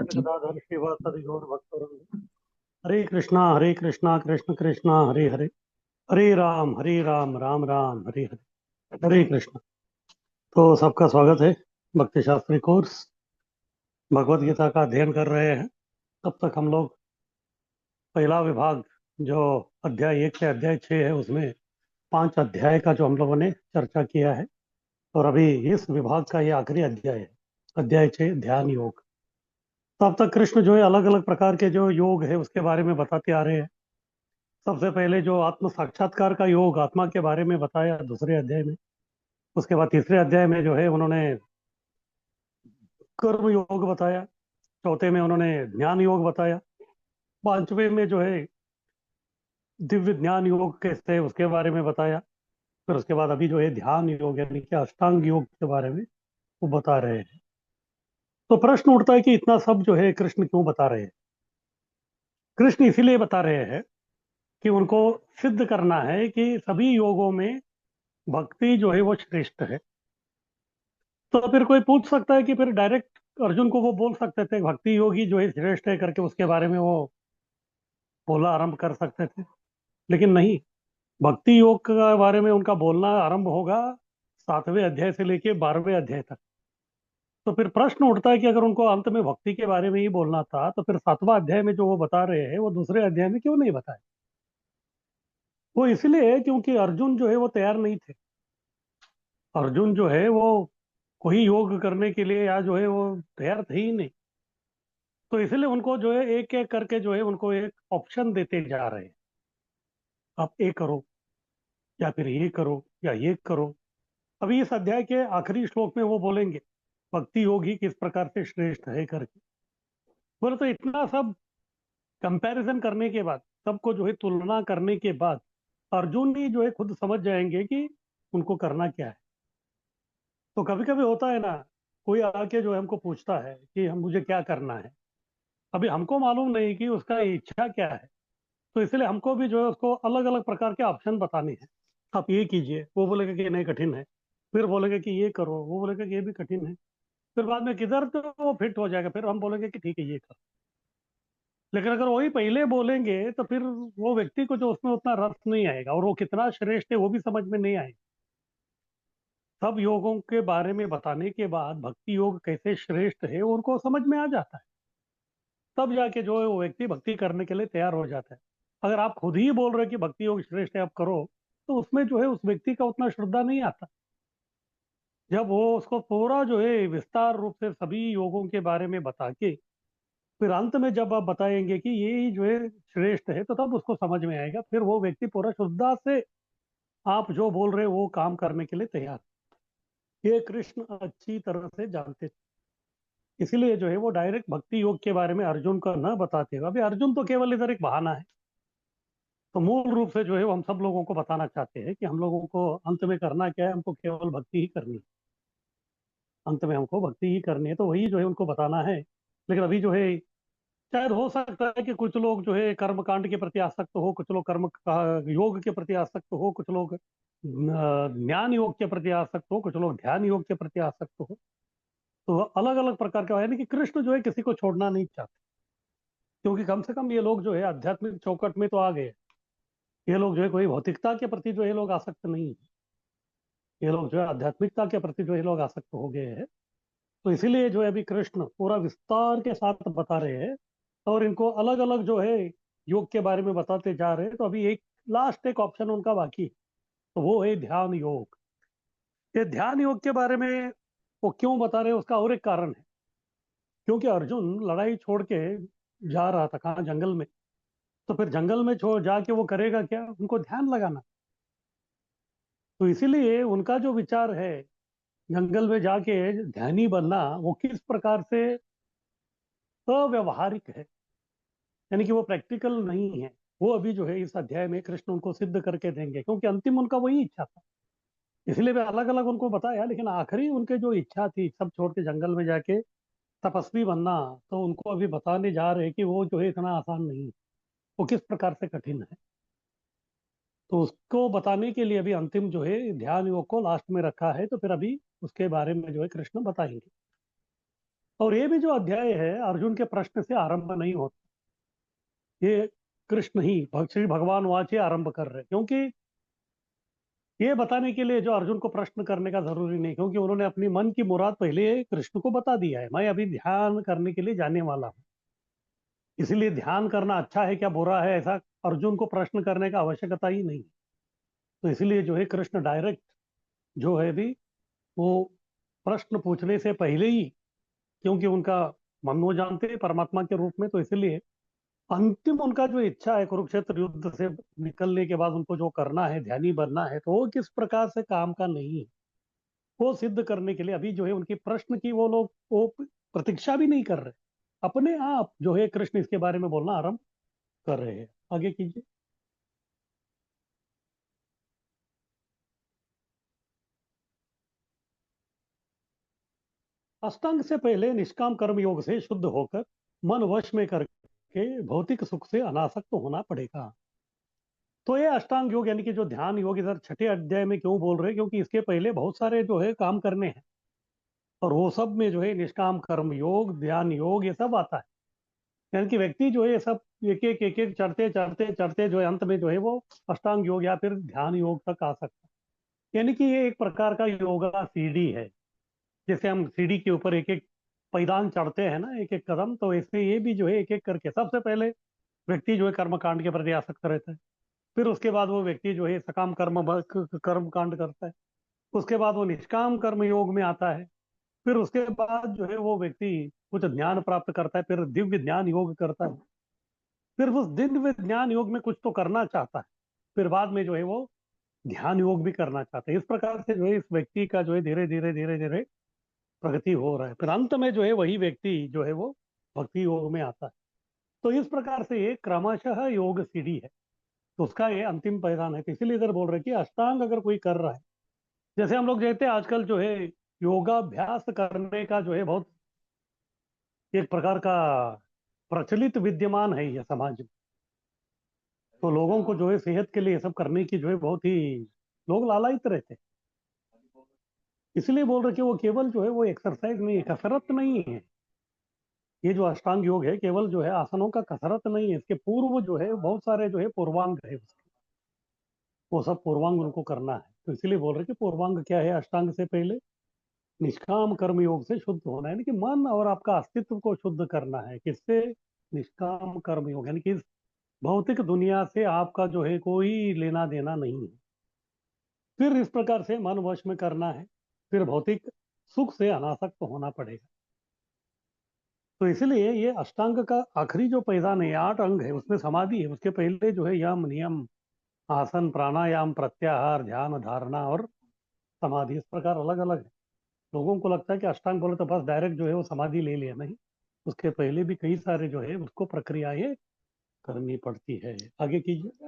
की। गदाधर श्रीवासदि गौर भक्तवृंद। हरे कृष्णा कृष्ण कृष्णा हरे हरे, हरे राम राम राम हरे हरे, हरे कृष्ण। तो सबका स्वागत है भक्ति शास्त्री कोर्स। भगवत गीता का अध्ययन कर रहे हैं। तब तक हम लोग पहला विभाग जो अध्याय 1 से अध्याय 6 है, उसमें 5 अध्याय का जो हम लोगों ने चर्चा किया है। और अभी इस विभाग का ये आखिरी अध्याय है, अध्याय 6 ध्यान योग। तो अब तक कृष्ण जो है अलग अलग प्रकार के जो योग है उसके बारे में बताते आ रहे हैं। सबसे पहले जो आत्म साक्षात्कार का योग आत्मा के बारे में बताया दूसरे अध्याय में। उसके बाद तीसरे अध्याय में जो है उन्होंने कर्म योग बताया। चौथे में उन्होंने ज्ञान योग बताया। पांचवे में जो है दिव्य ज्ञान योग कैसे है उसके बारे में बताया। फिर उसके बाद अभी जो है ध्यान योग यानी कि अष्टांग योग के बारे में वो बता रहे हैं। तो प्रश्न उठता है कि इतना सब जो है कृष्ण क्यों बता रहे हैं। कृष्ण इसीलिए बता रहे हैं कि उनको सिद्ध करना है कि सभी योगों में भक्ति जो है वो श्रेष्ठ है। तो फिर कोई पूछ सकता है कि फिर डायरेक्ट अर्जुन को वो बोल सकते थे भक्ति योगी जो है श्रेष्ठ है करके, उसके बारे में वो बोलना आरंभ कर सकते थे। लेकिन नहीं, भक्ति योग के बारे में उनका बोलना आरंभ होगा 7वें अध्याय से लेके 12वें अध्याय तक। तो फिर प्रश्न उठता है कि अगर उनको अंत में भक्ति के बारे में ही बोलना था तो फिर 7वां अध्याय में जो वो बता रहे हैं वो दूसरे अध्याय में क्यों नहीं बताए। वो इसलिए है क्योंकि अर्जुन जो है वो तैयार नहीं थे। अर्जुन जो है वो कोई योग करने के लिए या जो है वो तैयार थे ही नहीं। तो इसलिए उनको जो है एक एक करके जो है उनको एक ऑप्शन देते जा रहे हैं। आप ये करो या फिर ये करो या ये करो। अभी इस अध्याय के आखिरी श्लोक में वो बोलेंगे भक्ति योग ही किस प्रकार से श्रेष्ठ है करके। बोले तो इतना सब कंपैरिजन करने के बाद, सबको जो है तुलना करने के बाद अर्जुन ही जो है खुद समझ जाएंगे कि उनको करना क्या है। तो कभी कभी होता है ना, कोई आके जो है हमको पूछता है कि हम मुझे क्या करना है। अभी हमको मालूम नहीं कि उसका इच्छा क्या है। तो इसलिए हमको भी जो है उसको अलग अलग प्रकार के ऑप्शन बताने हैं। आप ये कीजिए, वो बोलेगा कि नहीं कठिन है। फिर बोलेगा कि ये करो, वो बोलेगा कि ये भी कठिन है। फिर बाद में किधर तो वो फिट हो जाएगा, फिर हम बोलेंगे कि ठीक है ये करो। लेकिन अगर वही पहले बोलेंगे तो फिर वो व्यक्ति को जो उसमें उतना रस नहीं आएगा और वो कितना श्रेष्ठ है वो भी समझ में नहीं आएगा। सब योगों के बारे में बताने के बाद भक्ति योग कैसे श्रेष्ठ है वो उनको समझ में आ जाता है। तब जाके जो है वो व्यक्ति भक्ति करने के लिए तैयार हो जाता है। अगर आप खुद ही बोल रहे हो कि भक्ति योग श्रेष्ठ है आप करो, तो उसमें जो है उस व्यक्ति का उतना श्रद्धा नहीं आता। जब वो उसको पूरा जो है विस्तार रूप से सभी योगों के बारे में बता के फिर अंत में जब आप बताएंगे कि ये ही जो है श्रेष्ठ है, तो तब उसको समझ में आएगा। फिर वो व्यक्ति पूरा श्रद्धा से आप जो बोल रहे हो वो काम करने के लिए तैयार। ये कृष्ण अच्छी तरह से जानते थे। इसीलिए जो है वो डायरेक्ट भक्ति योग के बारे में अर्जुन को न बताते हुए, अभी अर्जुन तो केवल इधर एक बहाना है। तो मूल रूप से जो है वो हम सब लोगों को बताना चाहते हैं कि हम लोगों को अंत में करना क्या है। हमको केवल भक्ति ही करनी है। अंत में हमको भक्ति ही करनी है, तो वही जो है उनको बताना है। लेकिन अभी जो है शायद हो सकता है कि कुछ लोग जो है कर्म कांड के प्रति आसक्त हो, कुछ लोग योग के प्रति आसक्त हो, कुछ लोग ज्ञान योग के प्रति आसक्त हो, कुछ लोग ध्यान योग के प्रति आसक्त हो। तो अलग अलग प्रकार का, यानी कि कृष्ण जो है किसी को छोड़ना नहीं चाहते। क्योंकि कम से कम ये लोग जो है आध्यात्मिक चौकट में तो आ गए। ये लोग जो है कोई भौतिकता के प्रति जो है लोग आसक्त नहीं है। ये लोग जो है आध्यात्मिकता के प्रति जो है लोग आसक्त हो गए हैं। तो इसीलिए जो है अभी कृष्ण पूरा विस्तार के साथ बता रहे हैं और इनको अलग अलग जो है योग के बारे में बताते जा रहे हैं। तो अभी एक लास्ट एक ऑप्शन उनका बाकी है, तो वो है ध्यान योग। ये ध्यान योग के बारे में वो क्यों बता रहे हैं उसका और एक कारण है। क्योंकि अर्जुन लड़ाई छोड़ के जा रहा था कहाँ, जंगल में। तो फिर जंगल में छोड़ जाके वो करेगा क्या, उनको ध्यान लगाना। तो इसीलिए उनका जो विचार है जंगल में जाके ध्यानी बनना वो किस प्रकार से अव्यवहारिक है, यानी कि वो प्रैक्टिकल नहीं है। वो अभी जो है इस अध्याय में कृष्ण उनको सिद्ध करके देंगे, क्योंकि अंतिम उनका वही इच्छा था। इसलिए मैं अलग अलग उनको बताया, लेकिन आखिरी उनके जो इच्छा थी सब छोड़ के जंगल में जाके तपस्वी बनना, तो उनको अभी बताने जा रहे हैं कि वो जो है इतना आसान नहीं है, वो किस प्रकार से कठिन है। तो उसको बताने के लिए अभी अंतिम जो है ध्यान योग को लास्ट में रखा है। तो फिर अभी उसके बारे में जो है कृष्ण बताएंगे। और ये भी जो अध्याय है अर्जुन के प्रश्न से आरंभ नहीं होता। ये कृष्ण ही श्री भगवान वहां से आरंभ कर रहे हैं, क्योंकि ये बताने के लिए जो अर्जुन को प्रश्न करने का जरूरी नहीं, क्योंकि उन्होंने अपनी मन की मुराद पहले कृष्ण को बता दिया है। मैं अभी ध्यान करने के लिए जाने वाला हूँ, इसलिए ध्यान करना अच्छा है क्या बुरा है ऐसा अर्जुन को प्रश्न करने का आवश्यकता ही नहीं। तो इसलिए जो है कृष्ण डायरेक्ट जो है भी वो प्रश्न पूछने से पहले ही, क्योंकि उनका मन वो जानते हैं परमात्मा के रूप में, तो इसलिए अंतिम उनका जो इच्छा है कुरुक्षेत्र युद्ध से निकलने के बाद उनको जो करना है, ध्यानी बनना है, तो वो किस प्रकार से काम का नहीं है वो सिद्ध करने के लिए अभी जो है उनकी प्रश्न की वो लोग वो प्रतीक्षा भी नहीं कर रहे, अपने आप जो है कृष्ण इसके बारे में बोलना आरंभ कर रहे हैं। आगे कीजिए। अष्टांग से पहले निष्काम कर्म योग से शुद्ध होकर मन वश में करके भौतिक सुख से अनासक्त होना पड़ेगा। तो ये अष्टांग योग यानी कि जो ध्यान योग इधर छठे अध्याय में क्यों बोल रहे हैं, क्योंकि इसके पहले बहुत सारे जो है काम करने हैं, और वो सब में जो है निष्काम कर्म योग, ध्यान योग, ये सब आता है। यानी कि व्यक्ति जो है ये सब एक एक चढ़ते चढ़ते चढ़ते जो है अंत में जो है वो अष्टांग योग या फिर ध्यान योग तक आ सकता है। यानी कि ये एक प्रकार का योगा सीढ़ी है। जैसे हम सीढ़ी के ऊपर एक एक पायदान चढ़ते हैं ना, एक एक कदम, तो ऐसे ये भी जो है एक एक करके सबसे पहले व्यक्ति जो है कर्म कांड के प्रति आसक्त रहता है। फिर उसके बाद वो व्यक्ति जो है सकाम कर्म कांड करता है। उसके बाद वो निष्काम कर्म योग में आता है। फिर उसके बाद जो है वो व्यक्ति कुछ ज्ञान प्राप्त करता है, फिर दिव्य ज्ञान योग करता है। फिर उस दिव्य ज्ञान योग में कुछ तो करना चाहता है। फिर बाद में जो है वो ध्यान योग भी करना चाहता है। इस प्रकार से जो है इस व्यक्ति का जो है धीरे धीरे धीरे धीरे प्रगति हो रहा है। फिर अंत में जो है वही व्यक्ति जो है वो भक्ति योग में आता है। तो इस प्रकार से ये क्रमशः योग सीढ़ी है। तो उसका ये अंतिम पैदान है। तो इसीलिए इधर बोल रहे हैं कि अष्टांग अगर कोई कर रहा है, जैसे हम लोग कहते हैं आजकल जो है योगाभ्यास करने का जो है बहुत एक प्रकार का प्रचलित विद्यमान है ये समाज में। तो लोगों को जो है सेहत के लिए ये सब करने की जो है बहुत ही लोग लालायित रहते हैं। इसलिए बोल रहे कि वो केवल जो है वो एक्सरसाइज नहीं है, कसरत नहीं है। ये जो अष्टांग योग है केवल जो है आसनों का कसरत नहीं है, इसके पूर्व जो है बहुत सारे जो है पूर्वांग है उसके, वो सब पूर्वांग उनको करना है। तो इसलिए बोल रहे कि पूर्वांग क्या है अष्टांग से पहले, निष्काम कर्म योग से शुद्ध होना है, यानी कि मन और आपका अस्तित्व को शुद्ध करना है। किससे? निष्काम कर्म योग, यानी कि इस भौतिक दुनिया से आपका जो है कोई लेना देना नहीं है। फिर इस प्रकार से मन वश में करना है, फिर भौतिक सुख से अनासक्त होना पड़ेगा। तो इसलिए ये अष्टांग का आखिरी जो पैदान है, 8 अंग है, उसमें समाधि है। उसके पहले जो है यम नियम आसन प्राणायाम प्रत्याहार ध्यान धारणा और समाधि, इस प्रकार अलग अलग है। लोगों को लगता है कि अष्टांग बोले तो बस डायरेक्ट जो है वो समाधि ले लिया, नहीं। उसके पहले भी कई सारे जो है उसको प्रक्रियाएं करनी पड़ती है। आगे कीजिए।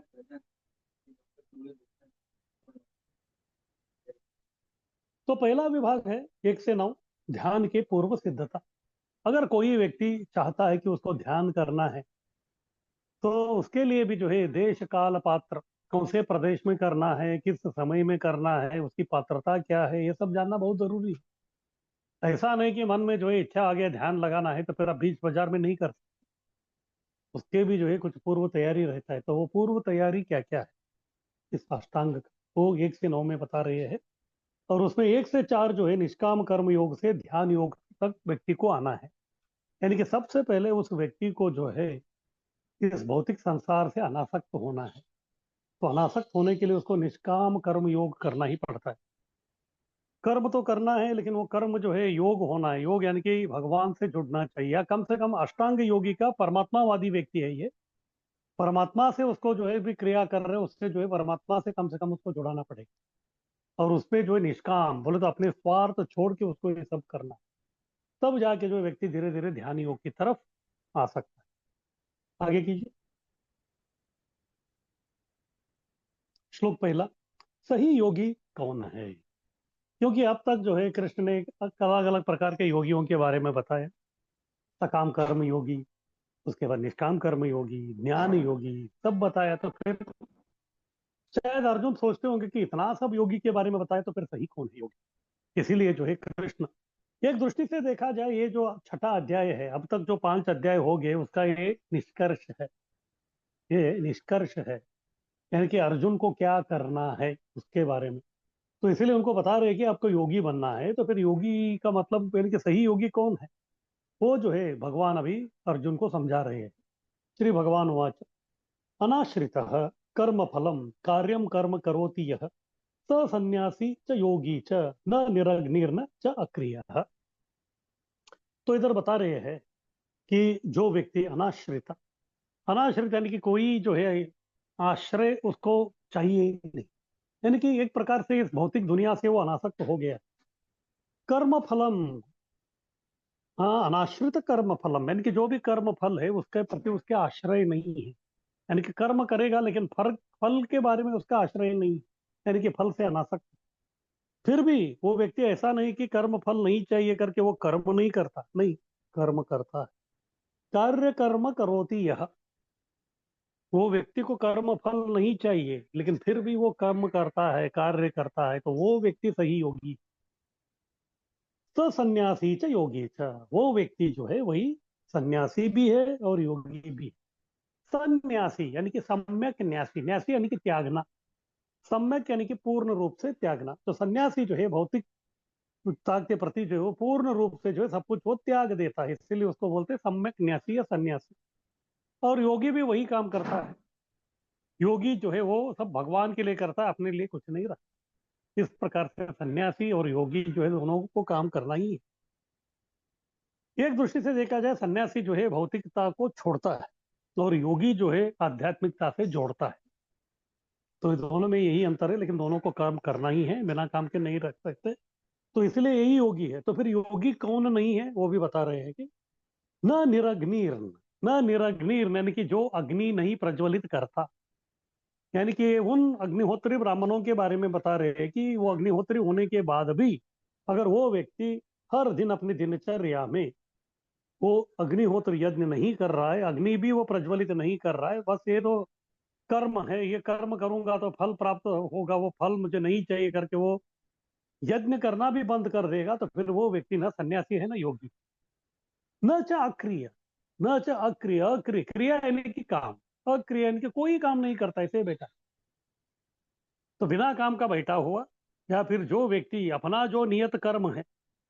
तो पहला विभाग है 1 से 9, ध्यान के पूर्व सिद्धता। अगर कोई व्यक्ति चाहता है कि उसको ध्यान करना है, तो उसके लिए भी जो है देश काल पात्र, कौन से प्रदेश में करना है, किस समय में करना है, उसकी पात्रता क्या है, ये सब जानना बहुत जरूरी है। ऐसा नहीं कि मन में जो है इच्छा आ गया ध्यान लगाना है तो फिर अब बीच बाजार में नहीं कर सकते। उसके भी जो है कुछ पूर्व तैयारी रहता है। तो वो पूर्व तैयारी क्या क्या है इस अष्टांग का, वो 1 से 9 में बता रहे हैं। और उसमें 1 से 4 जो है निष्काम कर्म योग से ध्यान योग तक व्यक्ति को आना है। यानी कि सबसे पहले उस व्यक्ति को जो है इस भौतिक संसार से अनासक्त होना है। तो अनासक्त होने के लिए उसको निष्काम कर्म योग करना ही पड़ता है। कर्म तो करना है, लेकिन वो कर्म जो है योग होना है। योग यानी कि भगवान से जुड़ना चाहिए, या कम से कम अष्टांग योगी का परमात्मावादी व्यक्ति है ये, परमात्मा से उसको जो है भी क्रिया कर रहे हैं, उससे जो है परमात्मा से कम उसको जुड़ाना पड़ेगा। और उस पे जो है निष्काम बोले तो अपने स्वार्थ छोड़ के उसको ये सब करना, तब जाके जो व्यक्ति धीरे धीरे ध्यान योग की तरफ आ सकता है। आगे कीजिए। श्लोक पहला, सही योगी कौन है? क्योंकि अब तक जो है कृष्ण ने अलग अलग प्रकार के योगियों के बारे में बताया। सकाम कर्म योगी, उसके बाद निष्काम कर्म योगी, ज्ञान योगी, सब बताया। तो फिर शायद अर्जुन सोचते होंगे कि इतना सब योगी के बारे में बताया तो फिर सही कौन है योगी। इसीलिए जो है कृष्ण एक दृष्टि से देखा जाए, ये जो छठा अध्याय है, अब तक जो 5 अध्याय हो गए, उसका ये निष्कर्ष है। ये निष्कर्ष है, यानी कि अर्जुन को क्या करना है उसके बारे में। तो इसीलिए उनको बता रहे हैं कि आपको योगी बनना है। तो फिर योगी का मतलब, यानी कि सही योगी कौन है, वो जो है भगवान अभी अर्जुन को समझा रहे हैं। श्री भगवान उवाच अनाश्रितः कर्म फलम कार्यम कर्म करोति यः स सन्यासी च योगी च न निरग्निर्न च अक्रियः। तो इधर बता रहे हैं कि जो व्यक्ति अनाश्रित, अनाश्रित यानी कि कोई जो है आश्रय उसको चाहिए ही नहीं, यानी कि एक प्रकार से इस भौतिक दुनिया से वो अनासक्त हो गया। कर्म फलम, हाँ, अनाश्रित कर्म फलम, यानी कि जो भी कर्म फल है उसके प्रति उसके आश्रय नहीं है। यानी कि कर्म करेगा लेकिन फल फल के बारे में उसका आश्रय नहीं, यानी कि फल से अनासक्त। फिर भी वो व्यक्ति ऐसा नहीं कि कर्म फल नहीं चाहिए करके वो कर्म नहीं करता, नहीं, कर्म करता है। कार्य कर्म करोति यह, वो व्यक्ति को कर्म फल नहीं चाहिए लेकिन फिर भी वो कर्म करता है, कार्य करता है, तो वो व्यक्ति सही योगी। तो सन्यासी च योगी च, वो व्यक्ति जो है वही सन्यासी भी है और योगी भी है। सन्यासी यानी कि सम्यक न्यासी, न्यासी यानी कि त्यागना, सम्यक यानी कि पूर्ण रूप से त्यागना। तो सन्यासी जो है भौतिकता के प्रति जो है वो पूर्ण रूप से जो है सब कुछ वो त्याग देता है, इसीलिए उसको बोलते हैं सम्यक न्यासी या सन्यासी। और योगी भी वही काम करता है। योगी जो है वो सब भगवान के लिए करता है, अपने लिए कुछ नहीं रखता। इस प्रकार से सन्यासी और योगी जो है दोनों को काम करना ही है। एक दृष्टि से देखा जाए, सन्यासी जो है भौतिकता को छोड़ता है और योगी जो है आध्यात्मिकता से जोड़ता है। तो दोनों में यही अंतर है, लेकिन दोनों को काम करना ही है, बिना काम के नहीं रख सकते। तो इसलिए यही योगी है। तो फिर योगी कौन नहीं है वो भी बता रहे हैं कि न निरग्निर, न निरग्निर यानी कि जो अग्नि नहीं प्रज्वलित करता। यानी कि उन अग्निहोत्री ब्राह्मणों के बारे में बता रहे हैं कि वो अग्निहोत्री होने के बाद भी अगर वो व्यक्ति हर दिन अपनी दिनचर्या में वो अग्निहोत्र यज्ञ नहीं कर रहा है, अग्नि भी वो प्रज्वलित नहीं कर रहा है, बस ये तो कर्म है, ये कर्म करूंगा तो फल प्राप्त होगा, वो फल मुझे नहीं चाहिए करके वो यज्ञ करना भी बंद कर देगा, तो फिर वो व्यक्ति ना सन्यासी है ना योगी। न च अक्रिय, न च अक्रिय, अक्रिय क्रिया यानी कि काम, अक्रिय यानी कि कोई काम नहीं करता ऐसे बेटा। तो बिना काम का बैठा हुआ, या फिर जो व्यक्ति अपना जो नियत कर्म है,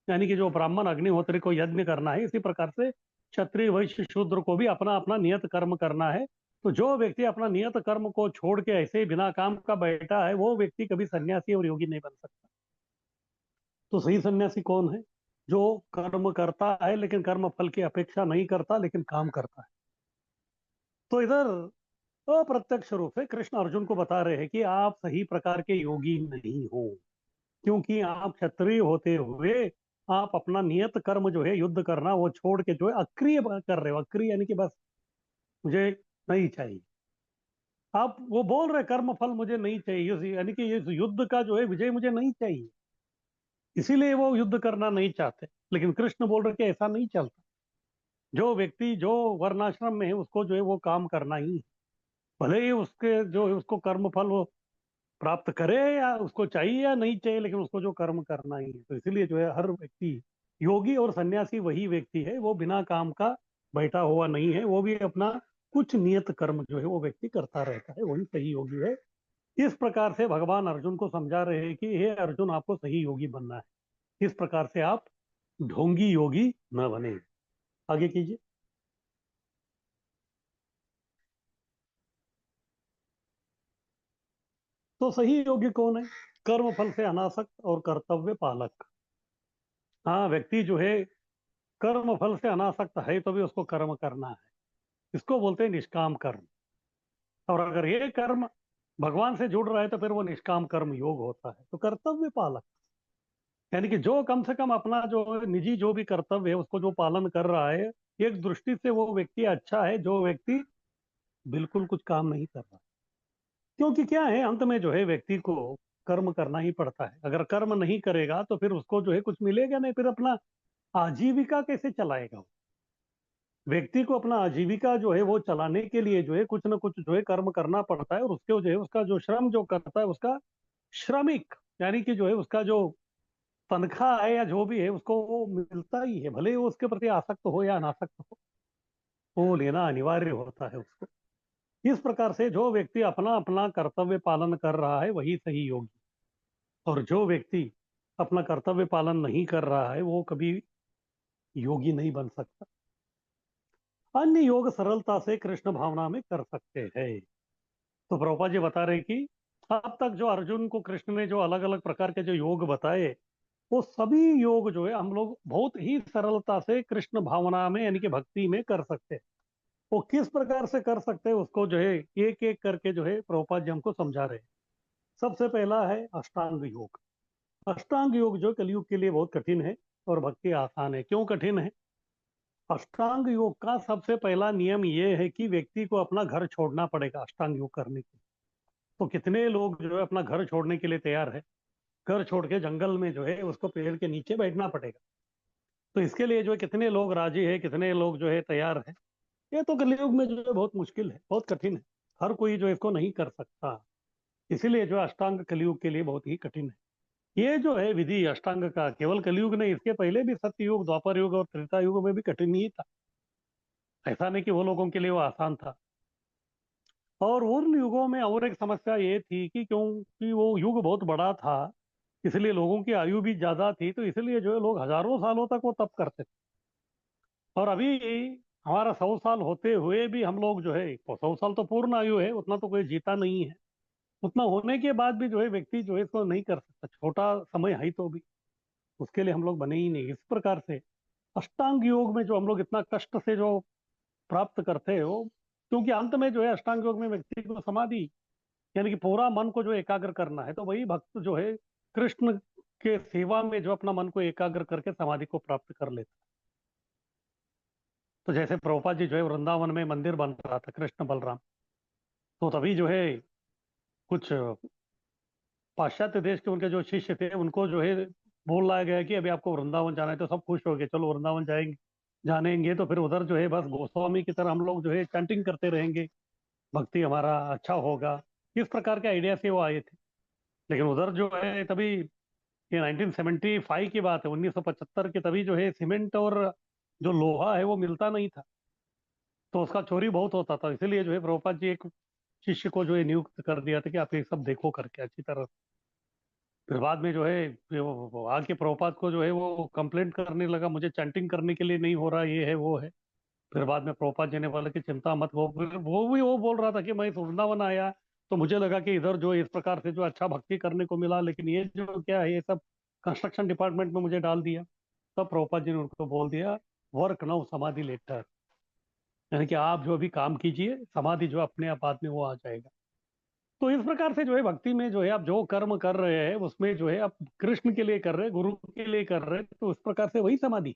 यानी कि जो ब्राह्मण अग्निहोत्री को यज्ञ करना है, इसी प्रकार से क्षत्रिय वैश्य शूद्र को भी अपना अपना नियत कर्म करना है। तो जो व्यक्ति अपना नियत कर्म को छोड़ के ऐसे ही बिना काम का बैठा है, वो व्यक्ति कभी सन्यासी और योगी नहीं बन सकता। तो सही सन्यासी कौन है? जो कर्म करता है लेकिन कर्म फल की अपेक्षा नहीं करता, लेकिन काम करता है। तो इधर अप्रत्यक्ष रूप से कृष्ण अर्जुन को बता रहे हैं कि आप सही प्रकार के योगी नहीं हो, क्योंकि आप क्षत्रिय होते हुए आप अपना नियत कर्म जो है युद्ध करना वो छोड़ के जो है अक्रिय कर रहे हो। अक्रिय यानी कि बस मुझे नहीं चाहिए। आप वो बोल रहे कर्म फल मुझे नहीं चाहिए, यानी कि इस युद्ध का जो है विजय मुझे नहीं चाहिए, इसीलिए वो युद्ध करना नहीं चाहते। लेकिन कृष्ण बोल रहे कि ऐसा नहीं चलता। जो व्यक्ति जो वर्णाश्रम में है उसको जो है वो काम करना ही है। भले ही उसके जो है उसको कर्म फल वो प्राप्त करे या उसको चाहिए या नहीं चाहिए, लेकिन उसको जो कर्म करना ही है। तो इसीलिए जो है हर व्यक्ति, योगी और सन्यासी वही व्यक्ति है, वो बिना काम का बैठा हुआ नहीं है, वो भी अपना कुछ नियत कर्म जो है वो व्यक्ति करता रहता है, वही सही योगी है। इस प्रकार से भगवान अर्जुन को समझा रहे हैं कि हे अर्जुन, आपको सही योगी बनना है। इस प्रकार से आप ढोंगी योगी न बने। आगे कीजिए। तो सही योगी कौन है? कर्म फल से अनासक्त और कर्तव्य पालक। हाँ, व्यक्ति जो है कर्म फल से अनासक्त है तो भी उसको कर्म करना है, इसको बोलते हैं निष्काम कर्म। और अगर ये कर्म भगवान से जुड़ रहा है तो फिर वो निष्काम कर्म योग होता है। तो कर्तव्य पालक यानी कि जो कम से कम अपना जो निजी जो भी कर्तव्य है उसको जो पालन कर रहा है, एक दृष्टि से वो व्यक्ति अच्छा है, जो व्यक्ति बिल्कुल कुछ काम नहीं कर रहा। क्योंकि क्या है, अंत में जो है व्यक्ति को कर्म करना ही पड़ता है। अगर कर्म नहीं करेगा तो फिर उसको जो है कुछ मिलेगा नहीं, फिर अपना आजीविका कैसे चलाएगा वो? व्यक्ति को अपना आजीविका जो है वो चलाने के लिए जो है कुछ ना कुछ जो है कर्म करना पड़ता है, और उसके जो है उसका जो श्रम जो करता है उसका श्रमिक, यानी कि जो है उसका जो तनख्वाह है या जो भी है उसको वो मिलता ही है, भले वो उसके प्रति आसक्त हो या अनासक्त हो, वो लेना अनिवार्य होता है उसको। इस प्रकार से जो व्यक्ति अपना अपना कर्तव्य पालन कर रहा है वही सही योगी, और जो व्यक्ति अपना कर्तव्य पालन नहीं कर रहा है वो कभी योगी नहीं बन सकता। अन्य योग सरलता से कृष्ण भावना में कर सकते हैं। तो प्रभुपाद जी बता रहे कि अब तक जो अर्जुन को कृष्ण ने जो अलग अलग प्रकार के जो योग बताए, वो सभी योग जो है हम लोग बहुत ही सरलता से कृष्ण भावना में यानी कि भक्ति में कर सकते हैं। वो किस प्रकार से कर सकते हैं उसको जो है एक एक करके जो है प्रभुपाद जी हमको समझा रहे हैं। सबसे पहला है अष्टांग योग। अष्टांग योग जो कलयुग के लिए बहुत कठिन है और भक्ति आसान है। क्यों कठिन है? अष्टांग योग का सबसे पहला नियम यह है कि व्यक्ति को अपना घर छोड़ना पड़ेगा अष्टांग योग करने के लिए। तो कितने लोग जो है अपना घर छोड़ने के लिए तैयार है? घर छोड़ के जंगल में जो है उसको पेड़ के नीचे बैठना पड़ेगा। तो इसके लिए जो है कितने लोग राजी है, कितने लोग जो है तैयार है? ये तो कलयुग में जो है बहुत मुश्किल है, बहुत कठिन है। हर कोई जो इसको नहीं कर सकता। इसीलिए जो अष्टांग कलयुग के लिए बहुत ही कठिन है। ये जो है विधि अष्टांग का केवल कलयुग नहीं, इसके पहले भी सत्य युग, द्वापर युग और त्रेता युग में भी कठिन ही था। ऐसा नहीं कि वो लोगों के लिए वो आसान था। और उन युगों में और एक समस्या ये थी कि क्योंकि वो युग बहुत बड़ा था, इसलिए लोगों की आयु भी ज्यादा थी, तो इसलिए जो है लोग हजारों सालों तक वो तप करते थे। और अभी हमारा 100 साल होते हुए भी हम लोग जो है, 100 साल तो पूर्ण आयु है, उतना तो कोई जीता नहीं है। उतना होने के बाद भी जो है व्यक्ति जो है इसको नहीं कर सकता, छोटा समय है तो भी उसके लिए हम लोग बने ही नहीं। इस प्रकार से अष्टांग योग में जो हम लोग इतना कष्ट से जो प्राप्त करते हो, क्योंकि अंत में जो है अष्टांग योग में व्यक्ति को समाधि यानी कि पूरा मन को जो एकाग्र करना है, तो वही भक्त जो है कृष्ण के सेवा में जो अपना मन को एकाग्र करके समाधि को प्राप्त कर लेता है। तो जैसे प्रभुपाद जी जो है वृंदावन में मंदिर बन रहा था कृष्ण बलराम, तो तभी जो है कुछ पाश्चात्य देश के उनके जो शिष्य थे उनको जो है बोला गया कि अभी आपको वृंदावन जाना है, तो सब खुश हो गए, चलो वृंदावन जाएंगे। जानेंगे तो फिर उधर जो है बस गोस्वामी की तरह हम लोग जो है चैंटिंग करते रहेंगे, भक्ति हमारा अच्छा होगा। इस प्रकार के आइडिया से वो आए थे। लेकिन उधर जो है तभी, ये 1975 की बात है, 1975 के, तभी जो है सीमेंट और जो लोहा है वो मिलता नहीं था, तो उसका चोरी बहुत होता था। इसीलिए जो है प्रभुपाद जी एक शिष्य को जो है नियुक्त कर दिया था कि आप ये सब देखो करके अच्छी तरह। फिर बाद में जो है वो आके प्रभुपाद को जो है वो कंप्लेंट करने लगा, मुझे चैंटिंग करने के लिए नहीं हो रहा, ये है वो है। फिर बाद में प्रभुपाद जी ने बोला कि चिंता मत हो। फिर वो भी वो बोल रहा था कि मैं इस वृंदावन आया तो मुझे लगा कि इधर जो इस प्रकार से जो अच्छा भक्ति करने को मिला, लेकिन ये जो क्या है ये सब कंस्ट्रक्शन डिपार्टमेंट में मुझे डाल दिया। तब प्रभुपाद जी ने उनको बोल दिया, वर्क नाउ समाधि लेटर, यानी कि आप जो अभी काम कीजिए, समाधि जो अपने आप बाद में वो आ जाएगा। तो इस प्रकार से जो है भक्ति में जो है आप जो कर्म कर रहे हैं उसमें जो है आप कृष्ण के लिए कर रहे हैं, गुरु के लिए कर रहे हैं, तो इस प्रकार से वही समाधि,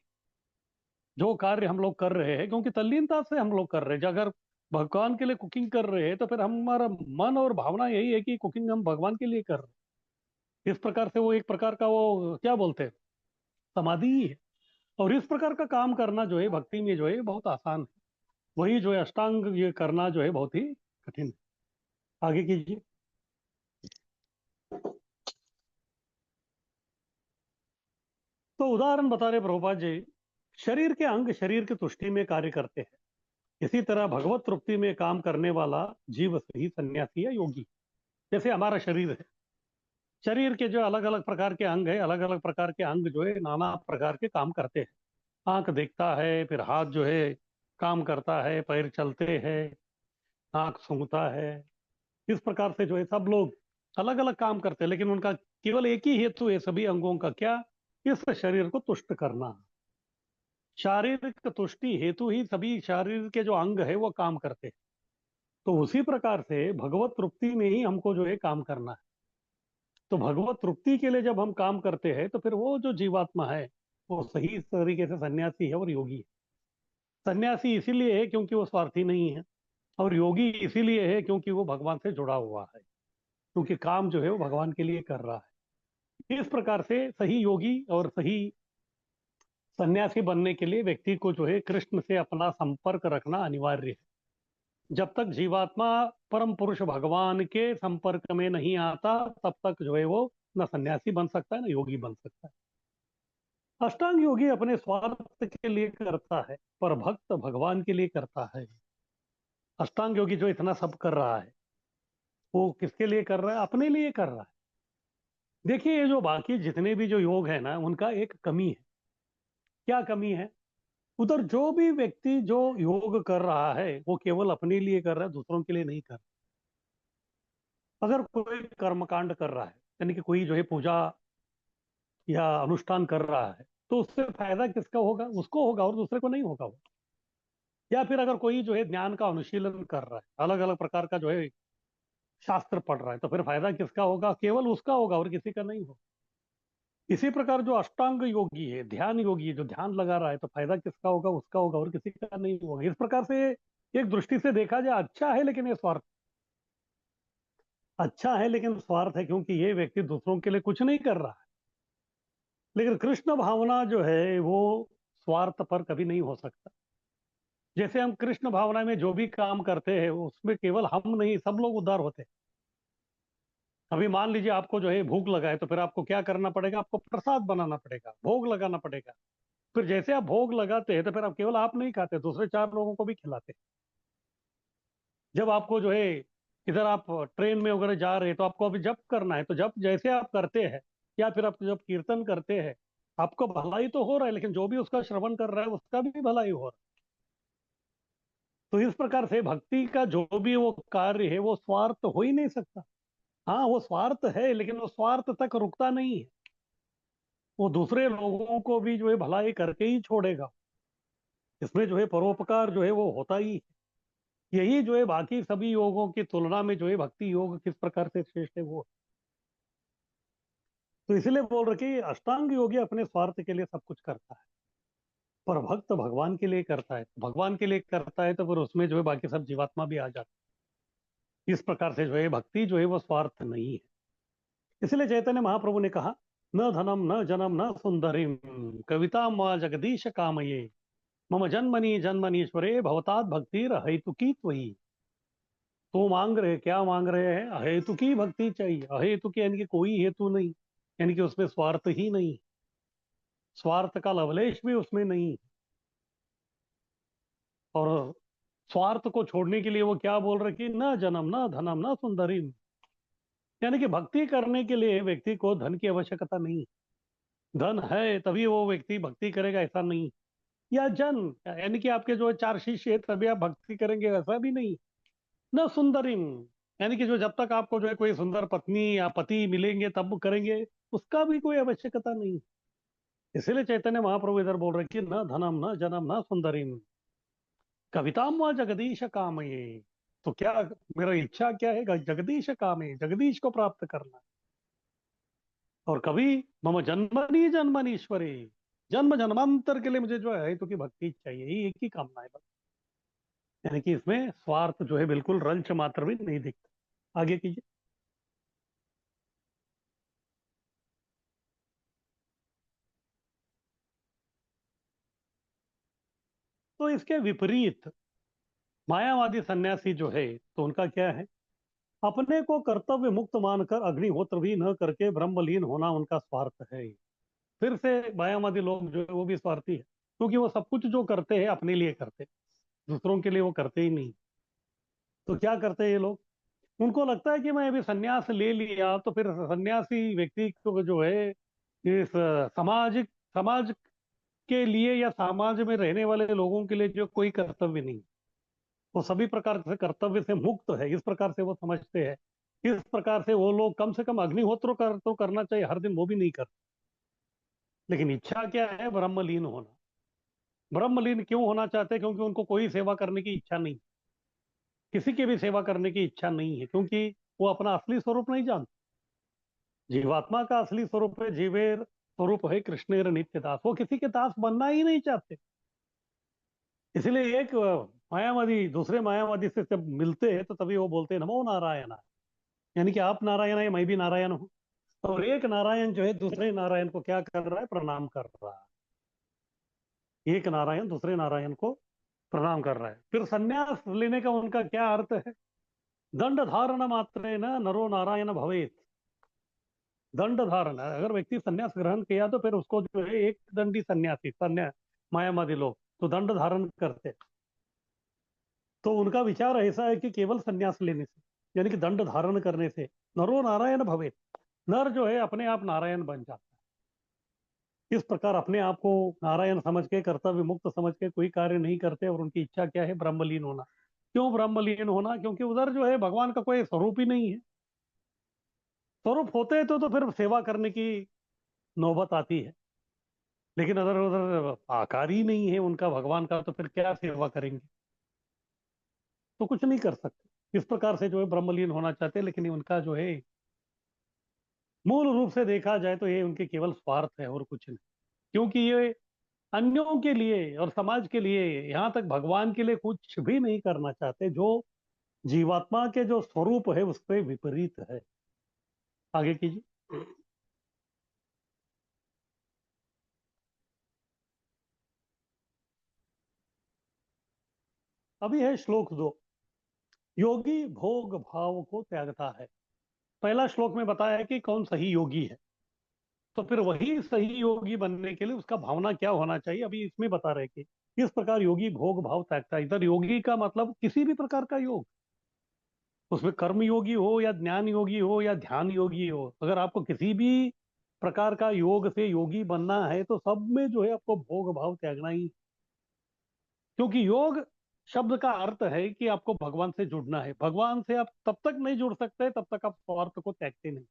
जो कार्य हम लोग कर रहे हैं क्योंकि तल्लीनता से हम लोग कर रहे हैं। अगर भगवान के लिए कुकिंग कर रहे हैं तो फिर हमारा मन और भावना यही है कि कुकिंग हम भगवान के लिए कर रहे हैं। इस प्रकार से वो एक प्रकार का वो क्या बोलते हैं, समाधि ही है। और इस प्रकार का काम करना जो है भक्ति में जो है बहुत आसान है। वही जो है अष्टांग ये करना जो है बहुत ही कठिन है। आगे कीजिए। तो उदाहरण बता रहे प्रभुपाद जी, शरीर के अंग शरीर की तुष्टि में कार्य करते हैं, इसी तरह भगवत तृप्ति में काम करने वाला जीव ही सन्यासी या योगी। जैसे हमारा शरीर है, शरीर के जो अलग अलग प्रकार के अंग है, अलग अलग प्रकार के अंग जो है नाना प्रकार के काम करते हैं। आंख देखता है, फिर हाथ जो है काम करता है, पैर चलते हैं, आंख सूंघता है। इस प्रकार से जो है सब लोग अलग अलग काम करते हैं, लेकिन उनका केवल एक ही हेतु है सभी अंगों का, क्या? इस शरीर को तुष्ट करना। शारीरिक तुष्टि हेतु ही सभी शरीर के जो अंग है वो काम करते हैं। तो उसी प्रकार से भगवत तृप्ति में ही हमको जो है काम करना है। तो भगवत तृप्ति के लिए जब हम काम करते हैं तो फिर वो जो जीवात्मा है वो सही तरीके से सन्यासी है और योगी है। सन्यासी इसीलिए है क्योंकि वो स्वार्थी नहीं है, और योगी इसीलिए है क्योंकि वो भगवान से जुड़ा हुआ है, क्योंकि काम जो है वो भगवान के लिए कर रहा है। इस प्रकार से सही योगी और सही सन्यासी बनने के लिए व्यक्ति को जो है कृष्ण से अपना संपर्क रखना अनिवार्य है। जब तक जीवात्मा परम पुरुष भगवान के संपर्क में नहीं आता तब तक जो है वो न सन्यासी बन सकता है न योगी बन सकता है। अष्टांग योगी अपने स्वार्थ के लिए करता है, पर भक्त भगवान के लिए करता है। अष्टांग योगी जो इतना सब कर रहा है, वो किसके लिए कर रहा है? अपने लिए कर रहा है। देखिए, ये जो बाकी जितने भी जो योग है ना, उनका एक कमी है। क्या कमी है? उधर जो भी व्यक्ति जो योग कर रहा है, वो केवल अपने लिए कर रहा है, दूसरों के लिए नहीं कर रहा। अगर कोई कर्मकांड कर रहा है, यानी कि कोई जो है पूजा या अनुष्ठान कर रहा है, तो उससे फायदा किसका होगा? उसको होगा, और दूसरे को नहीं होगा वो। या फिर अगर कोई जो है ज्ञान का अनुशीलन कर रहा है, अलग अलग प्रकार का जो है शास्त्र पढ़ रहा है, तो फिर फायदा किसका होगा? केवल उसका होगा, और किसी का नहीं होगा। इसी प्रकार जो अष्टांग योगी है, ध्यान योगी है, जो ध्यान लगा रहा है, तो फायदा किसका होगा? उसका होगा, और किसी का नहीं होगा। इस प्रकार से एक दृष्टि से देखा जाए, अच्छा है, लेकिन ये स्वार्थ। अच्छा है लेकिन स्वार्थ है, क्योंकि ये व्यक्ति दूसरों के लिए कुछ नहीं कर रहा है। लेकिन कृष्ण भावना जो है वो स्वार्थ पर कभी नहीं हो सकता। जैसे हम कृष्ण भावना में जो भी काम करते हैं, उसमें केवल हम नहीं, सब लोग उद्धार होते हैं। अभी मान लीजिए आपको जो है भूख लगा है, तो फिर आपको क्या करना पड़ेगा? आपको प्रसाद बनाना पड़ेगा, भोग लगाना पड़ेगा। फिर जैसे आप भोग लगाते हैं, तो फिर आप केवल आप नहीं खाते, दूसरे चार लोगों को भी खिलाते हैं। जब आपको जो है इधर आप ट्रेन में वगैरह जा रहे हैं, तो आपको अभी जप करना है, तो जब जैसे आप करते हैं, या फिर आप जब कीर्तन करते हैं, आपको भलाई तो हो रहा है, लेकिन जो भी उसका श्रवण कर रहा है, उसका भी भलाई हो रहा है। तो इस प्रकार से भक्ति का जो भी वो कार्य है, वो स्वार्थ हो ही नहीं सकता। हाँ, वो स्वार्थ है, लेकिन वो स्वार्थ तक रुकता नहीं है। वो दूसरे लोगों को भी जो है भलाई करके ही छोड़ेगा। इसमें जो है परोपकार जो है वो होता ही है। यही जो है बाकी सभी योगों की तुलना में जो है भक्ति योग किस प्रकार से श्रेष्ठ है वो। तो इसलिए बोल रहे कि अष्टांग योगी अपने स्वार्थ के लिए सब कुछ करता है, पर भक्त भगवान के लिए करता है। भगवान के लिए करता है, तो फिर उसमें जो है बाकी सब जीवात्मा भी आ जाते हैं। इस प्रकार से जो है भक्ति जो है वो स्वार्थ नहीं है। इसलिए चैतन्य महाप्रभु ने कहा, न धनम न जनम न सुंदरिम, कविता मा जगदीश कामये, मम जन्मनि जन्मनीश्वरे भवतात् भक्ति हेतुकी त्वयि। तो मांग रहे, क्या मांग रहे हैं? अहेतु की भक्ति चाहिए। अहेतु की यानी कि कोई हेतु नहीं, यानी कि उसमें स्वार्थ ही नहीं, स्वार्थ का लवलेश भी उसमें नहीं। और स्वार्थ को छोड़ने के लिए वो क्या बोल रहे कि न जन्म न धनम न सुंदरी, यानी कि भक्ति करने के लिए व्यक्ति को धन की आवश्यकता नहीं। धन है तभी वो व्यक्ति भक्ति करेगा, ऐसा नहीं। या जन, यानी कि आपके जो चार शिष्य है तभी आप भक्ति करेंगे, ऐसा भी नहीं। न सुंदरिम, यानी कि जो जब तक आपको जो है कोई सुंदर पत्नी या पति मिलेंगे तब करेंगे, उसका भी कोई आवश्यकता नहीं। इसीलिए चैतन्य महाप्रभु इधर बोल रहे कि न धनम न जनम न सुंदरिम, कविताम व जगदीश काम ये। तो क्या, मेरा इच्छा क्या है? जगदीश काम है, जगदीश को प्राप्त करना। और कभी मम जन्मनी जन्मनीश्वरी, जन्म जन्मांतर के लिए मुझे जो है तो की भक्ति चाहिए, ये एक ही कामना है बस। यानी कि इसमें स्वार्थ जो है बिल्कुल रंच मात्र भी नहीं दिखता। आगे कीजिए। तो इसके विपरीत मायावादी सन्यासी जो है, तो उनका क्या है? अपने को कर्तव्य मुक्त मानकर अग्निहोत्र भी न करके ब्रह्मलीन होना उनका स्वार्थ है। फिर से मायावादी लोग जो है वो भी स्वार्थी है, क्योंकि वो सब कुछ जो करते हैं अपने लिए करते हैं, दूसरों के लिए वो करते ही नहीं। तो क्या करते हैं ये लोग? उनको लगता है कि मैं अभी सन्यास ले लिया, तो फिर सन्यासी व्यक्ति को जो है इस सामाजिक समाज के लिए या समाज में रहने वाले लोगों के लिए जो कोई कर्तव्य नहीं, वो सभी प्रकार से कर्तव्य से मुक्त है, इस प्रकार से वो समझते हैं। इस प्रकार से वो लोग कम से कम अग्निहोत्र कर तो करना चाहिए हर दिन, वो भी नहीं करते। लेकिन इच्छा क्या है? ब्रह्मलीन होना। ब्रह्मलीन क्यों होना चाहते हैं? क्योंकि उनको कोई सेवा करने की इच्छा नहीं, किसी की भी सेवा करने की इच्छा नहीं है, क्योंकि वो अपना असली स्वरूप नहीं जानते। जीवात्मा का असली स्वरूप है, जीवेर स्वरूप है कृष्णेर नित्य दास, वो किसी के दास बनना ही नहीं चाहते। इसलिए एक मायावादी दूसरे मायावादी से जब मिलते हैं, तो तभी वो बोलते हैं नमो नारायण, यानी कि आप नारायण है, मैं भी नारायण हूँ। और एक नारायण जो है दूसरे नारायण को क्या कर रहा है? प्रणाम कर रहा है। एक नारायण दूसरे नारायण को प्रणाम कर रहा है। फिर सन्यास लेने का उनका क्या अर्थ है? दंड धारण मात्रेण नरो नारायण भवेत। दंड धारण है। अगर व्यक्ति संन्यास ग्रहण किया तो फिर उसको जो है एक दंडी सन्यासी संन्यास मायावादी लोग तो दंड धारण करते। तो उनका विचार ऐसा है कि केवल संन्यास लेने से, यानी कि दंड धारण करने से, नरो नारायण भवे, नर जो है अपने आप नारायण बन जाता है। इस प्रकार अपने आप को नारायण समझ के, कर्तव्य मुक्त समझ के कोई कार्य नहीं करते, और उनकी इच्छा क्या है? ब्रह्मलीन होना। क्यों ब्रह्मलीन होना? क्योंकि उधर जो है भगवान का कोई स्वरूप ही नहीं है। स्वरूप होते तो फिर सेवा करने की नौबत आती है, लेकिन अगर उधर आकार ही नहीं है उनका भगवान का, तो फिर क्या सेवा करेंगे? तो कुछ नहीं कर सकते। इस प्रकार से जो है ब्रह्मलीन होना चाहते हैं, लेकिन उनका जो है मूल रूप से देखा जाए तो ये उनके केवल स्वार्थ है और कुछ नहीं। क्योंकि ये अन्यों के लिए और समाज के लिए, यहाँ तक भगवान के लिए कुछ भी नहीं करना चाहते, जो जीवात्मा के जो स्वरूप है उसके विपरीत है। आगे कीजिए। अभी है श्लोक 2। योगी भोग भाव को त्यागता है। पहला श्लोक में बताया है कि कौन सही योगी है, तो फिर वही सही योगी बनने के लिए उसका भावना क्या होना चाहिए, अभी इसमें बता रहे कि इस प्रकार योगी भोग भाव त्यागता है। इधर योगी का मतलब किसी भी प्रकार का योग, उसमें कर्म योगी हो या ज्ञान योगी हो या ध्यान योगी हो, अगर आपको किसी भी प्रकार का योग से योगी बनना है तो सब में जो है आपको भोग भाव त्यागना ही। क्योंकि योग शब्द का अर्थ है कि आपको भगवान से जुड़ना है। भगवान से आप तब तक नहीं जुड़ सकते तब तक आप स्वार्थ को त्यागते नहीं,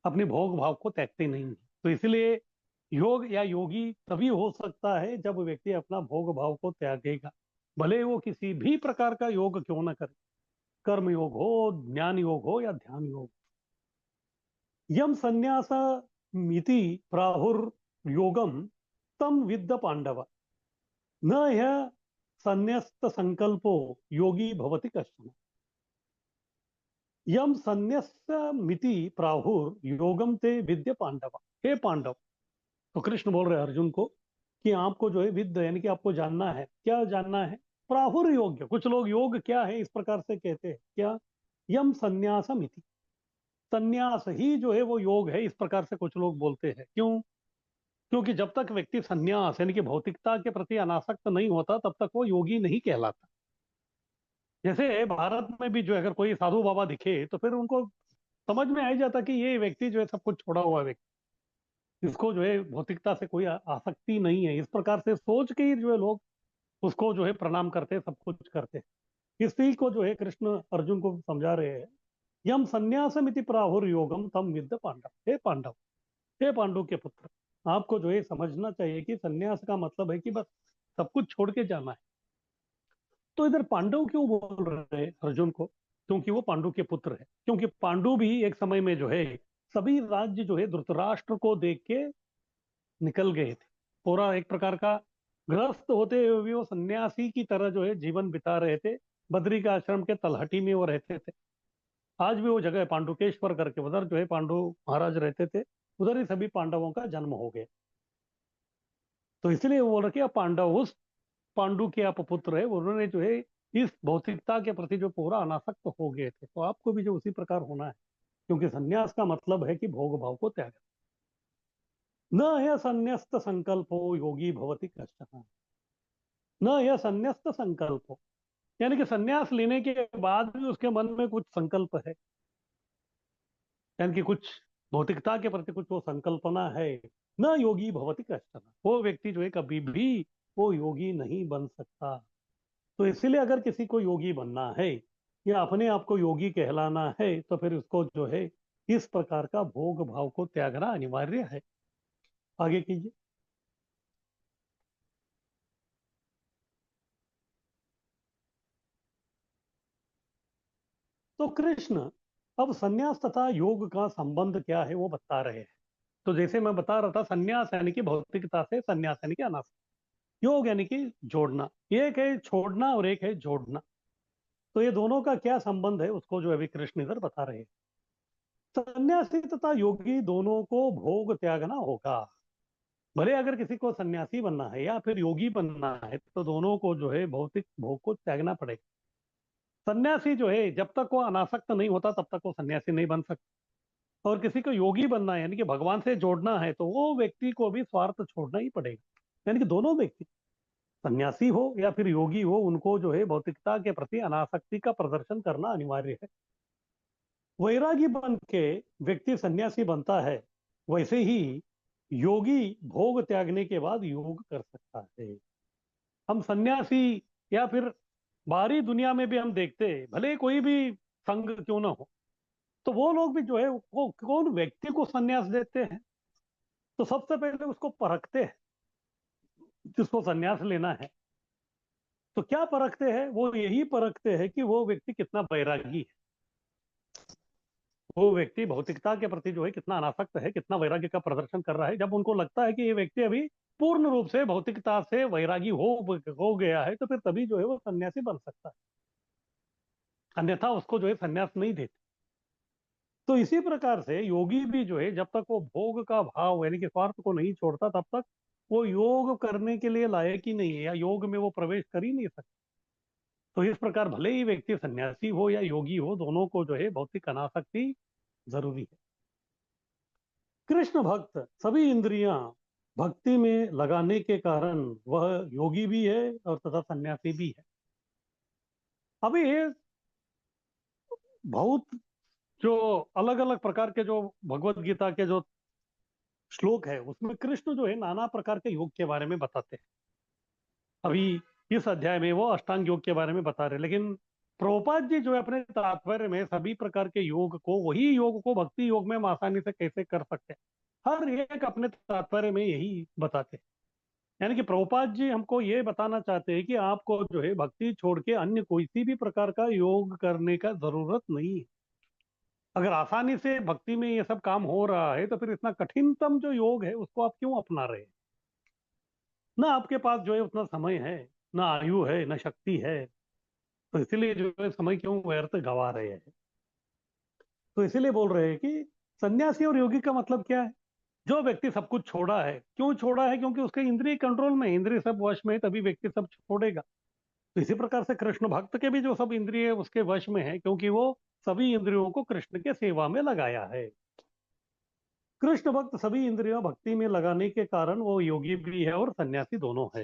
अपने भोग भाव को त्यागते नहीं। तो इसलिए योग या योगी तभी हो सकता है जब व्यक्ति अपना भोग भाव को त्यागेगा, भले वो किसी भी प्रकार का योग क्यों ना करे, कर्म योग हो, ज्ञान योग हो या ध्यान योग। यम संन्यास मिति प्राहुर योगम तम विद्ध पांडव, न यह संन्यस्त संकल्पो योगी भवति कश्चन। यम संन्यस्त मिति प्राहुर योगम ते विद्य पांडव। हे पांडव, तो कृष्ण बोल रहे हैं अर्जुन को कि आपको जो है विद्य, यानी कि आपको जानना है। क्या जानना है? प्राहुर योग्य। कुछ लोग योग क्या है इस प्रकार से कहते हैं, क्या? यम संन्यासम इति, संन्यास ही जो है वो योग है, इस प्रकार से कुछ लोग बोलते हैं। क्यों? क्योंकि जब तक व्यक्ति संन्यास यानी कि भौतिकता के प्रति अनासक्त नहीं होता तब तक वो योगी नहीं कहलाता। जैसे भारत में भी जो है अगर कोई साधु बाबा दिखे तो फिर उनको समझ में आ ही जाता कि ये व्यक्ति जो है सब कुछ छोड़ा हुआ व्यक्ति, इसको जो है भौतिकता से कोई आसक्ति नहीं है। इस प्रकार से सोच के ही जो है लोग उसको जो है प्रणाम करते हैं, सब कुछ करते हैं। इसी को जो है कृष्ण अर्जुन को समझा रहे हैं। यम संन्यासम इति प्राहुर योगम तम विद्ध पांडव। हे पांडव, हे पांडु के पुत्र, आपको जो है समझना चाहिए कि संन्यास का मतलब है कि बस सब कुछ छोड़ के जाना है। तो इधर पांडव क्यों बोल रहे हैं अर्जुन को? क्योंकि वो पांडु के पुत्र है। क्योंकि पांडु भी एक समय में जो है सभी राज्य जो है धृतराष्ट्र को देख के निकल गए थे। पूरा एक प्रकार का गृहस्थ होते हुए भी वो सन्यासी की तरह जो है जीवन बिता रहे थे। बद्री का आश्रम के तलहटी में वो रहते थे। आज भी वो जगह है पांडुकेश्वर करके, उधर जो है पांडु महाराज रहते थे। उधर ही सभी पांडवों का जन्म हो गया। तो इसलिए वो बोल रहे कि आप पांडव, उस पांडु के आप पुत्र है, उन्होंने जो है इस भौतिकता के प्रति जो पूरा अनासक्त हो गए थे, तो आपको भी जो उसी प्रकार होना है। क्योंकि संन्यास का मतलब है कि भोग भाव को त्याग। न यह संन्यस्त संकल्पो योगी भवति कश्चन, न यह संन्यस्त संकल्पो, यानी कि संन्यास लेने के बाद भी उसके मन में कुछ संकल्प है, यानी कि कुछ भौतिकता के प्रति कुछ वो संकल्पना है। न योगी भवति कश्चन, वो व्यक्ति जो है कभी भी वो योगी नहीं बन सकता। तो इसीलिए अगर किसी को योगी बनना है या अपने आप को योगी कहलाना है तो फिर उसको जो है इस प्रकार का भोग भाव को त्यागना अनिवार्य है। आगे कीजिए। तो कृष्ण अब संन्यास तथा योग का संबंध क्या है वो बता रहे हैं। तो जैसे मैं बता रहा था, संन्यास यानी कि भौतिकता से संन्यास यानी कि अनासक्त, योग यानी कि जोड़ना। एक है छोड़ना और एक है जोड़ना। तो ये दोनों का क्या संबंध है उसको जो अभी कृष्ण इधर बता रहे हैं। सन्यासी तथा योगी दोनों को भोग त्यागना होगा। भले अगर किसी को सन्यासी बनना है या फिर योगी बनना है तो दोनों को जो है भौतिक भोग को त्यागना पड़ेगा। सन्यासी जो है जब तक वो अनासक्त नहीं होता तब तक वो सन्यासी नहीं बन सकता। और किसी को योगी बनना है यानी कि भगवान से जोड़ना है, तो वो व्यक्ति को भी स्वार्थ छोड़ना ही पड़ेगा। यानी कि दोनों व्यक्ति, सन्यासी हो या फिर योगी हो, उनको जो है भौतिकता के प्रति अनासक्ति का प्रदर्शन करना अनिवार्य है। वैरागी बन के व्यक्ति सन्यासी बनता है, वैसे ही योगी भोग त्यागने के बाद योग कर सकता है। हम सन्यासी या फिर बाहरी दुनिया में भी हम देखते हैं, भले कोई भी संघ क्यों ना हो, तो वो लोग भी जो है वो कौन व्यक्ति को सन्यास देते हैं, तो सबसे पहले उसको परखते हैं जिसको सन्यास लेना है। तो क्या परखते हैं? वो यही परखते हैं कि वो व्यक्ति कितना बैरागी है, वो व्यक्ति भौतिकता के प्रति जो है कितना अनासक्त है, कितना वैराग्य का प्रदर्शन कर रहा है। जब उनको लगता है कि ये व्यक्ति अभी पूर्ण रूप से भौतिकता से वैरागी हो गया है, तो फिर तभी जो है वो सन्यासी बन सकता है, अन्यथा उसको जो है सन्यास नहीं देते। तो इसी प्रकार से योगी भी जो है जब तक वो भोग का भाव यानी कि स्वार्थ को नहीं छोड़ता, तब तक वो योग करने के लिए लायक ही नहीं है, या योग में वो प्रवेश कर ही नहीं सकता। तो इस प्रकार भले ही व्यक्ति सन्यासी हो या योगी हो, दोनों को जो है भौतिक अनासक्ति जरूरी है। कृष्ण भक्त सभी इंद्रियां भक्ति में लगाने के कारण वह योगी भी है और तथा सन्यासी भी है। अभी ये बहुत जो अलग अलग प्रकार के जो भगवत गीता के जो श्लोक है, उसमें कृष्ण जो है नाना प्रकार के योग के बारे में बताते हैं। अभी इस अध्याय में वो अष्टांग योग के बारे में बता रहे हैं, लेकिन प्रभुपाद जी जो है अपने तात्पर्य में सभी प्रकार के योग को, वही योग को भक्ति योग में हम आसानी से कैसे कर सकते हैं, हर एक अपने तात्पर्य में यही बताते हैं। यानी कि प्रभुपाद जी हमको ये बताना चाहते हैं कि आपको जो है भक्ति छोड़ के अन्य कोई सी भी प्रकार का योग करने का जरूरत नहीं है। अगर आसानी से भक्ति में ये सब काम हो रहा है, तो फिर इतना कठिनतम जो योग है उसको आप क्यों अपना रहे हैं? ना आपके पास जो है उतना समय है, ना आयु है, ना शक्ति है, तो इसीलिए जो है समय क्यों व्यर्थ गवा रहे हैं? तो इसीलिए बोल रहे हैं कि सन्यासी और योगी का मतलब क्या है? जो व्यक्ति सब कुछ छोड़ा है, क्यों छोड़ा है? क्योंकि उसके इंद्रिय कंट्रोल में, इंद्रिय सब वश में है, तभी व्यक्ति सब छोड़ेगा। तो इसी प्रकार से कृष्ण भक्त के भी जो सब इंद्रिय उसके वश में है, क्योंकि वो सभी इंद्रियों को कृष्ण के सेवा में लगाया है। कृष्ण भक्त सभी इंद्रियों भक्ति में लगाने के कारण वो योगी भी है और सन्यासी दोनों है।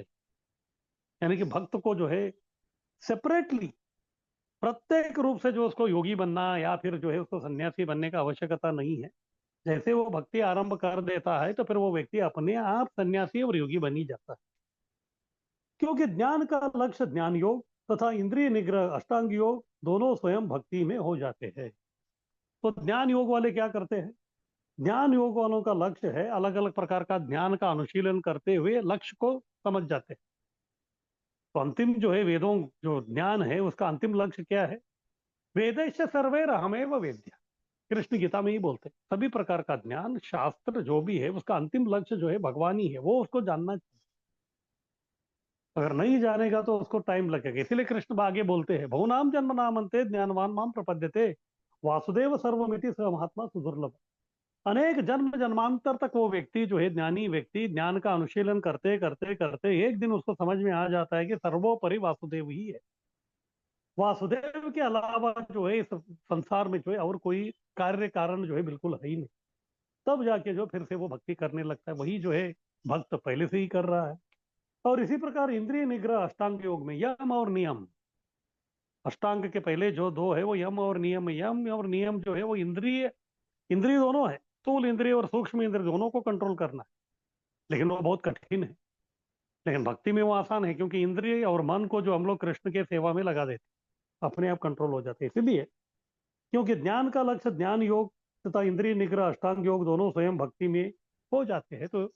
यानी कि भक्त को जो है सेपरेटली, प्रत्येक रूप से जो उसको योगी बनना या फिर जो है उसको सन्यासी बनने का आवश्यकता नहीं है। जैसे वो भक्ति आरंभ कर देता है, तो फिर वो व्यक्ति अपने आप सन्यासी और योगी बन ही जाता है। क्योंकि ज्ञान का लक्ष्य ज्ञान योग तथा इंद्रिय निग्रह अष्टांग योग दोनों स्वयं भक्ति में हो जाते हैं। तो ज्ञान योग वाले क्या करते हैं? ज्ञान योग वालों का लक्ष्य है अलग अलग प्रकार का ज्ञान का अनुशीलन करते हुए लक्ष्य को समझ जाते हैं। तो अंतिम जो है वेदों जो ज्ञान है उसका अंतिम लक्ष्य क्या है? वेदैश्च सर्वैरहमेव वेद्य, कृष्ण गीता में ही बोलते हैं। सभी प्रकार का ज्ञान शास्त्र जो भी है उसका अंतिम लक्ष्य जो है भगवान ही है, वो उसको जानना चाहिए। अगर नहीं जानेगा तो उसको टाइम लगेगा। इसीलिए कृष्ण आगे बोलते हैं, बहुनाम जन्म नामन्ते ज्ञानवान माम प्रपद्यते वासुदेव सर्वमिति स महात्मा सुदुर्लभ। अनेक जन्म जन्मांतर तक वो व्यक्ति जो है ज्ञानी व्यक्ति ज्ञान का अनुशीलन करते करते करते एक दिन उसको समझ में आ जाता है कि सर्वोपरि वासुदेव ही है। वासुदेव के अलावा जो है इस संसार में जो है और कोई कार्य कारण जो है बिल्कुल है ही नहीं। तब जाके जो फिर से वो भक्ति करने लगता है, वही जो है भक्त पहले से ही कर रहा है। और इसी प्रकार इंद्रिय निग्रह अष्टांग योग में यम और नियम, अष्टांग के पहले जो दो है वो यम और नियम। यम और नियम जो है वो इंद्रिय, इंद्रिय दोनों है, स्थूल इंद्रिय और सूक्ष्म इंद्रिय दोनों को कंट्रोल करना है। लेकिन वो बहुत कठिन है। लेकिन भक्ति में वो आसान है, क्योंकि इंद्रिय और मन को जो हम लोग कृष्ण के सेवा में लगा देते अपने आप कंट्रोल हो जाते हैं। इसीलिए क्योंकि ज्ञान का लक्ष्य ज्ञान योग तथा इंद्रिय निग्रह अष्टांग योग दोनों स्वयं भक्ति में हो जाते हैं, तो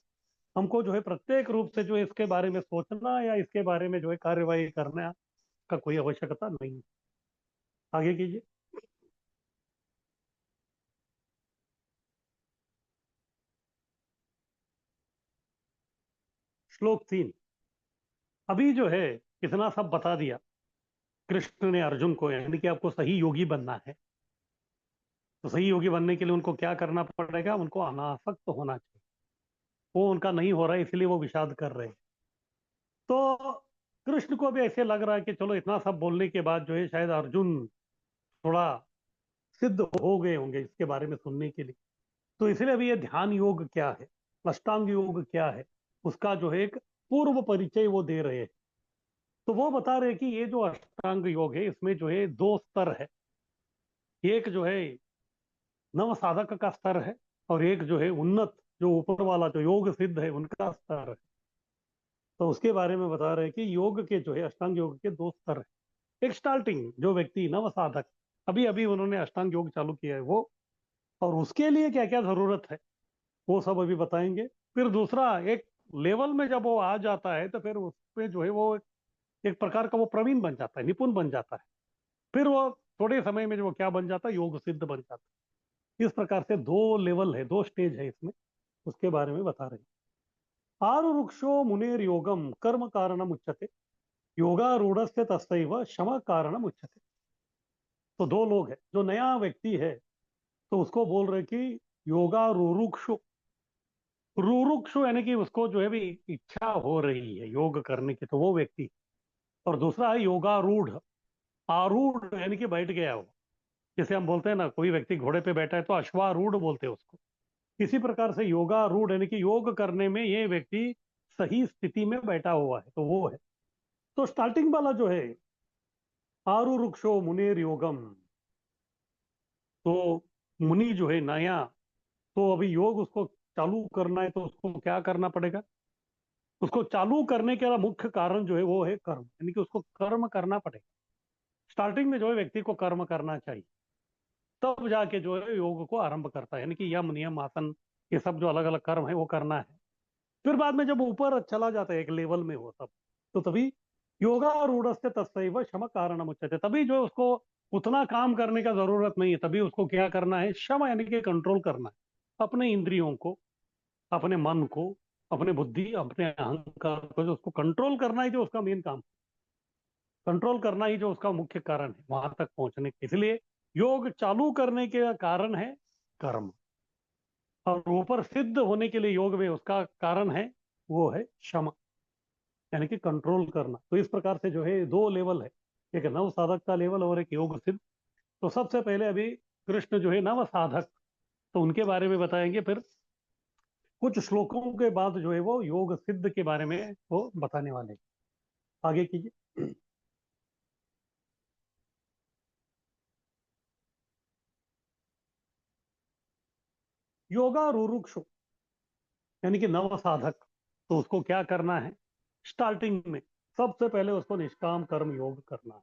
हमको जो है प्रत्येक रूप से जो है इसके बारे में सोचना या इसके बारे में जो है कार्यवाही करना का कोई आवश्यकता नहीं है। आगे कीजिए। श्लोक 3। अभी जो है इतना सब बता दिया कृष्ण ने अर्जुन को, यानी कि आपको सही योगी बनना है। तो सही योगी बनने के लिए उनको क्या करना पड़ेगा? उनको अनासक्त होना चाहिए। वो उनका नहीं हो रहा है, इसलिए वो विषाद कर रहे हैं। तो कृष्ण को भी ऐसे लग रहा है कि चलो इतना सब बोलने के बाद जो है शायद अर्जुन थोड़ा सिद्ध हो गए होंगे इसके बारे में सुनने के लिए। तो इसलिए अभी ये ध्यान योग क्या है, अष्टांग योग क्या है, उसका जो है एक पूर्व परिचय वो दे रहे हैं। तो वो बता रहे हैं कि ये जो अष्टांग योग है इसमें जो है दो स्तर है। एक जो है नव साधक का स्तर है, और एक जो है उन्नत, जो ऊपर वाला जो योग सिद्ध है उनका स्तर है। तो उसके बारे में बता रहे हैं कि योग के जो है अष्टांग योग के दो स्तर है। एक स्टार्टिंग जो व्यक्ति नव साधक, अभी अभी उन्होंने अष्टांग योग चालू किया है वो, और उसके लिए क्या क्या जरूरत है वो सब अभी बताएंगे। फिर दूसरा, एक लेवल में जब वो आ जाता है तो फिर उसमें जो है वो एक प्रकार का वो प्रवीण बन जाता है, निपुण बन जाता है। फिर वो थोड़े समय में जो वो क्या बन जाता है, योग सिद्ध बन जाता है। इस प्रकार से दो लेवल है, दो स्टेज है इसमें, उसके बारे में बता रहे हैं। आरुरुक्षो मुनेर योगम कर्म कारणम उच्यते, योगारूढ़स्य तस्यैव शम कारणम उच्यते। तो दो लोग हैं, जो नया व्यक्ति है तो उसको बोल रहे कि योगारूरुक्षु, रुरुक्षु यानी कि उसको जो है भी इच्छा हो रही है योग करने की, तो वो व्यक्ति। और दूसरा है योगारूढ़, आरूढ़ यानी कि बैठ गया हो। जैसे हम बोलते हैं ना, कोई व्यक्ति घोड़े पे बैठा है तो अश्वारूढ़ बोलते हैं उसको। इसी प्रकार से योगारूढ़ यानी कि योग करने में ये व्यक्ति सही स्थिति में बैठा हुआ है, तो वो है। तो स्टार्टिंग वाला जो है आरुरुक्षो मुनेर योगम, तो मुनि जो है नया, तो अभी योग उसको चालू करना है, तो उसको क्या करना पड़ेगा? उसको चालू करने का मुख्य कारण जो है वो है कर्म, यानी कि उसको कर्म करना पड़ेगा। स्टार्टिंग में जो है व्यक्ति को कर्म करना चाहिए, तब जाके जो है योग को आरंभ करता है, यानी कि यम नियम आसन, ये सब जो अलग अलग कर्म है वो करना है। फिर बाद में जब ऊपर चला जाता है एक लेवल में वो सब, तो तभी योगारूढ़ से तस्सैव शम कारणम उच्यते, तभी जो है उसको उतना काम करने का जरूरत नहीं है, तभी उसको क्या करना है, शम यानी कि कंट्रोल करना है अपने इंद्रियों को, अपने मन को, अपने बुद्धि, अपने अहंकार को, जो उसको कंट्रोल करना ही जो उसका मेन काम, कंट्रोल करना ही जो उसका मुख्य कारण है वहां तक पहुंचने के। इसलिए योग चालू करने के कारण है कर्म, और ऊपर सिद्ध होने के लिए योग में उसका कारण है वो है क्षमा, यानी कि कंट्रोल करना। तो इस प्रकार से जो है दो लेवल है, एक नव साधक का लेवल और एक योग सिद्ध। तो सबसे पहले अभी कृष्ण जो है नव साधक, तो उनके बारे में बताएंगे। फिर कुछ श्लोकों के बाद जो है वो योग सिद्ध के बारे में वो बताने वाले हैं। आगे कीजिए। योगा रुरुक्षु यानी कि नव साधक, तो उसको क्या करना है? स्टार्टिंग में सबसे पहले उसको निष्काम कर्म योग करना है।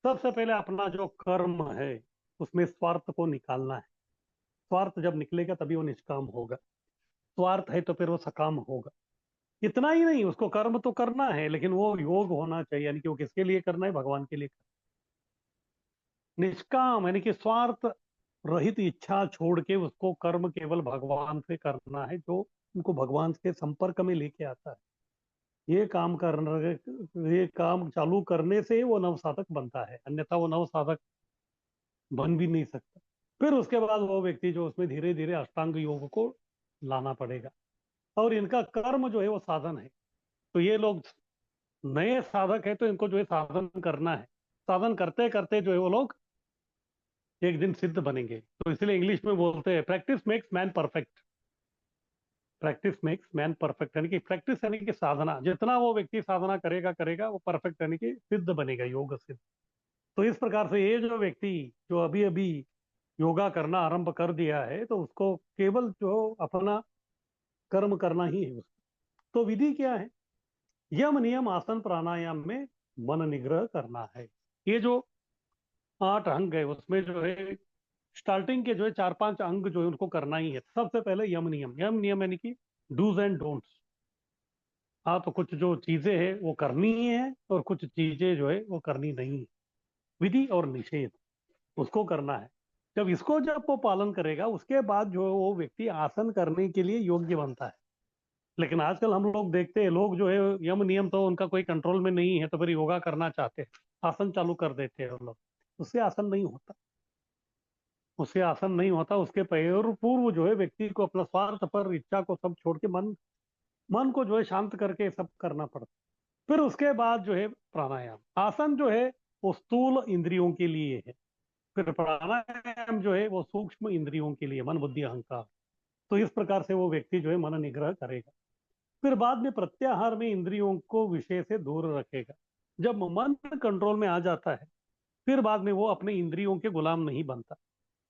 सबसे पहले अपना जो कर्म है उसमें स्वार्थ को निकालना है। स्वार्थ जब निकलेगा तभी वो निष्काम होगा, स्वार्थ है तो फिर वो सकाम होगा। इतना ही नहीं, उसको कर्म तो करना है लेकिन वो योग होना चाहिए, यानी कि वो किसके लिए करना है? भगवान के लिए। निष्काम यानी कि स्वार्थ रहित, इच्छा छोड़ के उसको कर्म केवल भगवान से करना है, जो उनको भगवान के संपर्क में लेके आता है। ये काम करना, ये काम चालू करने से वो नवसाधक बनता है, अन्यथा वो नवसाधक बन भी नहीं सकता। फिर उसके बाद वो व्यक्ति जो उसमें धीरे धीरे अष्टांग योग को लाना पड़ेगा। और इनका कर्म जो है वो साधन है। तो ये लोग नए साधक है तो इनको जो है साधन करना है। साधन करते करते जो है वो लोग एक दिन सिद्ध बनेंगे। तो इसलिए इंग्लिश में बोलते हैं practice makes man perfect. Practice makes man perfect यानी कि प्रैक्टिस यानी कि साधना, जितना वो व्यक्ति साधना करेगा करेगा वो परफेक्ट यानी कि सिद्ध बनेगा, योग सिद्ध। तो इस प्रकार से ये जो व्यक्ति जो अभी अभी योगा करना आरंभ कर दिया है, तो उसको केवल जो अपना कर्म करना ही है उसको। तो विधि क्या है? यम नियम आसन प्राणायाम में मन निग्रह करना है। ये जो 8 अंग है उसमें जो है स्टार्टिंग के जो है 4-5 अंग जो है उनको करना ही है। सबसे पहले यम नियम, यम नियम यानी कि डूज एंड डोंट्स। हाँ, तो कुछ जो चीजें हैं वो करनी ही है और कुछ चीजें जो है वो करनी नहीं है। विधि और निषेध, उसको करना है। जब वो पालन करेगा उसके बाद जो है वो व्यक्ति आसन करने के लिए योग्य बनता है। लेकिन आजकल हम लोग देखते हैं, लोग जो है यम नियम तो उनका कोई कंट्रोल में नहीं है, तो फिर योगा करना चाहते हैं, आसन चालू कर देते हैं वो लोग। उससे आसन नहीं होता, उससे आसन नहीं होता। उसके पैर पूर्व जो है व्यक्ति को अपना स्वार्थ पर इच्छा को सब छोड़ के मन मन को जो है शांत करके सब करना पड़ता है। फिर उसके बाद जो है प्राणायाम। आसन जो है वो स्थूल इंद्रियों के लिए है, फिर प्राणायाम जो है वो सूक्ष्म इंद्रियों के लिए, मन बुद्धि अहंकार। तो इस प्रकार से वो व्यक्ति जो है मन निग्रह करेगा। फिर बाद में प्रत्याहार में इंद्रियों को विषय से दूर रखेगा। जब मन कंट्रोल में आ जाता है, फिर बाद में वो अपने इंद्रियों के गुलाम नहीं बनता,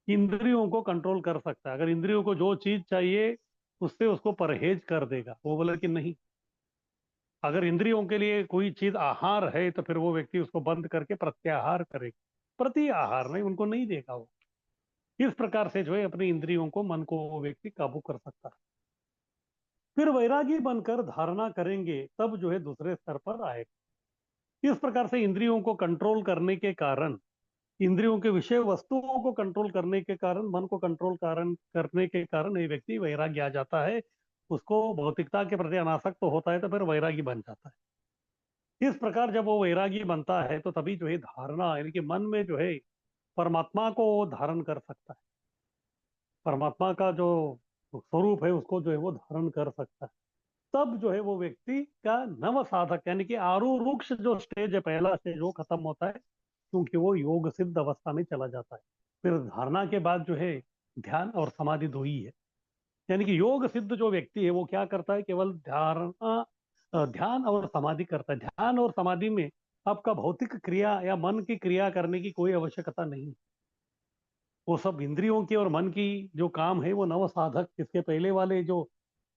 इंद्रियों को कंट्रोल कर सकता है। अगर इंद्रियों को जो चीज चाहिए उससे उसको परहेज कर देगा, वो बोला कि नहीं। अगर इंद्रियों के लिए कोई चीज आहार है तो फिर वो व्यक्ति उसको बंद करके प्रत्याहार करेगा, प्रति आहार नहीं, उनको नहीं देगा वो। इस प्रकार से जो है अपनी इंद्रियों को, मन को वो व्यक्ति काबू कर सकता है। फिर वैरागी बनकर धारणा करेंगे, तब जो है दूसरे स्तर पर आएगा। इस प्रकार से इंद्रियों को कंट्रोल करने के कारण, इंद्रियों के विषय वस्तुओं को कंट्रोल करने के कारण, मन को कंट्रोल कारण करने के कारण ये व्यक्ति वैराग्य आ जाता है। उसको भौतिकता के प्रति अनासक्त होता है तो फिर वैरागी बन जाता है। इस प्रकार जब वो वैरागी बनता है तो तभी जो है धारणा, यानी कि मन में जो है परमात्मा को वो धारण कर सकता है। परमात्मा का जो स्वरूप है उसको जो है वो धारण कर सकता है। तब जो है वो व्यक्ति का नव साधक, यानी कि आरूरुक्ष जो स्टेज है, पहला स्टेज, वो खत्म होता है, क्योंकि वो योग सिद्ध अवस्था में चला जाता है। फिर धारणा के बाद जो है ध्यान और समाधि दो ही है। यानी कि योग सिद्ध जो व्यक्ति है वो क्या करता है, केवल धारणा, ध्यान और समाधि करता है। ध्यान और समाधि में आपका भौतिक क्रिया या मन की क्रिया करने की कोई आवश्यकता नहीं। वो सब इंद्रियों की और मन की जो काम है वो नव साधक, इसके पहले वाले जो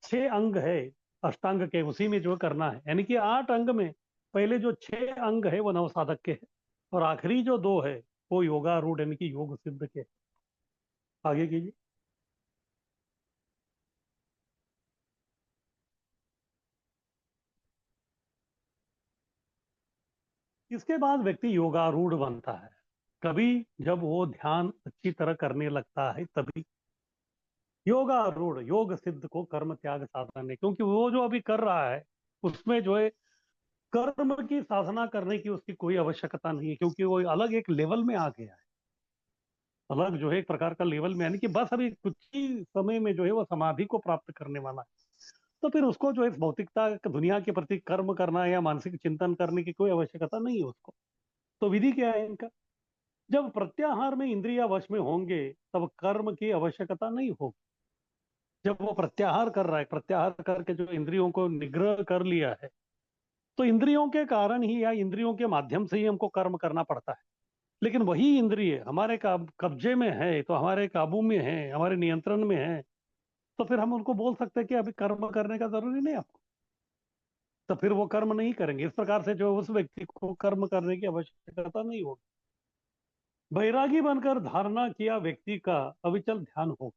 6 अंग है अष्टांग के, उसी में जो करना है। यानी कि 8 अंग में पहले जो 6 अंग है वो नव साधक के है, और आखिरी जो 2 है वो योगारूढ़, यानी कि योग सिद्ध के। आगे कीजिए। इसके बाद व्यक्ति योगारूढ़ बनता है। कभी, जब वो ध्यान अच्छी तरह करने लगता है तभी। योगारूढ़, योग सिद्ध को कर्म त्याग साधन है, क्योंकि वो जो अभी कर रहा है उसमें जो है कर्म की साधना करने की उसकी कोई आवश्यकता नहीं है, क्योंकि वो अलग एक लेवल में आ गया है। अलग जो है एक प्रकार का लेवल में, यानी कि बस अभी कुछ ही समय में जो है वो समाधि को प्राप्त करने वाला है। तो फिर उसको जो है इस भौतिकता दुनिया के प्रति कर्म करना या मानसिक चिंतन करने की कोई आवश्यकता नहीं है उसको। तो विधि क्या है इनका? जब प्रत्याहार में इंद्रिया वश में होंगे तब कर्म की आवश्यकता नहीं होगी। जब वो प्रत्याहार कर रहा है, प्रत्याहार करके जो इंद्रियों को निग्रह कर लिया है, तो इंद्रियों के कारण ही या इंद्रियों के माध्यम से ही हमको कर्म करना पड़ता है। लेकिन वही इंद्रिय हमारे कब्जे में है, तो हमारे काबू में है, हमारे नियंत्रण में है, तो फिर हम उनको बोल सकते हैं कि अभी कर्म करने का जरूरी नहीं आपको। तो फिर वो कर्म नहीं करेंगे। इस प्रकार से जो उस व्यक्ति को कर्म करने की आवश्यकता नहीं होगी। वैरागी बनकर धारणा किया व्यक्ति का अविचल ध्यान हो।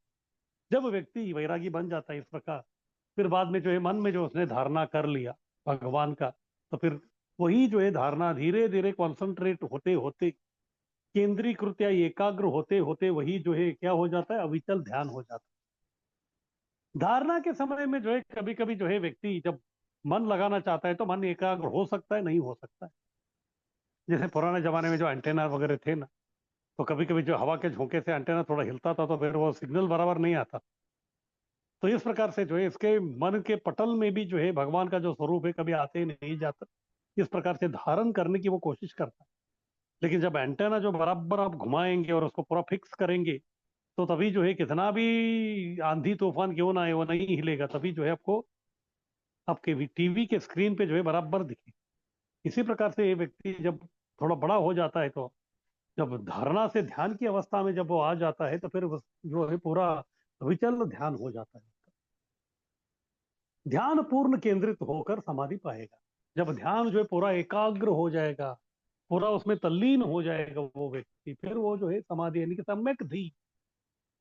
जब व्यक्ति वैरागी बन जाता है इस प्रकार, फिर बाद में जो है मन में जो उसने धारणा कर लिया भगवान का, तो फिर वही जो है धारणा धीरे धीरे कॉन्सेंट्रेट होते होते, केंद्रीकृत या एकाग्र होते होते वही जो है क्या हो जाता है, अविचल ध्यान हो जाता है। धारणा के समय में जो है कभी कभी जो है व्यक्ति जब मन लगाना चाहता है तो मन एकाग्र हो सकता है, नहीं हो सकता है। जैसे पुराने जमाने में जो एंटेना वगैरह थे ना, तो कभी कभी जो हवा के झोंके से एंटेना थोड़ा हिलता था तो फिर वो सिग्नल बराबर नहीं आता। तो इस प्रकार से जो है इसके मन के पटल में भी जो है भगवान का जो स्वरूप है कभी आते ही नहीं जाता। इस प्रकार से धारण करने की वो कोशिश करता है। लेकिन जब एंटेना जो बराबर आप घुमाएंगे और उसको पूरा फिक्स करेंगे, तो तभी जो है कितना भी आंधी तूफान क्यों ना आए वो नहीं हिलेगा। तभी जो है आपको आपके टीवी के स्क्रीन पे जो है बराबर दिखे। इसी प्रकार से ये व्यक्ति जब थोड़ा बड़ा हो जाता है, तो जब धारणा से ध्यान की अवस्था में जब वो आ जाता है तो फिर जो है पूरा विचल ध्यान हो जाता है। ध्यान पूर्ण केंद्रित होकर समाधि पाएगा। जब ध्यान जो है पूरा एकाग्र हो जाएगा, पूरा उसमें तल्लीन हो जाएगा वो व्यक्ति, फिर वो जो है समाधि, यानी कि सम्यक धी,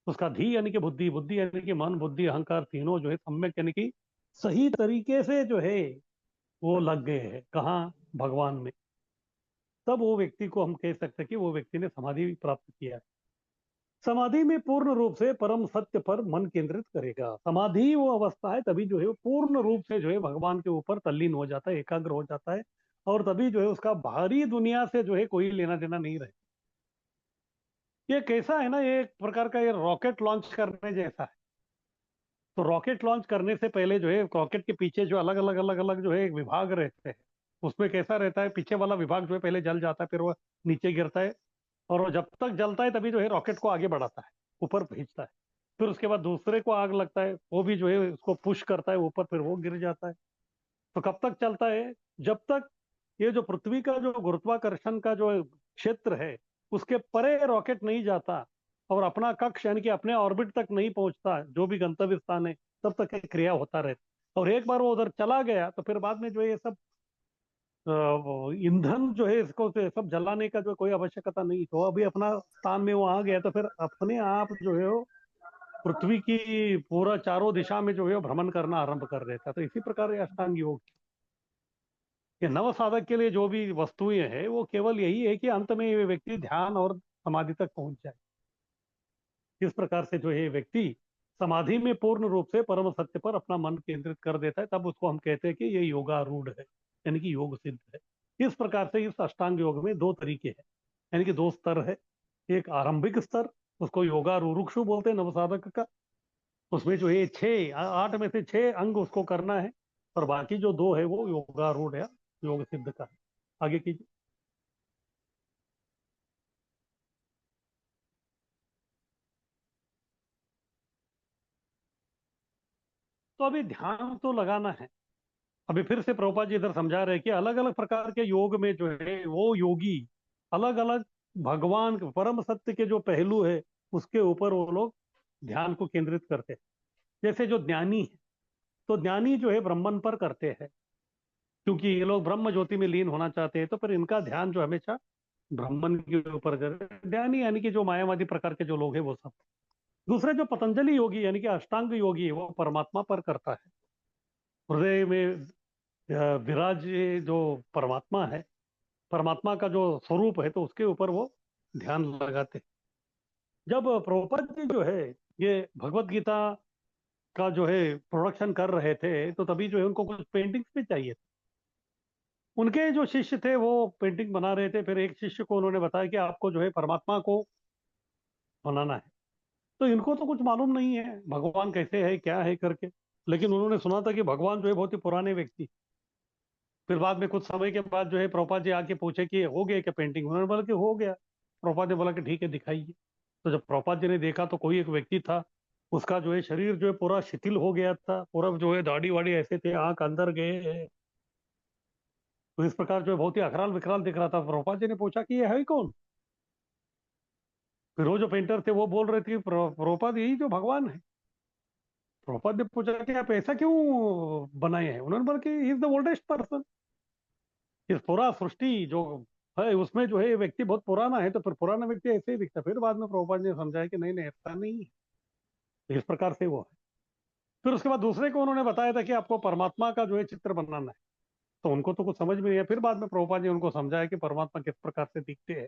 उसका धी यानी कि बुद्धि, बुद्धि यानी कि मन बुद्धि अहंकार तीनों जो है सम्यक, यानी कि सही तरीके से जो है वो लग गए हैं कहाँ, भगवान में। तब वो व्यक्ति को हम कह सकते हैं कि वो व्यक्ति ने समाधि प्राप्त किया है। समाधि में पूर्ण रूप से परम सत्य पर मन केंद्रित करेगा। समाधि वो अवस्था है तभी जो है वो पूर्ण रूप से जो है भगवान के ऊपर तल्लीन हो जाता है, एकाग्र हो जाता है। और तभी जो है उसका बाहरी दुनिया से जो है कोई लेना देना नहीं रहे। ये कैसा है ना, ये एक प्रकार का ये रॉकेट लॉन्च करने जैसा है। तो रॉकेट लॉन्च करने से पहले जो है रॉकेट के पीछे जो अलग अलग जो है विभाग रहते हैं, उसमें कैसा रहता है, पीछे वाला विभाग जो है पहले जल जाता है, फिर वो नीचे गिरता है, और वो जब तक जलता है तभी जो है रॉकेट को आगे बढ़ाता है, ऊपर भेजता है। फिर उसके बाद दूसरे को आग लगता है, वो भी जो है उसको पुश करता है ऊपर, फिर वो गिर जाता है। तो कब तक चलता है? जब तक ये जो पृथ्वी का जो गुरुत्वाकर्षण का जो क्षेत्र है उसके परे रॉकेट नहीं जाता और अपना कक्ष यानी कि अपने ऑर्बिट तक नहीं पहुंचता, जो भी गंतव्य स्थान है, तब तक ये क्रिया होता रहता। और एक बार वो उधर चला गया तो फिर बाद में जो है ये सब वो ईंधन जो है इसको तो ये सब जलाने का जो कोई आवश्यकता नहीं। तो अभी अपना स्थान में वो आ गया तो फिर अपने आप जो है वो पृथ्वी की पूरा चारों दिशा में जो है वो भ्रमण करना आरंभ कर देता है। तो इसी प्रकार ये अष्टांग योग, ये नव साधक के लिए जो भी वस्तुएं हैं वो केवल यही है कि अंत में ये व्यक्ति ध्यान और समाधि तक पहुंच जाए। इस प्रकार से जो है ये व्यक्ति समाधि में पूर्ण रूप से परम सत्य पर अपना मन केंद्रित कर देता है, तब उसको हम कहते हैं कि ये योगारूढ़ है, यानी कि योग सिद्ध है। इस प्रकार से इस अष्टांग योग में दो तरीके हैं, यानी कि दो स्तर है। एक आरंभिक स्तर, उसको योगारूढ़ बोलते हैं नवसाधक का। उसमें जो है आठ में से छह अंग उसको करना है, और बाकी जो दो है वो योगारूढ़ या योग सिद्ध का है। आगे कीजिए। तो अभी ध्यान तो लगाना है। अभी फिर से प्रभुपाद जी इधर समझा रहे हैं कि अलग अलग प्रकार के योग में जो है वो योगी अलग अलग भगवान परम सत्य के जो पहलू है उसके ऊपर वो लोग ध्यान को केंद्रित करते हैं। जैसे जो ज्ञानी है, तो ज्ञानी जो है ब्रह्मन पर करते हैं, क्योंकि ये लोग ब्रह्म ज्योति में लीन होना चाहते हैं, तो फिर इनका ध्यान जो हमेशा ब्राह्मण के ऊपर करे। ध्यानी यानी कि जो मायावादी प्रकार के जो लोग हैं वो सब। दूसरे जो पतंजलि योगी यानी कि अष्टांग योगी है वो परमात्मा पर करता है। हृदय में विराज जो परमात्मा है, परमात्मा का जो स्वरूप है, तो उसके ऊपर वो ध्यान लगाते हैं। जब प्रभुपाद जी जो है ये भगवत गीता का जो है प्रोडक्शन कर रहे थे, तो तभी जो है उनको कुछ पेंटिंग्स भी चाहिए थे। उनके जो शिष्य थे वो पेंटिंग बना रहे थे, फिर एक शिष्य को उन्होंने बताया कि आपको जो है परमात्मा को बनाना है। तो इनको तो कुछ मालूम नहीं है भगवान कैसे है क्या है करके, लेकिन उन्होंने सुना था कि भगवान जो है बहुत ही पुराने व्यक्ति। फिर बाद में कुछ समय के बाद जो है प्रभुपाद जी आके पूछे कि हो गया क्या पेंटिंग, उन्होंने बोला कि हो गया। प्रभुपाद ने बोला कि ठीक है दिखाइए। तो जब प्रभुपाद जी ने देखा तो कोई एक व्यक्ति था, उसका जो है शरीर जो है पूरा शिथिल हो गया था, पूरा जो है दाढ़ी वाड़ी ऐसे थे, आंख अंदर गए। तो इस प्रकार जो है बहुत ही अकराल विकराल दिख रहा था। प्रभुपाद जी ने पूछा कि ये है कौन। फिर वो जो पेंटर थे वो बोल रहे थे कि प्रभुपाद यही जो भगवान है। प्रभुपाद ने पूछा कि आप ऐसा क्यों बनाए हैं, उन्होंने बोला कि he is the oldest person. इस पूरा सृष्टि जो है उसमें जो है ये व्यक्ति बहुत पुराना है, तो फिर पुराना व्यक्ति ऐसे ही दिखता है। फिर बाद में प्रभुपाद ने समझाया कि नहीं नहीं ऐसा नहीं है। तो इस प्रकार से वो है। फिर उसके बाद दूसरे को उन्होंने बताया था कि आपको परमात्मा का जो है चित्र बनाना है। तो उनको तो कुछ समझ में नहीं आया। फिर बाद में प्रभुपाद ने उनको समझाया कि परमात्मा किस प्रकार से दिखते हैं।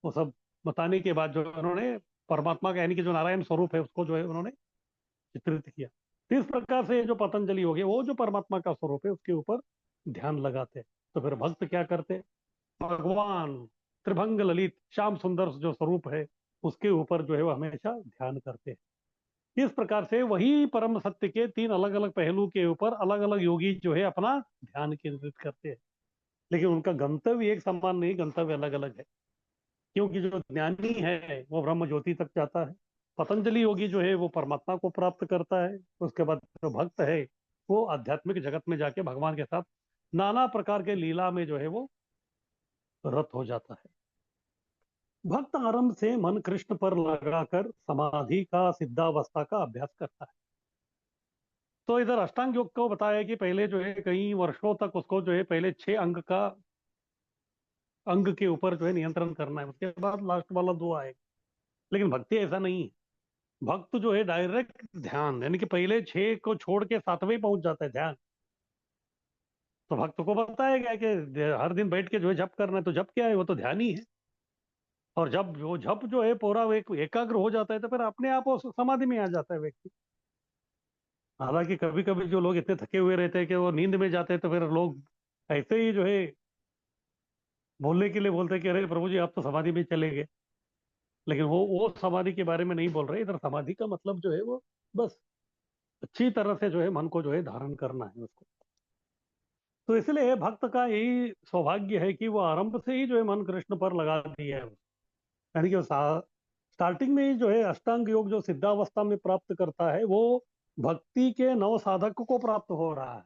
वो सब बताने के बाद जो है उन्होंने परमात्मा का यानी कि जो नारायण स्वरूप है उसको जो है उन्होंने चित्रित किया। तो इस प्रकार से ये जो पतंजलि हो गया वो जो परमात्मा का स्वरूप है उसके ऊपर ध्यान लगाते हैं। तो फिर भक्त क्या करते हैं, भगवान त्रिभंग ललित श्याम सुंदर जो स्वरूप है उसके ऊपर जो है वो हमेशा ध्यान करते हैं। इस प्रकार से वही परम सत्य के तीन अलग अलग पहलू के ऊपर अलग अलग योगी जो है अपना ध्यान केंद्रित करते हैं। लेकिन उनका गंतव्य एक समान नहीं, गंतव्य अलग अलग है। क्योंकि जो ज्ञानी है वो ब्रह्म ज्योति तक जाता है, पतंजलि योगी जो है वो परमात्मा को प्राप्त करता है। उसके बाद जो भक्त है वो आध्यात्मिक जगत में जाके भगवान के साथ नाना प्रकार के लीला में जो है वो रत हो जाता है। भक्त आरंभ से मन कृष्ण पर लगाकर समाधि का सिद्धावस्था का अभ्यास करता है। तो इधर अष्टांग योग को बताया कि पहले जो है कई वर्षों तक उसको जो है पहले छह अंग के ऊपर जो है नियंत्रण करना है, उसके बाद लास्ट वाला दो आएगा। लेकिन भक्ति ऐसा नहीं है। भक्त जो है डायरेक्ट ध्यान यानी कि पहले छह को छोड़ के सातवें पहुंच जाता है ध्यान। तो भक्त को बताया गया कि हर दिन बैठ के जो है जप करना है, तो जप क्या है, वो तो ध्यान ही है। और जब वो जप जो है पूरा एक एकाग्र हो जाता है तो फिर अपने आप वो समाधि में आ जाता है व्यक्ति। हालांकि कभी कभी जो लोग इतने थके हुए रहते हैं कि वो नींद में जाते हैं, तो फिर लोग ऐसे ही जो है बोलने के लिए बोलते हैं कि अरे प्रभु जी आप तो समाधि में चले गए। लेकिन वो समाधि के बारे में नहीं बोल रहे। इधर समाधि का मतलब जो है वो बस अच्छी तरह से जो है मन को जो है धारण करना है उसको। तो इसलिए भक्त का यही सौभाग्य है कि वो आरंभ से ही जो है मन कृष्ण पर लगा दिया है। यानी कि स्टार्टिंग में ही जो है अष्टांग योग जो सिद्धावस्था में प्राप्त करता है वो भक्ति के नव साधक को प्राप्त हो रहा है।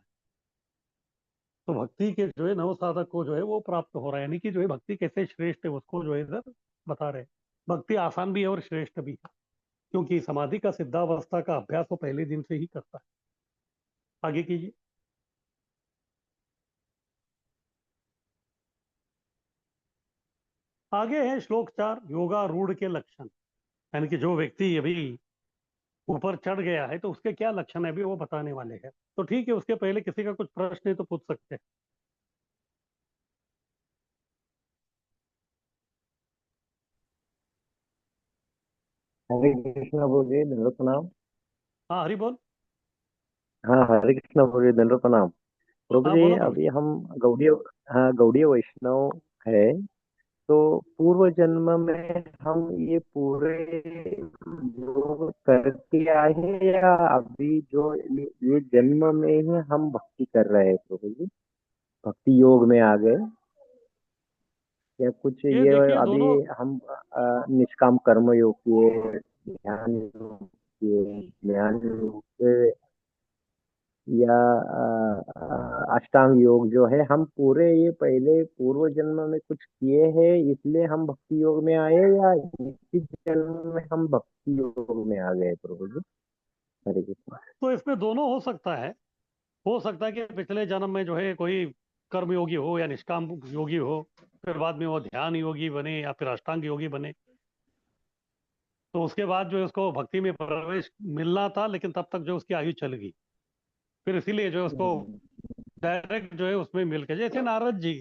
तो भक्ति के जो है नव साधक को जो है वो प्राप्त हो रहा है, यानी कि जो है भक्ति कैसे श्रेष्ठ है उसको जो है इधर बता रहे हैं। भक्ति आसान भी है और श्रेष्ठ भी है, क्योंकि समाधि का सिद्धावस्था का अभ्यास वो पहले दिन से ही करता है। आगे कीजिए। आगे है श्लोक 4, योगारूढ़ के लक्षण। यानी कि जो व्यक्ति अभी ऊपर चढ़ गया है तो उसके क्या लक्षण है अभी वो बताने वाले हैं। तो ठीक है, उसके पहले किसी का कुछ प्रश्न है तो पूछ सकते हैं। हरे कृष्णा बोलिए, दंडवत प्रणाम। हाँ हरि बोल। हाँ, हरे कृष्णा बोलिए, दंडवत प्रणाम। प्रभु हाँ जी, बोलो प्रभु। अभी हम गौड़ीय, हाँ, गौड़ीय वैष्णव है। तो पूर्व जन्म में हम ये पूरे योग करके आए हैं, या अभी जो ये जन्म में ही हम भक्ति कर रहे हैं प्रभु जी, भक्ति योग में आ गए, या कुछ ये ये देखिए अभी दोनों। हम निष्काम कर्म योग किए, ध्यान योग किए, ज्ञान योग के, या अष्टांग योग जो है, हम पूरे ये पहले पूर्व जन्म में कुछ किए हैं इसलिए हम भक्ति योग में आए, या इसी जन्म में हम भक्ति योग में आ गए प्रभु जी? हरे कृष्ण। तो इसमें दोनों हो सकता है। हो सकता है कि पिछले जन्म में जो है कोई कर्म योगी हो या निष्काम योगी हो, फिर बाद में वो ध्यान योगी बने या फिर अष्टांग योगी बने। तो उसके बाद जो है उसको भक्ति में प्रवेश मिलना था, लेकिन तब तक जो उसकी आयु चल गई, फिर इसीलिए जो है उसको हम्म, डायरेक्ट जो है उसमें मिल के, जैसे नारद जी।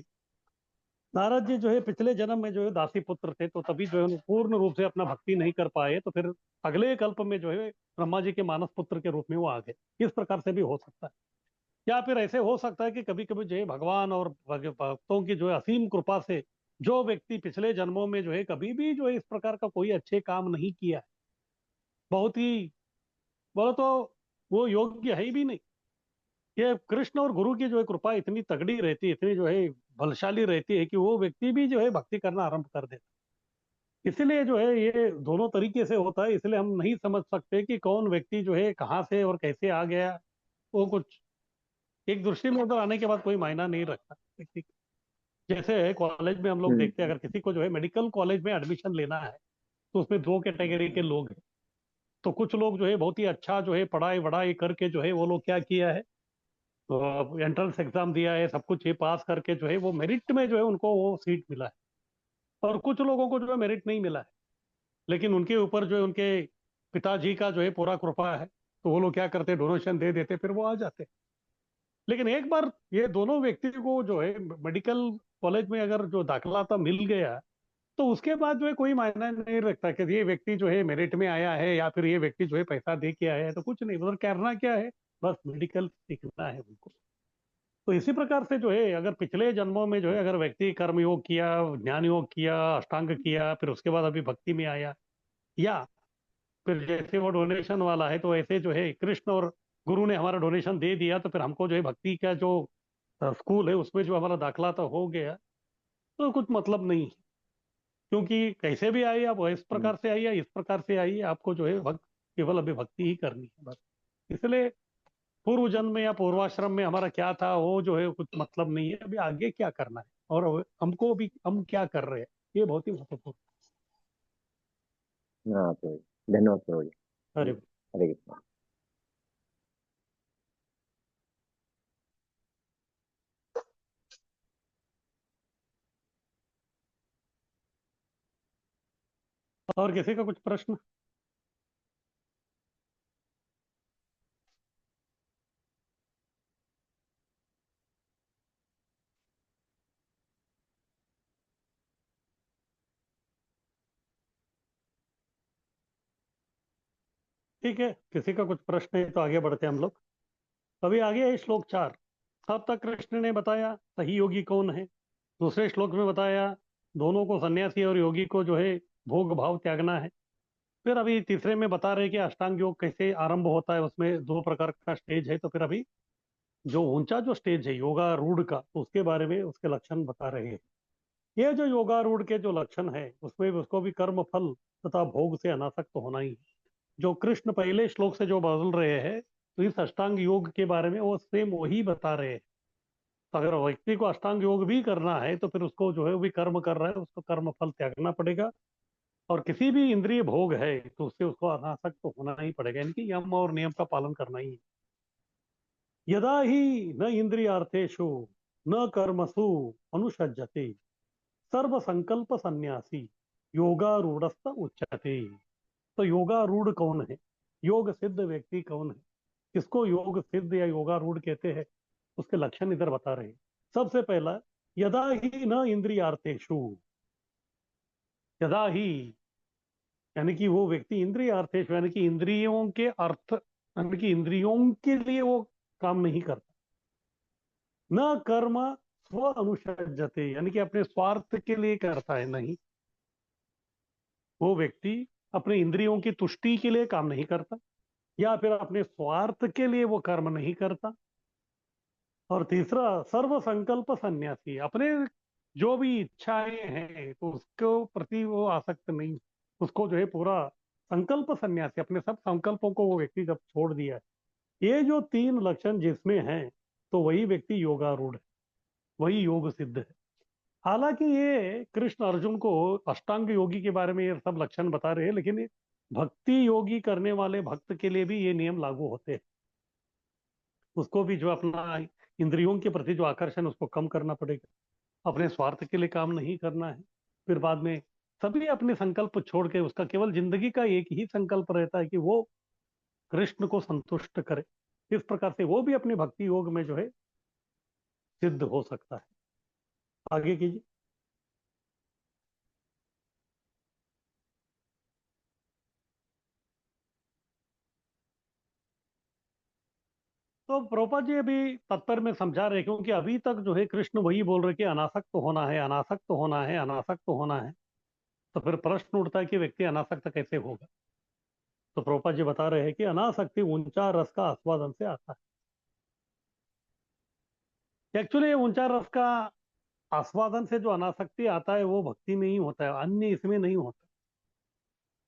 नारद जी जो है पिछले जन्म में जो है दासी पुत्र थे, तो तभी जो है उन्हें पूर्ण रूप से अपना भक्ति नहीं कर पाए, तो फिर अगले कल्प में जो है ब्रह्मा जी के मानस पुत्र के रूप में वो आ गए। इस प्रकार से भी हो सकता है। या फिर ऐसे हो सकता है कि कभी कभी जो है भगवान और भक्तों की जो है असीम कृपा से जो व्यक्ति पिछले जन्मों में जो है कभी भी जो है इस प्रकार का कोई अच्छे काम नहीं किया है, बहुत ही बोलो तो वो योग्य है ही भी नहीं। ये कृष्ण और गुरु की जो है कृपा इतनी तगड़ी रहती है, इतनी जो है बलशाली रहती है कि वो व्यक्ति भी जो है भक्ति करना आरंभ कर देता है। इसलिए जो है ये दोनों तरीके से होता है, इसलिए हम नहीं समझ सकते कि कौन व्यक्ति जो है कहाँ से और कैसे आ गया। वो कुछ एक दृष्टि में उधर आने के बाद कोई मायना नहीं रखता व्यक्ति का। जैसे कॉलेज में हम लोग देखते हैं, हम्म, अगर किसी को जो है मेडिकल कॉलेज में एडमिशन लेना है तो उसमें दो कैटेगरी के लोग हैं। तो कुछ लोग जो है बहुत ही अच्छा जो है पढ़ाई वढ़ाई करके जो है वो लोग क्या किया है, तो एंट्रेंस एग्जाम दिया है, सब कुछ ये पास करके जो है वो मेरिट में जो है उनको वो सीट मिला है। और कुछ लोगों को जो है मेरिट नहीं मिला है, लेकिन उनके ऊपर जो है उनके पिताजी का जो है पूरा कृपा है, तो वो लोग क्या करते, डोनेशन दे देते, फिर वो आ जाते। लेकिन एक बार ये दोनों व्यक्ति को जो है मेडिकल कॉलेज में अगर जो दाखला था मिल गया, तो उसके बाद जो है कोई मायना नहीं रखता कि ये व्यक्ति जो है मेरिट में आया है या फिर ये व्यक्ति जो है पैसा दे के आया है, तो कुछ नहीं, उधर करना क्या है, बस मेडिकल सीखना है उनको। तो इसी प्रकार से जो है अगर पिछले जन्मों में जो है अगर व्यक्ति कर्म योग किया, ज्ञान योग किया, अष्टांग किया, फिर उसके बाद अभी भक्ति में आया, या फिर जैसे वो डोनेशन वाला है, तो ऐसे जो है कृष्ण और गुरु ने हमारा डोनेशन दे दिया, तो फिर हमको जो है भक्ति का जो स्कूल है उसमें जो हमारा दाखला तो हो गया, तो कुछ मतलब नहीं है। क्योंकि कैसे भी आइए आप, इस हम्म, प्रकार से आइए, इस प्रकार से आइए, आपको जो है भक्त केवल अभी भक्ति ही करनी है बस। इसलिए पूर्व जन्म में या पूर्वाश्रम में हमारा क्या था वो जो है कुछ मतलब नहीं है, अभी आगे क्या करना है और हमको भी हम क्या कर रहे हैं, ये बहुत ही महत्वपूर्ण हाँ प्रभु जी, धन्यवाद प्रभु जी। है। अरे हरे कृष्णा। और किसी का कुछ प्रश्न? ठीक है, किसी का कुछ प्रश्न है तो आगे बढ़ते हैं हम लोग। अभी आगे है श्लोक 4। अब तक कृष्ण ने बताया सही योगी कौन है। दूसरे श्लोक में बताया दोनों को, सन्यासी और योगी को जो है भोग भाव त्यागना है। फिर अभी तीसरे में बता रहे कि अष्टांग योग कैसे आरंभ होता है, उसमें दो प्रकार का स्टेज है। तो फिर अभी जो ऊंचा जो स्टेज है योगा रूढ़ का, तो उसके बारे में उसके लक्षण बता रहे हैं। ये जो योगारूढ़ के जो लक्षण है उसमें भी उसको भी कर्म फल तथा भोग से अनासक्त होना ही है। जो कृष्ण पहले श्लोक से जो बदल रहे हैं, तो इस अष्टांग योग के बारे में वो सेम वही बता रहे हैं। तो अगर व्यक्ति को अष्टांग योग भी करना है तो फिर उसको जो है वो भी कर्म कर रहा है, उसको कर्म फल त्यागना पड़ेगा। और किसी भी इंद्रिय भोग है तो उससे उसको अनासक्त तो होना ही पड़ेगा, यानी कि यम और नियम का पालन करना ही है। यदा ही न इंद्रियार्थेषु न कर्मसु अनुषज्यते सर्व संकल्प सन्यासी योगारूढ़स्त उच्यते। तो योगारूढ़ कौन है, योग सिद्ध व्यक्ति कौन है, किसको योग सिद्ध या योगारूढ़ कहते हैं, उसके लक्षण इधर बता रहे हैं। सबसे पहला, यदा ही न इंद्रियार्थेषु। यदा ही यानी कि वो व्यक्ति इंद्रियार्थेषु यानी कि इंद्रियों के अर्थ यानी कि इंद्रियों के लिए वो काम नहीं करता। न कर्म स्व अनुषज्यते यानी कि अपने स्वार्थ के लिए करता है, नहीं। वो व्यक्ति अपने इंद्रियों की तुष्टि के लिए काम नहीं करता, या फिर अपने स्वार्थ के लिए वो कर्म नहीं करता। और तीसरा, सर्व संकल्प सन्यासी, अपने जो भी इच्छाएं हैं तो उसको प्रति वो आसक्त नहीं, उसको जो है पूरा संकल्प सन्यासी, अपने सब संकल्पों को वो व्यक्ति जब छोड़ दिया है। ये जो तीन लक्षण जिसमें हैं, तो वही व्यक्ति योगारूढ़ है, वही योग सिद्ध है। हालांकि ये कृष्ण अर्जुन को अष्टांग योगी के बारे में ये सब लक्षण बता रहे हैं, लेकिन ये भक्ति योगी करने वाले भक्त के लिए भी ये नियम लागू होते हैं। उसको भी जो अपना इंद्रियों के प्रति जो आकर्षण है, उसको कम करना पड़ेगा, अपने स्वार्थ के लिए काम नहीं करना है। फिर बाद में सभी अपने संकल्प छोड़ के उसका केवल जिंदगी का एक ही संकल्प रहता है कि वो कृष्ण को संतुष्ट करे। इस प्रकार से वो भी अपने भक्ति योग में जो है सिद्ध हो सकता है। आगे कीजिए। तो प्रोपा जी अभी तत्पर में समझा रहे, क्योंकि अभी तक जो है कृष्ण वही बोल रहे कि अनासक्त होना है, अनासक्त होना है, अनासक्त होना है। तो फिर प्रश्न उठता है कि व्यक्ति अनासक्त कैसे होगा। तो प्रोपा जी बता रहे हैं कि अनासक्ति ऊंचा रस का आस्वादन से आता है। एक्चुअली ऊंचा रस का आस्वादन से जो अनासक्ति आता है वो भक्ति में ही होता है, अन्य इसमें नहीं होता।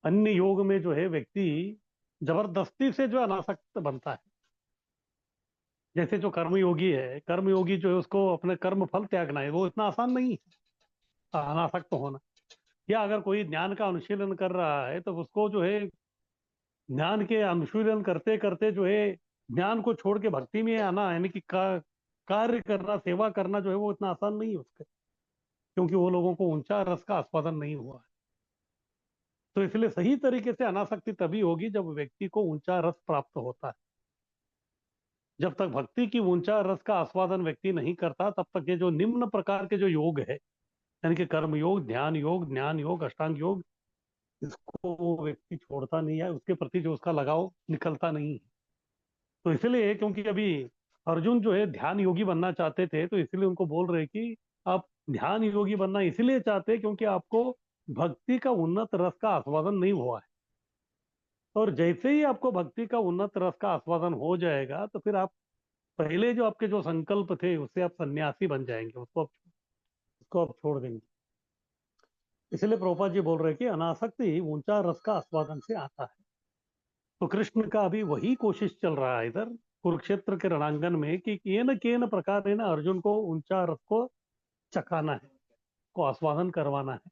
अन्य योग में जो है व्यक्ति जबरदस्ती से जो अनासक्त बनता है। जैसे जो कर्मयोगी है, कर्मयोगी जो है उसको अपने कर्म फल त्यागना है, वो इतना आसान नहीं है अनासक्त होना। या अगर कोई ज्ञान का अनुशीलन कर रहा है तो उसको जो है ज्ञान के अनुशीलन करते करते जो है ज्ञान को छोड़ के भक्ति में आना, यानी कि कार्य करना, सेवा करना जो है वो इतना आसान नहीं है उसके, क्योंकि वो लोगों को ऊंचा रस का आस्वादन नहीं हुआ है। तो इसलिए सही तरीके से अनासक्ति तभी होगी जब व्यक्ति को ऊंचा रस प्राप्त होता है। जब तक भक्ति की ऊंचा रस का आस्वादन व्यक्ति नहीं करता, तब तक ये जो निम्न प्रकार के जो योग है, यानी कि कर्म योग, ध्यान योग, ज्ञान योग, अष्टांग योग, इसको वो व्यक्ति छोड़ता नहीं है, उसके प्रति जो उसका लगाव निकलता नहीं है। तो इसलिए क्योंकि अभी अर्जुन जो है ध्यान योगी बनना चाहते थे, तो इसलिए उनको बोल रहे कि आप ध्यान योगी बनना इसलिए चाहते हैं क्योंकि आपको भक्ति का उन्नत रस का आस्वादन नहीं हुआ है। और जैसे ही आपको भक्ति का उन्नत रस का आस्वादन हो जाएगा, तो फिर आप पहले जो आपके जो संकल्प थे उससे आप सन्यासी बन जाएंगे, उसको आप छोड़ देंगे। इसलिए प्रभुपाद जी बोल रहे हैं कि अनासक्ति ऊंचा रस का आस्वादन से आता है। तो कृष्ण का अभी वही कोशिश चल रहा है इधर कुरुक्षेत्र के रणांगन में कि के न प्रकार है ना अर्जुन को ऊंचा रस को चखाना है, को आस्वादन करवाना है।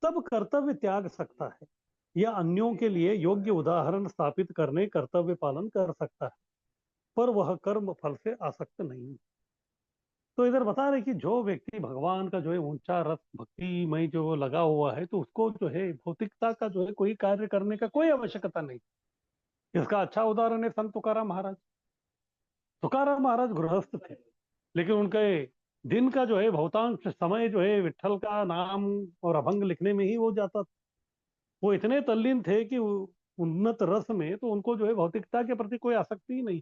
तब कर्तव्य त्याग सकता है, या अन्यों के लिए योग्य उदाहरण स्थापित करने कर्तव्य पालन कर सकता है, पर वह कर्म फल से आसक्त नहीं। तो इधर बता रहे कि जो व्यक्ति भगवान का जो है ऊंचा रस भक्ति में जो लगा हुआ है, तो उसको जो है भौतिकता का जो है कोई कार्य करने का कोई आवश्यकता नहीं। इसका अच्छा उदाहरण है संत तुकाराम महाराज। तुकाराम महाराज गृहस्थ थे, लेकिन उनके दिन का जो है बहुतांश समय जो है विट्ठल का नाम और अभंग लिखने में ही वो जाता था। वो इतने तल्लीन थे कि उन्नत रस में तो उनको जो है भौतिकता के प्रति कोई आसक्ति ही नहीं।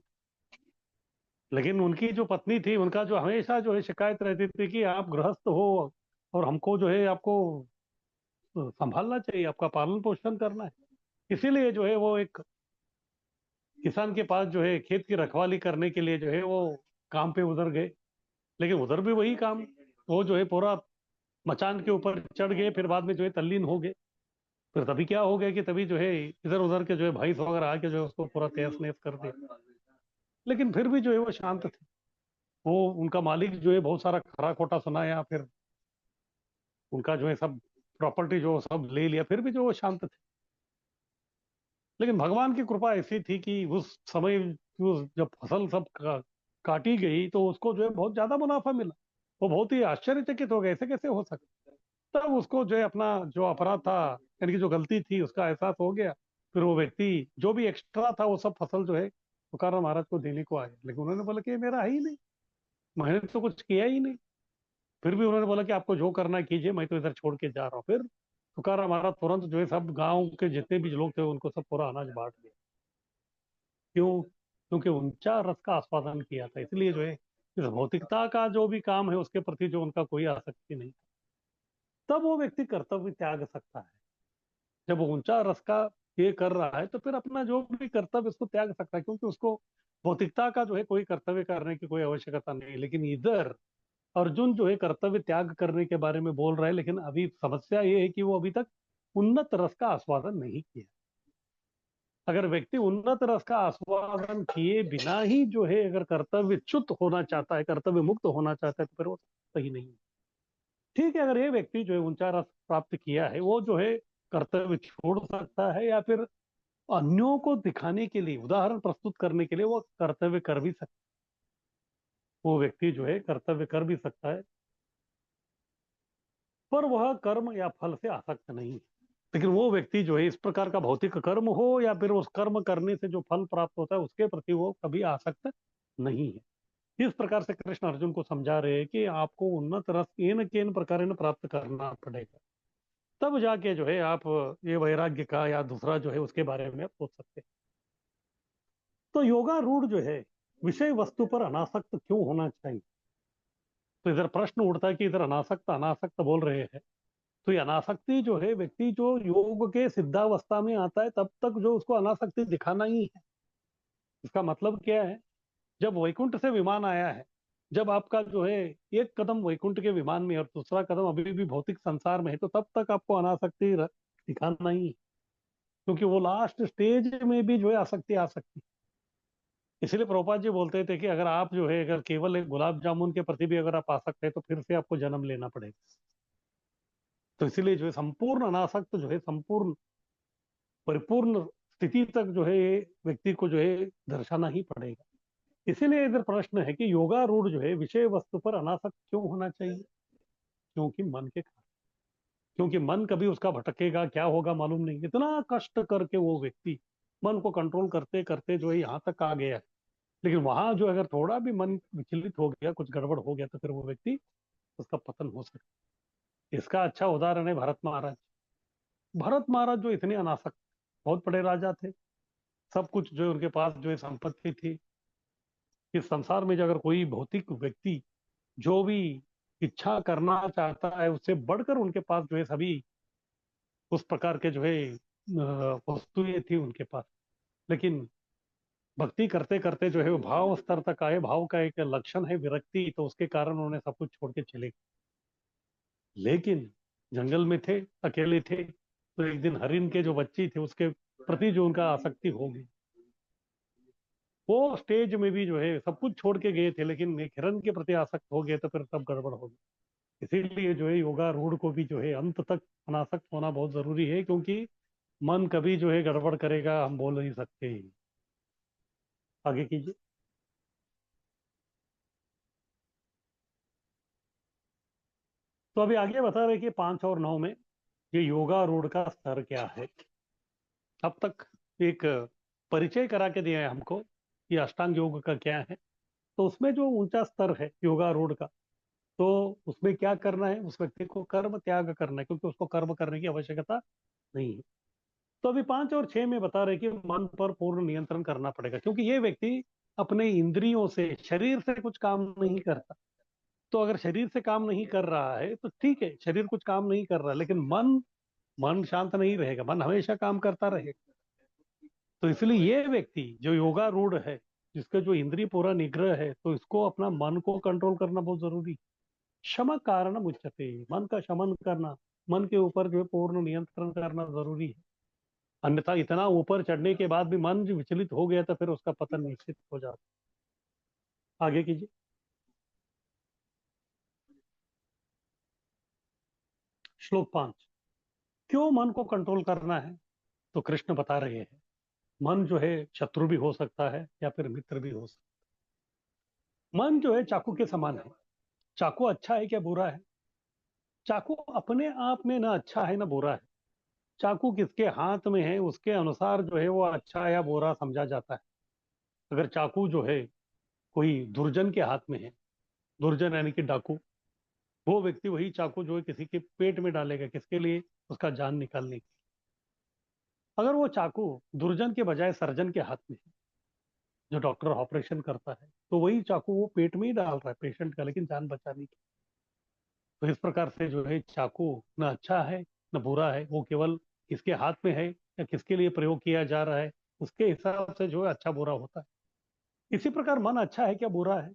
लेकिन उनकी जो पत्नी थी, उनका जो हमेशा जो है शिकायत रहती थी कि आप गृहस्थ हो और हमको जो है आपको संभालना चाहिए, आपका पालन पोषण करना है। इसीलिए जो है वो एक किसान के पास जो है खेत की रखवाली करने के लिए जो है वो काम पे उधर गए। लेकिन उधर भी वही काम, वो जो है पूरा मचान के ऊपर चढ़ गए, फिर बाद में जो है तल्लीन हो गए। फिर तभी क्या हो गया कि तभी जो है इधर उधर के जो है भाई वगैरह आके जो है उसको पूरा तहस नहस कर दिया। लेकिन फिर भी जो है वो शांत थे। वो उनका मालिक जो है बहुत सारा खरा खोटा सुनाया, फिर उनका जो है सब प्रॉपर्टी जो सब ले लिया, फिर भी जो वो शांत थे। लेकिन भगवान की कृपा ऐसी थी कि उस समय जब फसल सब काटी गई तो उसको जो है बहुत ज्यादा मुनाफा मिला। वो बहुत ही आश्चर्यचकित हो गए, ऐसे कैसे हो सकता। तब उसको जो है अपना जो अपराध था, यानी कि जो गलती थी, उसका एहसास हो गया। फिर वो व्यक्ति जो भी एक्स्ट्रा था वो सब फसल जो है तुकाराम महाराज को देने को आए, लेकिन उन्होंने बोला कि ये मेरा है ही नहीं, मैंने तो कुछ किया ही नहीं। फिर भी उन्होंने बोला कि आपको जो करना है कीजिए, मैं तो इधर छोड़ के जा रहा हूँ। फिर तुकाराम महाराज तुरंत जो है सब गांव के जितने भी लोग थे उनको सब पूरा अनाज बांट दिया। क्यों? क्योंकि ऊंचा रस का आस्वादन किया था, इसलिए जो है इस भौतिकता का जो भी काम है उसके प्रति जो उनका कोई आसक्ति नहीं। तब वो व्यक्ति कर्तव्य त्याग सकता है। जब वो ऊंचा रस का ये कर रहा है तो फिर अपना जो भी कर्तव्य उसको त्याग सकता है, क्योंकि उसको भौतिकता का जो है कोई कर्तव्य करने की कोई आवश्यकता नहीं है। लेकिन इधर अर्जुन जो है कर्तव्य त्याग करने के बारे में बोल रहा है, लेकिन अभी समस्या ये है कि वो अभी तक उन्नत रस का आस्वादन नहीं किया। अगर व्यक्ति उन्नत रस का आस्वादन किए बिना ही जो है अगर कर्तव्य च्युत होना चाहता है, कर्तव्य मुक्त होना चाहता है, तो फिर वो सही नहीं है। ठीक है, अगर ये व्यक्ति जो है ऊंचा रस प्राप्त किया है, वो जो है कर्तव्य छोड़ सकता है, या फिर अन्यों को दिखाने के लिए, उदाहरण प्रस्तुत करने के लिए वो कर्तव्य कर भी सकता है। वो व्यक्ति जो है कर्तव्य कर भी सकता है, पर वह कर्म या फल से आसक्त नहीं है। लेकिन वो व्यक्ति जो है इस प्रकार का भौतिक कर्म हो या फिर उस कर्म करने से जो फल प्राप्त होता है उसके प्रति वो कभी आसक्त नहीं है। इस प्रकार से कृष्ण अर्जुन को समझा रहे हैं कि आपको उन्नत रस केन केन प्रकार प्राप्त करना पड़ेगा, तब जाके जो है आप ये वैराग्य का या दूसरा जो है उसके बारे में आप सोच सकते हैं। तो योगारूढ़ जो है विषय वस्तु पर अनासक्त क्यों होना चाहिए? तो इधर प्रश्न उठता है कि इधर अनासक्त अनासक्त बोल रहे हैं, तो ये अनासक्ति जो है व्यक्ति जो योग के सिद्धावस्था में आता है तब तक जो उसको अनासक्ति दिखाना ही है। इसका मतलब क्या है? जब वैकुंठ से विमान आया है, जब आपका जो है एक कदम वैकुंठ के विमान में और दूसरा कदम अभी भी भौतिक संसार में है, तो तब तक आपको अनासक्ति दिखाना ही है। क्योंकि वो लास्ट स्टेज में भी जो है आसक्ति आ सकती है। इसलिए प्रभुपाद जी बोलते थे कि अगर आप जो है अगर केवल एक गुलाब जामुन के प्रति भी अगर आप आ सकते हैं तो फिर से आपको जन्म लेना पड़ेगा। तो इसीलिए जो है संपूर्ण अनासक्त जो है संपूर्ण परिपूर्ण स्थिति तक जो है ये व्यक्ति को जो है दर्शाना ही पड़ेगा। इसीलिए इधर प्रश्न है कि योगारूढ़ जो है विषय वस्तु पर अनासक्त क्यों होना चाहिए? क्योंकि मन के कारण। क्योंकि मन कभी उसका भटकेगा, क्या होगा मालूम नहीं। इतना कष्ट करके वो व्यक्ति मन को कंट्रोल करते करते जो है यहाँ तक आ गया है। लेकिन वहां जो अगर थोड़ा भी मन विचलित हो गया, कुछ गड़बड़ हो गया, तो फिर वो व्यक्ति उसका पतन हो सकता है। इसका अच्छा उदाहरण है भरत महाराज। भरत महाराज जो इतने अनासक्त, बहुत बड़े राजा थे, सब कुछ जो है उनके पास जो है संपत्ति थी। इस संसार में जो अगर कोई भौतिक व्यक्ति जो भी इच्छा करना चाहता है उससे बढ़कर उनके पास जो है सभी उस प्रकार के जो है वस्तुएं थी उनके पास। लेकिन भक्ति करते करते जो है वो भाव स्तर तक आए। भाव का एक लक्षण है विरक्ति, तो उसके कारण उन्होंने सब कुछ छोड़ के चले गए। लेकिन जंगल में थे, अकेले थे, तो एक दिन हरिन के जो बच्ची थे उसके प्रति जो उनका आसक्ति हो गई। वो स्टेज में भी जो है सब कुछ छोड़ के गए थे, लेकिन एक हिरण के प्रति आसक्त हो गए तो फिर सब गड़बड़ हो गई। इसीलिए जो है योगारूढ़ को भी जो है अंत तक अनासक्त होना बहुत जरूरी है, क्योंकि मन कभी जो है गड़बड़ करेगा हम बोल नहीं सकते। आगे कीजिए। तो अभी आगे बता रहे कि 5 और 9 में ये योगारूढ़ का स्तर क्या है। अब तक एक परिचय करा के दिया है हमको कि अष्टांग योग का क्या है। तो उसमें जो ऊंचा स्तर है योगारूढ़ का, तो उसमें क्या करना है? उस व्यक्ति को कर्म त्याग करना है, क्योंकि उसको कर्म करने की आवश्यकता नहीं है। तो अभी 5 और 6 में बता रहे कि मन पर पूर्ण नियंत्रण करना पड़ेगा, क्योंकि ये व्यक्ति अपने इंद्रियों से, शरीर से कुछ काम नहीं करता। तो अगर शरीर से काम नहीं कर रहा है तो ठीक है, शरीर कुछ काम नहीं कर रहा है, लेकिन मन, मन शांत नहीं रहेगा, मन हमेशा काम करता रहेगा। तो इसलिए ये व्यक्ति जो योगारूढ़ है, जिसका जो इंद्रिय पूरा निग्रह है, तो इसको अपना मन को कंट्रोल करना बहुत जरूरी है। शम कारण उच्यते, मन का शमन करना, मन के ऊपर जो है पूर्ण नियंत्रण करना जरूरी है। अन्यथा इतना ऊपर चढ़ने के बाद भी मन जो विचलित हो गया तो फिर उसका पतन निश्चित हो जाता है। आगे कीजिए। श्लोक 5। क्यों मन को कंट्रोल करना है? तो कृष्ण बता रहे हैं, मन जो है शत्रु भी हो सकता है या फिर मित्र भी हो सकता है। मन जो है चाकू के समान है। चाकू अच्छा है क्या बुरा है? चाकू अपने आप में ना अच्छा है ना बुरा है। चाकू किसके हाथ में है उसके अनुसार जो है वो अच्छा या बुरा समझा जाता है। अगर चाकू जो है कोई दुर्जन के हाथ में है, दुर्जन यानी कि डाकू, वो व्यक्ति वही चाकू जो है किसी के पेट में डालेगा, किसके लिए? उसका जान निकालने के। अगर वो चाकू दुर्जन के बजाय सर्जन के हाथ में है, जो डॉक्टर ऑपरेशन करता है, तो वही चाकू वो पेट में ही डाल रहा है पेशेंट का, लेकिन जान बचाने की। तो इस प्रकार से जो है चाकू न अच्छा है न बुरा है, वो केवल किसके हाथ में है या किसके लिए प्रयोग किया जा रहा है, उसके हिसाब से जो है अच्छा बुरा होता है। इसी प्रकार मन अच्छा है क्या बुरा है,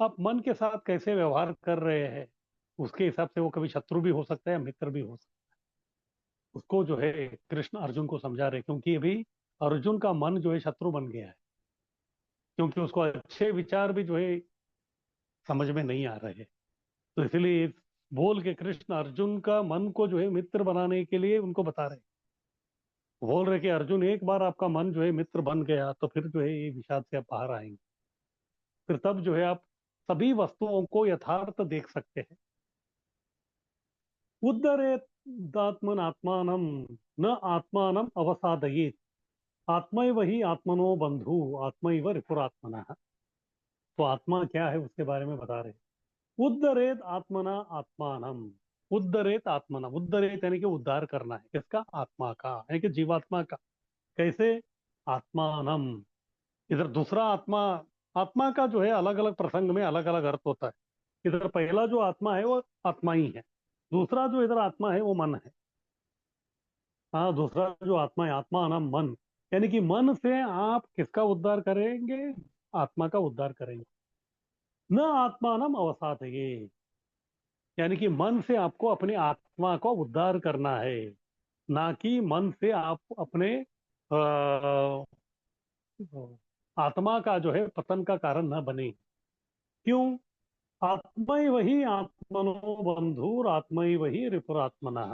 आप मन के साथ कैसे व्यवहार कर रहे हैं, उसके हिसाब से वो कभी शत्रु भी हो सकता है या मित्र भी हो सकता है। उसको जो है कृष्ण अर्जुन को समझा रहे, क्योंकि अभी अर्जुन का मन जो है शत्रु बन गया है, क्योंकि उसको अच्छे विचार भी जो है समझ में नहीं आ रहे हैं। तो इसलिए बोल के कृष्ण अर्जुन का मन को जो है मित्र बनाने के लिए उनको बता रहे हैं। बोल रहे कि अर्जुन, एक बार आपका मन जो है मित्र बन गया तो फिर जो है ये विषाद से आप बाहर आएंगे। फिर तब जो है आप सभी वस्तुओं को यथार्थ देख सकते हैं। उद्धरेदात्मन आत्मानम न आत्मानम अवसादयेत, आत्मैव ही आत्मनो बंधु, आत्मैव रिपुरात्मनः। तो आत्मा क्या है उसके बारे में बता रहे हैं। उद्धरेत आत्मना आत्मानम, उद्धरेत आत्मना, उद्धरेत यानी कि उद्धार करना है किसका? आत्मा का, यानी कि जीवात्मा का। कैसे? आत्मानम। इधर दूसरा आत्मा, आत्मा का जो है अलग अलग प्रसंग में अलग अलग अर्थ होता है। इधर पहला जो आत्मा है वो आत्मा ही है, दूसरा जो इधर आत्मा है वो मन है। हाँ, दूसरा जो आत्मा है, आत्मा नाम मन, यानी कि मन से आप किसका उद्धार करेंगे? आत्मा का उद्धार करेंगे। न आत्मा नाम अवसाद है ये, यानी कि मन से आपको अपने आत्मा का उद्धार करना है, ना कि मन से आप अपने आत्मा का जो है पतन का कारण न बने। क्यों? आत्मा ही वही आत्मनो बंधुर, आत्मा ही वही रिपुरात्मना।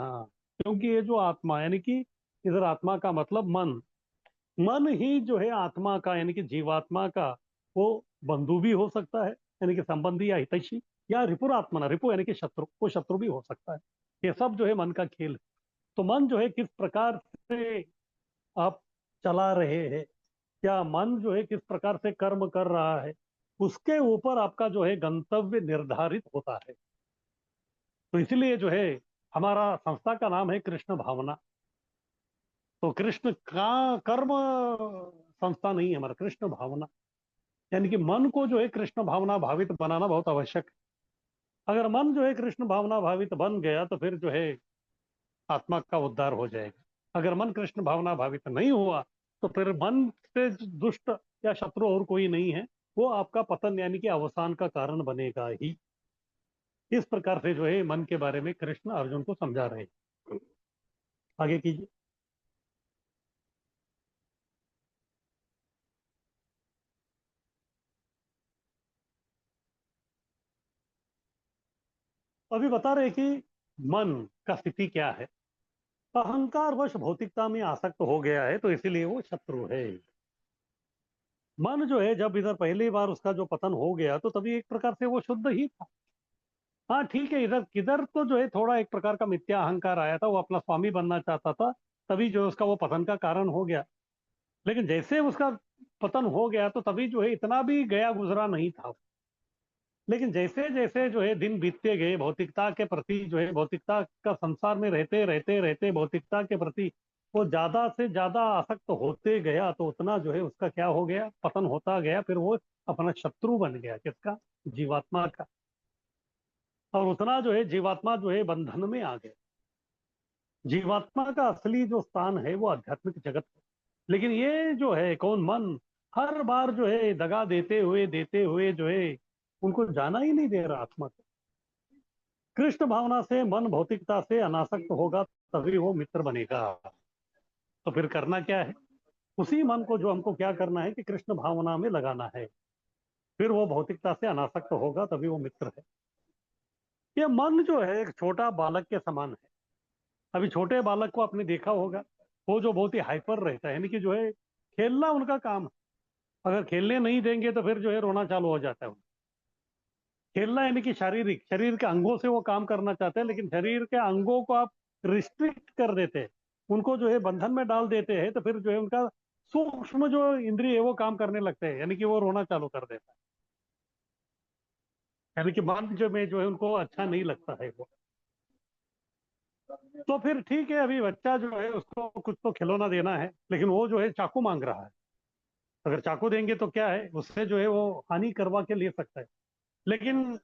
क्योंकि ये जो आत्मा यानी कि इधर आत्मा का मतलब मन, मन ही जो है आत्मा का यानी कि जीवात्मा का वो बंधु भी हो सकता है, यानी कि संबंधी या हितैषी, या रिपुरात्मना, रिपु यानी कि शत्रु, वो शत्रु भी हो सकता है। ये सब जो है मन का खेल है। तो मन जो है किस प्रकार से आप चला रहे हैं, क्या मन जो है किस प्रकार से कर्म कर रहा है, उसके ऊपर आपका जो है गंतव्य निर्धारित होता है। तो इसलिए जो है हमारा संस्था का नाम है कृष्ण भावना। तो कृष्ण का कर्म संस्था नहीं है हमारा, कृष्ण भावना, यानी कि मन को जो है कृष्ण भावना भावित बनाना बहुत आवश्यक है। अगर मन जो है कृष्ण भावना भावित बन गया तो फिर जो है आत्मा का उद्धार हो जाएगा। अगर मन कृष्ण भावना भावित नहीं हुआ तो फिर मन से दुष्ट या शत्रु और कोई नहीं है, वो आपका पतन यानी कि अवसान का कारण बनेगा ही। इस प्रकार से जो है मन के बारे में कृष्ण अर्जुन को समझा रहे हैं। आगे कीजिए। अभी बता रहे कि मन का स्थिति क्या है। अहंकार वश भौतिकता में आसक्त हो गया है, तो इसीलिए वो शत्रु है। मन जो है जब इधर पहली बार उसका जो पतन हो गया तो तभी एक प्रकार से वो शुद्ध ही था। हाँ ठीक है, इधर किधर तो जो है थोड़ा एक प्रकार का मिथ्या अहंकार आया था, वो अपना स्वामी बनना चाहता था, तभी जो है उसका वो पतन का कारण हो गया। लेकिन जैसे उसका पतन हो गया तो तभी जो है इतना भी गया गुजरा नहीं था। लेकिन जैसे जैसे जो है दिन बीतते गए, भौतिकता के प्रति जो है, भौतिकता का संसार में रहते रहते रहते भौतिकता के प्रति वो ज्यादा से ज्यादा आसक्त होते गया, तो उतना जो है उसका क्या हो गया? पतन होता गया। फिर वो अपना शत्रु बन गया किसका? जीवात्मा का। और उतना जो है जीवात्मा जो है बंधन में आ गया। जीवात्मा का असली जो स्थान है वो आध्यात्मिक जगत है। लेकिन ये जो है कौन? मन हर बार जो है दगा देते हुए जो है उनको जाना ही नहीं दे रहा आत्मा को। कृष्ण भावना से मन भौतिकता से अनासक्त होगा, तभी वो मित्र बनेगा। तो फिर करना क्या है? उसी मन को जो हमको क्या करना है कि कृष्ण भावना में लगाना है, फिर वो भौतिकता से अनासक्त होगा, तभी वो मित्र है। ये मन जो है एक छोटा बालक के समान है। अभी छोटे बालक को आपने देखा होगा, वो जो बहुत ही हाइपर रहता है, यानी कि जो है खेलना उनका काम है। अगर खेलने नहीं देंगे तो फिर जो है रोना चालू हो जाता है। खेलना यानी कि शारीरिक, शरीर के अंगों से वो काम करना चाहते हैं, लेकिन शरीर के अंगों को आप रिस्ट्रिक्ट कर देते हैं, उनको जो है बंधन में डाल देते हैं, तो फिर जो है उनका सूक्ष्म जो इंद्रिय है वो काम करने लगते हैं, यानी कि वो रोना चालू कर देता है। यानी कि मन जो में जो है उनको अच्छा नहीं लगता है वो। तो फिर ठीक है, अभी बच्चा जो है उसको कुछ तो खिलौना देना है, लेकिन वो जो है चाकू मांग रहा है। अगर चाकू देंगे तो क्या है, उससे जो है वो हानि करवा के ले सकता है, लेकिन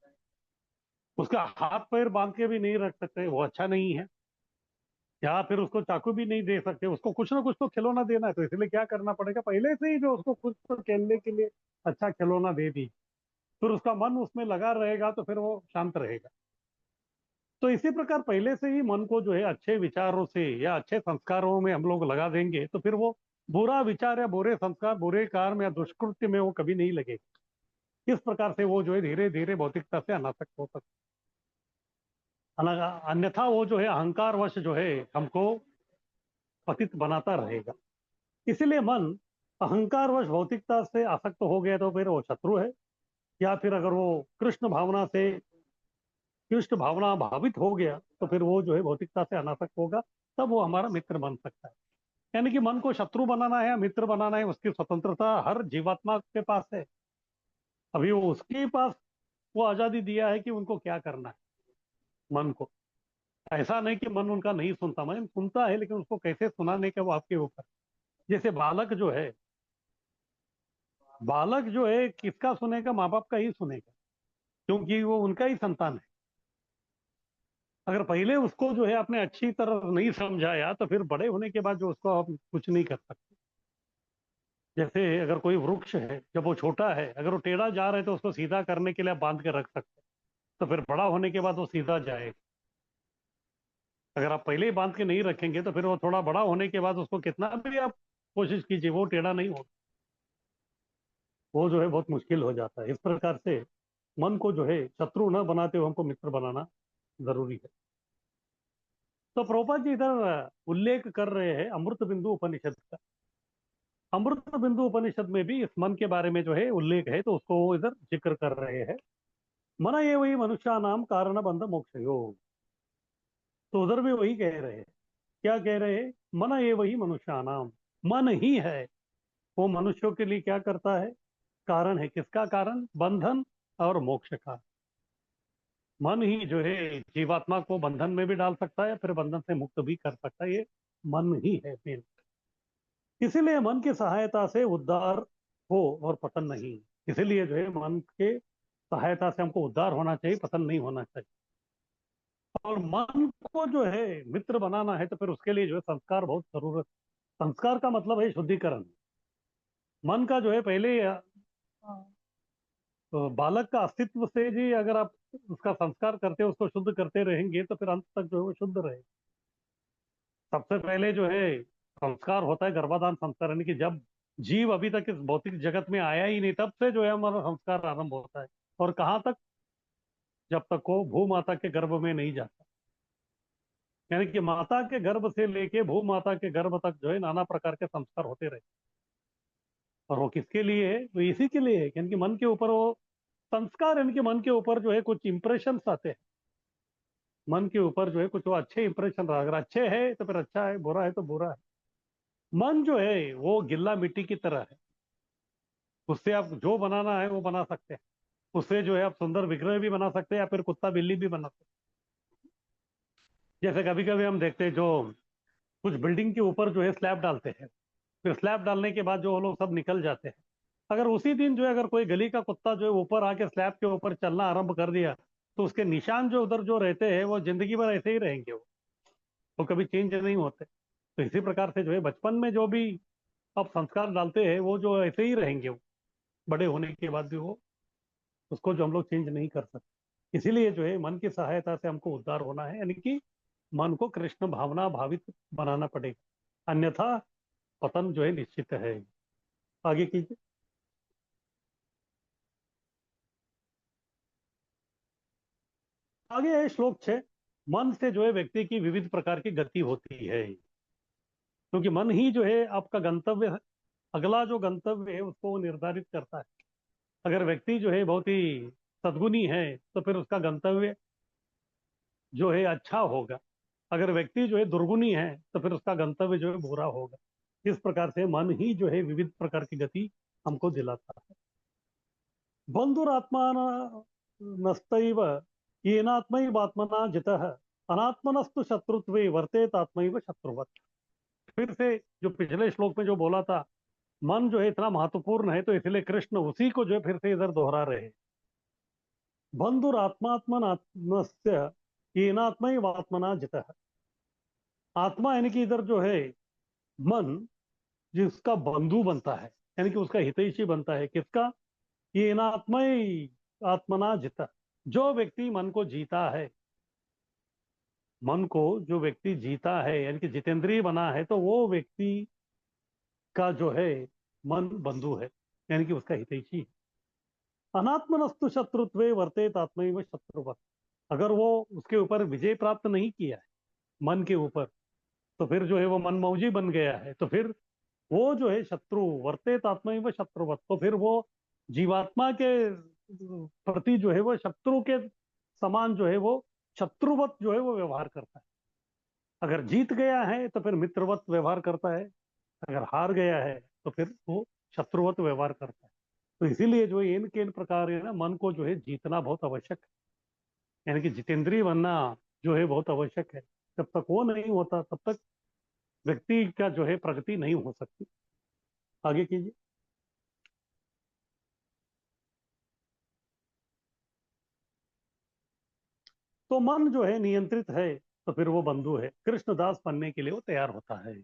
उसका हाथ पैर बांध के भी नहीं रख सकते, वो अच्छा नहीं है। या फिर उसको चाकू भी नहीं दे सकते, उसको कुछ ना कुछ तो खिलौना देना है, तो इसलिए क्या करना पड़ेगा, पहले से ही जो उसको कुछ तो खेलने के लिए अच्छा खिलौना दे दी, फिर उसका मन उसमें लगा रहेगा, तो फिर वो शांत रहेगा। तो इसी प्रकार पहले से ही मन को जो है अच्छे विचारों से या अच्छे संस्कारों में हम लोग लगा देंगे, तो फिर वो बुरा विचार या बुरे संस्कार, बुरे कर्म या दुष्कृत्य में वो कभी नहीं लगेगा। इस प्रकार से वो जो है धीरे धीरे भौतिकता से अनासक्त हो सकता है। अन्यथा वो जो है अहंकारवश जो है हमको पतित बनाता रहेगा। इसीलिए मन अहंकारवश भौतिकता से आसक्त हो गया तो फिर वो शत्रु है। या फिर अगर वो कृष्ण भावना से, कृष्ण भावना भावित हो गया, तो फिर वो जो है भौतिकता से अनासक्त होगा, तब वो हमारा मित्र बन सकता है। यानी कि मन को शत्रु बनाना है या मित्र बनाना है, उसकी स्वतंत्रता हर जीवात्मा के पास है। अभी वो उसके पास वो आजादी दिया है कि उनको क्या करना है। मन को ऐसा नहीं कि मन उनका नहीं सुनता, मन सुनता है, लेकिन उसको कैसे सुनाने का वो आपके ऊपर। जैसे बालक जो है, बालक जो है किसका सुनेगा? माँ बाप का ही सुनेगा, क्योंकि वो उनका ही संतान है। अगर पहले उसको जो है आपने अच्छी तरह नहीं समझाया, तो फिर बड़े होने के बाद जो उसको आप कुछ नहीं कर सकते। जैसे अगर कोई वृक्ष है, जब वो छोटा है, अगर वो टेढ़ा जा रहा है तो उसको सीधा करने के लिए आप बांध के रख सकते हैं, तो फिर बड़ा होने के बाद वो सीधा जाएगा। अगर आप पहले ही बांध के नहीं रखेंगे, तो फिर वो थोड़ा बड़ा होने के बाद उसको कितना भी आप कोशिश कीजिए, वो टेढ़ा नहीं होगा, वो जो है बहुत मुश्किल हो जाता है। इस प्रकार से मन को जो है शत्रु न बनाते हुए हमको मित्र बनाना जरूरी है। तो प्रभुपाद जी इधर उल्लेख कर रहे हैं अमृत बिंदु उपनिषद का। अमृत बिंदु उपनिषद में भी इस मन के बारे में जो है उल्लेख है, तो उसको वो इधर जिक्र कर रहे हैं। मन ये वही मनुष्य नाम कारण बंध मोक्ष योग। तो उधर भी वही कह रहे हैं। क्या कह रहे हैं? मन ये वही मनुष्य नाम, मन ही है वो मनुष्यों के लिए क्या करता है, कारण है। किसका कारण? बंधन और मोक्ष का। मन ही जो है जीवात्मा को बंधन में भी डाल सकता है, फिर बंधन से मुक्त भी कर सकता है। ये मन ही है मेन। इसीलिए मन की सहायता से उद्धार हो और पतन नहीं। इसीलिए जो है मन के सहायता से हमको उद्धार होना चाहिए, पतन नहीं होना चाहिए। और मन को जो है मित्र बनाना है, तो फिर उसके लिए जो है संस्कार बहुत जरूरत। संस्कार का मतलब है शुद्धिकरण। मन का जो है पहले तो बालक का अस्तित्व से ही अगर आप उसका संस्कार करते, उसको शुद्ध करते रहेंगे, तो फिर अंत तक जो है वो शुद्ध रहे। सबसे पहले जो है संस्कार होता है गर्भाधान संस्कार, यानी कि जब जीव अभी तक इस भौतिक जगत में आया ही नहीं, तब से जो है हमारा संस्कार आरंभ होता है। और कहाँ तक? जब तक वो भू माता के गर्भ में नहीं जाता। यानी कि माता के गर्भ से लेके भू माता के गर्भ तक जो है नाना प्रकार के संस्कार होते रहे। और वो किसके लिए है? तो इसी के लिए है, यानी कि मन के ऊपर वो संस्कार, यानी कि मन के ऊपर जो है कुछ इंप्रेशन आते हैं। मन के ऊपर जो है कुछ वो अच्छे इंप्रेशन रहा, अगर अच्छे है तो फिर अच्छा है, बुरा है तो बुरा है। मन जो है वो गिल्ला मिट्टी की तरह है, उससे आप जो बनाना है वो बना सकते हैं। उससे जो है आप सुंदर विग्रह भी बना सकते हैं, या फिर कुत्ता बिल्ली भी बना सकते हैं। जैसे कभी कभी हम देखते हैं, जो कुछ बिल्डिंग के ऊपर जो है स्लैब डालते हैं, फिर स्लैब डालने के बाद जो वो लोग सब निकल जाते हैं। अगर उसी दिन जो है अगर कोई गली का कुत्ता जो है ऊपर आके स्लैब के ऊपर चलना आरंभ कर दिया, तो उसके निशान जो उधर जो रहते हैं वो जिंदगी भर ऐसे ही रहेंगे, वो कभी चेंज नहीं होते। तो इसी प्रकार से जो है बचपन में जो भी आप संस्कार डालते हैं, वो जो ऐसे ही रहेंगे, वो बड़े होने के बाद भी वो उसको जो हम लोग चेंज नहीं कर सकते। इसीलिए जो है मन की सहायता से हमको उद्धार होना है, यानी कि मन को कृष्ण भावना भावित बनाना पड़ेगा, अन्यथा पतन जो है निश्चित है। आगे कीजिए। आगे है श्लोक 6। मन से जो है व्यक्ति की विविध प्रकार की गति होती है, क्योंकि मन ही जो है आपका गंतव्य, अगला जो गंतव्य है उसको वो निर्धारित करता है। अगर व्यक्ति जो है बहुत ही सद्गुणी है तो फिर उसका गंतव्य जो है अच्छा होगा। अगर व्यक्ति जो है दुर्गुणी है तो फिर उसका गंतव्य जो है बुरा होगा। इस प्रकार से मन ही जो है विविध प्रकार की गति हमको दिलाता है। बंधुरात्मा नस्तैव येनात्मैवात्मना जितः अनात्मनस्तु शत्रुत्वे वर्तेत आत्मैव शत्रुवत्। फिर से जो पिछले श्लोक में जो बोला था, मन जो है इतना महत्वपूर्ण है, तो इसलिए कृष्ण उसी को जो है फिर से इधर दोहरा रहे हैं। बंधुरात्मात्मनात्मस्य येनात्मैवात्मना जितः। आत्मा यानी कि इधर जो है मन, जिसका बंधु बनता है, यानी कि उसका हितैषी बनता है, किसका? ये नात्मय आत्मना जिता। जो व्यक्ति मन को जीता है, मन को जो व्यक्ति जीता है यानी कि जितेंद्रिय बना है, तो वो व्यक्ति का जो है मन बंधु है, यानी कि उसका हितैषी है। अनात्मनस्तु शत्रुत्वे वर्तेत आत्मैव शत्रुवत्। अगर वो उसके ऊपर विजय प्राप्त नहीं किया है, मन के ऊपर, तो फिर जो है वो मनमौजी बन गया है, तो फिर वो जो है शत्रु, वर्तेत आत्मैव शत्रुवत्, तो फिर वो जीवात्मा के प्रति जो है वो शत्रु के समान जो है वो शत्रुवत जो है वो व्यवहार करता है। अगर जीत गया है तो फिर मित्रवत व्यवहार करता है, अगर हार गया है तो फिर वो शत्रुवत व्यवहार करता है। तो इसीलिए जो है इन प्रकार है ना, मन को जो है जीतना बहुत आवश्यक है, यानी कि जितेंद्रिय बनना जो है बहुत आवश्यक है। जब तक वो नहीं होता तब तक व्यक्ति का जो है प्रगति नहीं हो सकती। आगे कीजिए। तो मन जो है नियंत्रित है तो फिर वो बंधु है, कृष्णदास बनने के लिए वो तैयार होता है।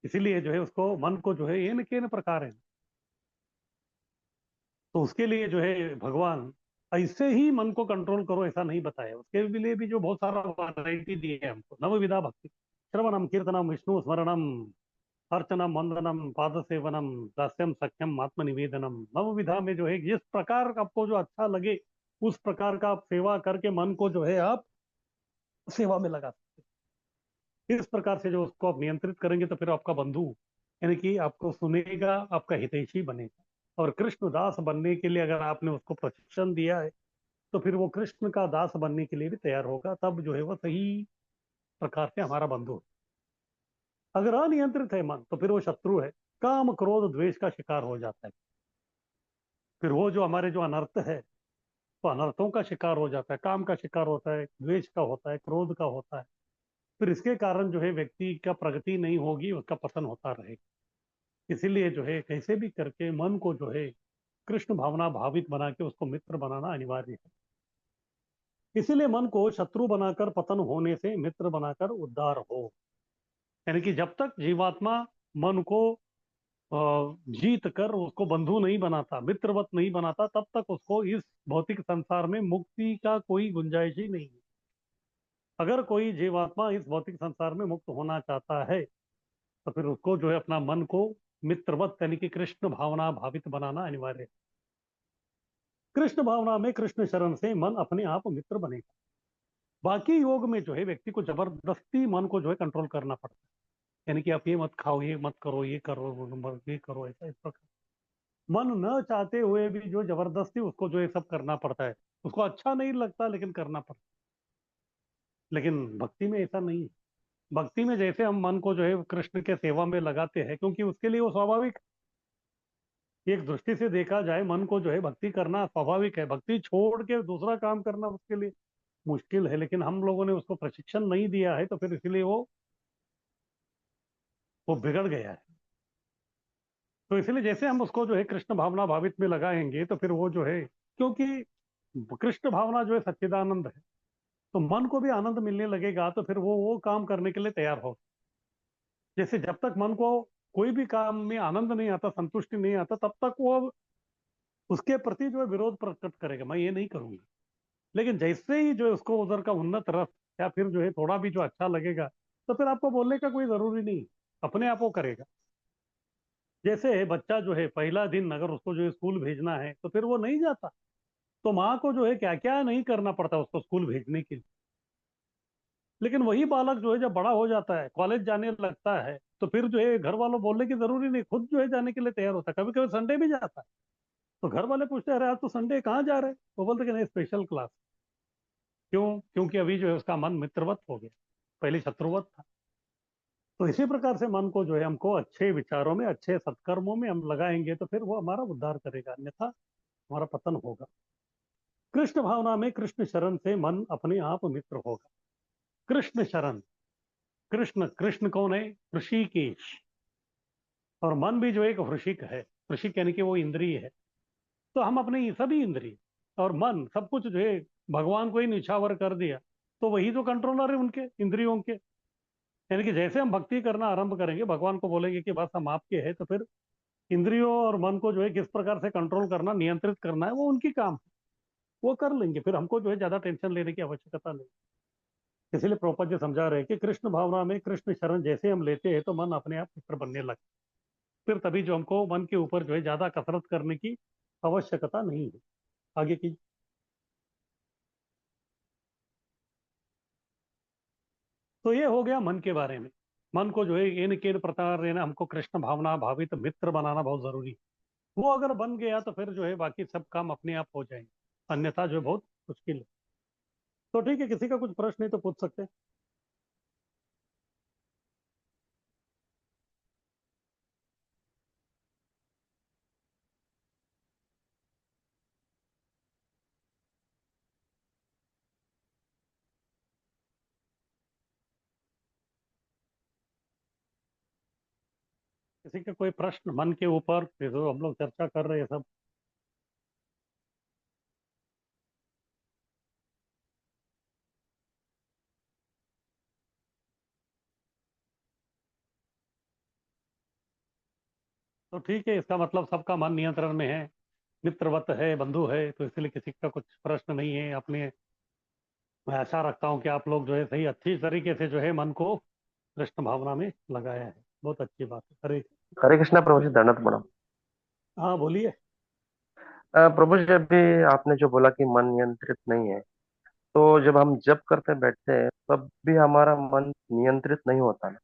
इसीलिए जो है उसको, मन को जो है इन केन प्रकार है, तो उसके लिए जो है भगवान ऐसे ही मन को कंट्रोल करो ऐसा नहीं बताया, उसके लिए भी जो बहुत सारा वैरायटी दी है हमको। नव विधा भक्ति: श्रवणम कीर्तनम विष्णु स्मरणम अर्चनम वंदनम पाद सेवनम दास्यम सख्यम आत्म निवेदनम। नव विधा में जो है जिस प्रकार आपको जो अच्छा लगे उस प्रकार का आप सेवा करके मन को जो है आप सेवा में लगा सकते हैं। इस प्रकार से जो उसको आप नियंत्रित करेंगे तो फिर आपका बंधु, यानी कि आपको सुनेगा, आपका हितैषी बनेगा। और कृष्ण दास बनने के लिए अगर आपने उसको प्रशिक्षण दिया है तो फिर वो कृष्ण का दास बनने के लिए भी तैयार होगा, तब जो है वो सही प्रकार से हमारा बंधु है। अगर अनियंत्रित है मन तो फिर वो शत्रु है, काम क्रोध द्वेष का शिकार हो जाता है। फिर वो जो हमारे जो अनर्थ है, तो अनर्थों का शिकार हो जाता है, काम का शिकार होता है, द्वेष का होता है, क्रोध का होता है। फिर इसके कारण जो है व्यक्ति का प्रगति नहीं होगी, उसका पतन होता रहेगा। इसीलिए जो है कैसे भी करके मन को जो है कृष्ण भावना भावित बना के उसको मित्र बनाना अनिवार्य है। इसीलिए मन को शत्रु बनाकर पतन होने से मित्र बनाकर उद्धार हो। यानी कि जब तक जीवात्मा मन को अ, जीत कर उसको बंधु नहीं बनाता, मित्रवत नहीं बनाता, तब तक उसको इस भौतिक संसार में मुक्ति का कोई गुंजाइश ही नहीं है। अगर कोई जीवात्मा इस भौतिक संसार में मुक्त होना चाहता है तो फिर उसको जो है अपना मन को मित्रवत यानी कि कृष्ण भावना भावित बनाना अनिवार्य है। कृष्ण भावना में कृष्ण शरण से मन अपने आप मित्र बनेगा। बाकी योग में जो है व्यक्ति को जबरदस्ती मन को जो है कंट्रोल करना पड़ता है, यानी कि आप ये मत खाओ, ये मत करो, ये करो, ये करो, ऐसा इस प्रकार मन न चाहते हुए भी जो जबरदस्ती उसको जो है सब करना पड़ता है। उसको अच्छा नहीं लगता लेकिन करना पड़ता है। लेकिन भक्ति में ऐसा नहीं है। भक्ति में जैसे हम मन को जो है कृष्ण के सेवा में लगाते हैं, क्योंकि उसके लिए वो स्वाभाविक, एक दृष्टि से देखा जाए मन को जो है भक्ति करना स्वाभाविक है। भक्ति छोड़ के दूसरा काम करना उसके लिए मुश्किल है, लेकिन हम लोगों ने उसको प्रशिक्षण नहीं दिया है तो फिर इसलिए वो बिगड़ गया है। तो इसलिए जैसे हम उसको जो है कृष्ण भावना भावित में लगाएंगे तो फिर वो जो है, क्योंकि कृष्ण भावना जो है सच्चिदानंद है, तो मन को भी आनंद मिलने लगेगा तो फिर वो काम करने के लिए तैयार हो। जैसे जब तक मन को कोई भी काम में आनंद नहीं आता, संतुष्टि नहीं आता, तब तक वो उसके प्रति जो है विरोध प्रकट करेगा, मैं ये नहीं करूंगा। लेकिन जैसे ही जो है उसको उधर का उन्नत रस या फिर जो है थोड़ा भी जो अच्छा लगेगा, तो फिर आपको बोलने का कोई जरूरी नहीं, अपने आप वो करेगा। जैसे बच्चा जो है पहला दिन अगर उसको जो है स्कूल भेजना है तो फिर वो नहीं जाता, तो माँ को जो है क्या क्या नहीं करना पड़ता उसको स्कूल भेजने के लिए। लेकिन वही बालक जो है जब बड़ा हो जाता है, कॉलेज जाने लगता है, तो फिर जो है घर वालों बोलने की जरूरी नहीं, खुद जो है जाने के लिए तैयार होता है। कभी कभी संडे भी जाता है, तो घर वाले पूछते हैं, अरे आज तो संडे, कहाँ जा रहे हैं? वो बोलते कि नहीं, स्पेशल क्लास। क्यों? क्योंकि अभी जो है उसका मन मित्रवत हो गया, पहले शत्रुवत था। तो इसी प्रकार से मन को जो है हमको अच्छे विचारों में, अच्छे सत्कर्मों में हम लगाएंगे, तो फिर वो हमारा उद्धार करेगा, अन्यथा हमारा पतन होगा। कृष्ण भावना में, कृष्ण शरण से मन अपने आप मित्र होगा। कृष्ण शरण, कृष्ण, कृष्ण कौन है? ऋषिकेश। और मन भी जो है एक वृश्चिक है। वृश्चिक यानी कि वो इंद्रिय है। तो हम अपने ये सभी इंद्रिय और मन सब कुछ जो है भगवान को ही निछावर कर दिया, तो वही तो कंट्रोलर है उनके इंद्रियों के। यानी कि जैसे हम भक्ति करना आरंभ करेंगे, भगवान को बोलेंगे कि बस हम आपके हैं, तो फिर इंद्रियों और मन को जो है किस प्रकार से कंट्रोल करना, नियंत्रित करना है, वो उनकी काम है, वो कर लेंगे। फिर हमको जो है ज्यादा टेंशन लेने की आवश्यकता नहीं। इसीलिए प्रभुपाद जी समझा रहे हैं कि कृष्ण भावना में, कृष्ण शरण जैसे हम लेते हैं, तो मन अपने आप मित्र बनने लगता है। फिर तभी जो हमको मन के ऊपर जो है ज्यादा कसरत करने की आवश्यकता नहीं है। आगे की। तो ये हो गया मन के बारे में। मन को जो है इन किन प्रकार है ना, हमको कृष्ण भावना भावित मित्र बनाना बहुत जरूरी है। वो अगर बन गया तो फिर जो है बाकी सब काम अपने आप हो जाएंगे, अन्यथा जो है बहुत मुश्किल है। तो ठीक है, किसी का कुछ प्रश्न है तो पूछ सकते हैं। किसी का कोई प्रश्न मन के ऊपर, फिर जो हम लोग चर्चा कर रहे हैं सब। तो ठीक है, इसका मतलब सबका मन नियंत्रण में है, मित्रवत है, बंधु है, तो इसलिए किसी का कुछ प्रश्न नहीं है अपने। मैं आशा रखता हूँ कि आप लोग जो है सही अच्छी तरीके से जो है मन को कृष्ण भावना में लगाया है। बहुत अच्छी बात है। हरे। हरे कृष्णा प्रभु जी, दंडवत प्रणाम। हाँ बोलिए। प्रभु जी, अभी आपने जो बोला कि मन नियंत्रित नहीं है, तो जब हम जप करते बैठते हैं तब भी हमारा मन नियंत्रित नहीं होता ना?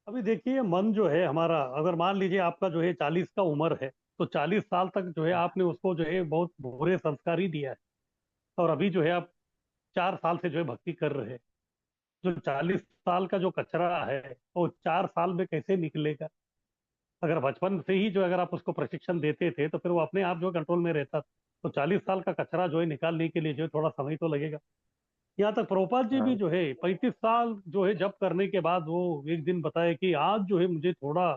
अभी देखिए, मन जो है हमारा, अगर मान लीजिए आपका जो है 40 का उम्र है, तो 40 साल तक जो है आपने उसको जो है बहुत बुरे संस्कार ही दिया है। और अभी जो है आप 4 साल से जो है भक्ति कर रहे हैं, जो 40 साल का जो कचरा है वो 4 साल में कैसे निकलेगा? अगर बचपन से ही जो अगर आप उसको प्रशिक्षण देते थे, तो फिर वो अपने आप जो कंट्रोल में रहता। तो 40 साल का कचरा जो है निकालने के लिए जो है थोड़ा समय तो लगेगा। यहाँ तक प्रभुपाद जी भी हाँ। जो है 35 साल जो है जब करने के बाद वो एक दिन बताए कि आज जो है मुझे थोड़ा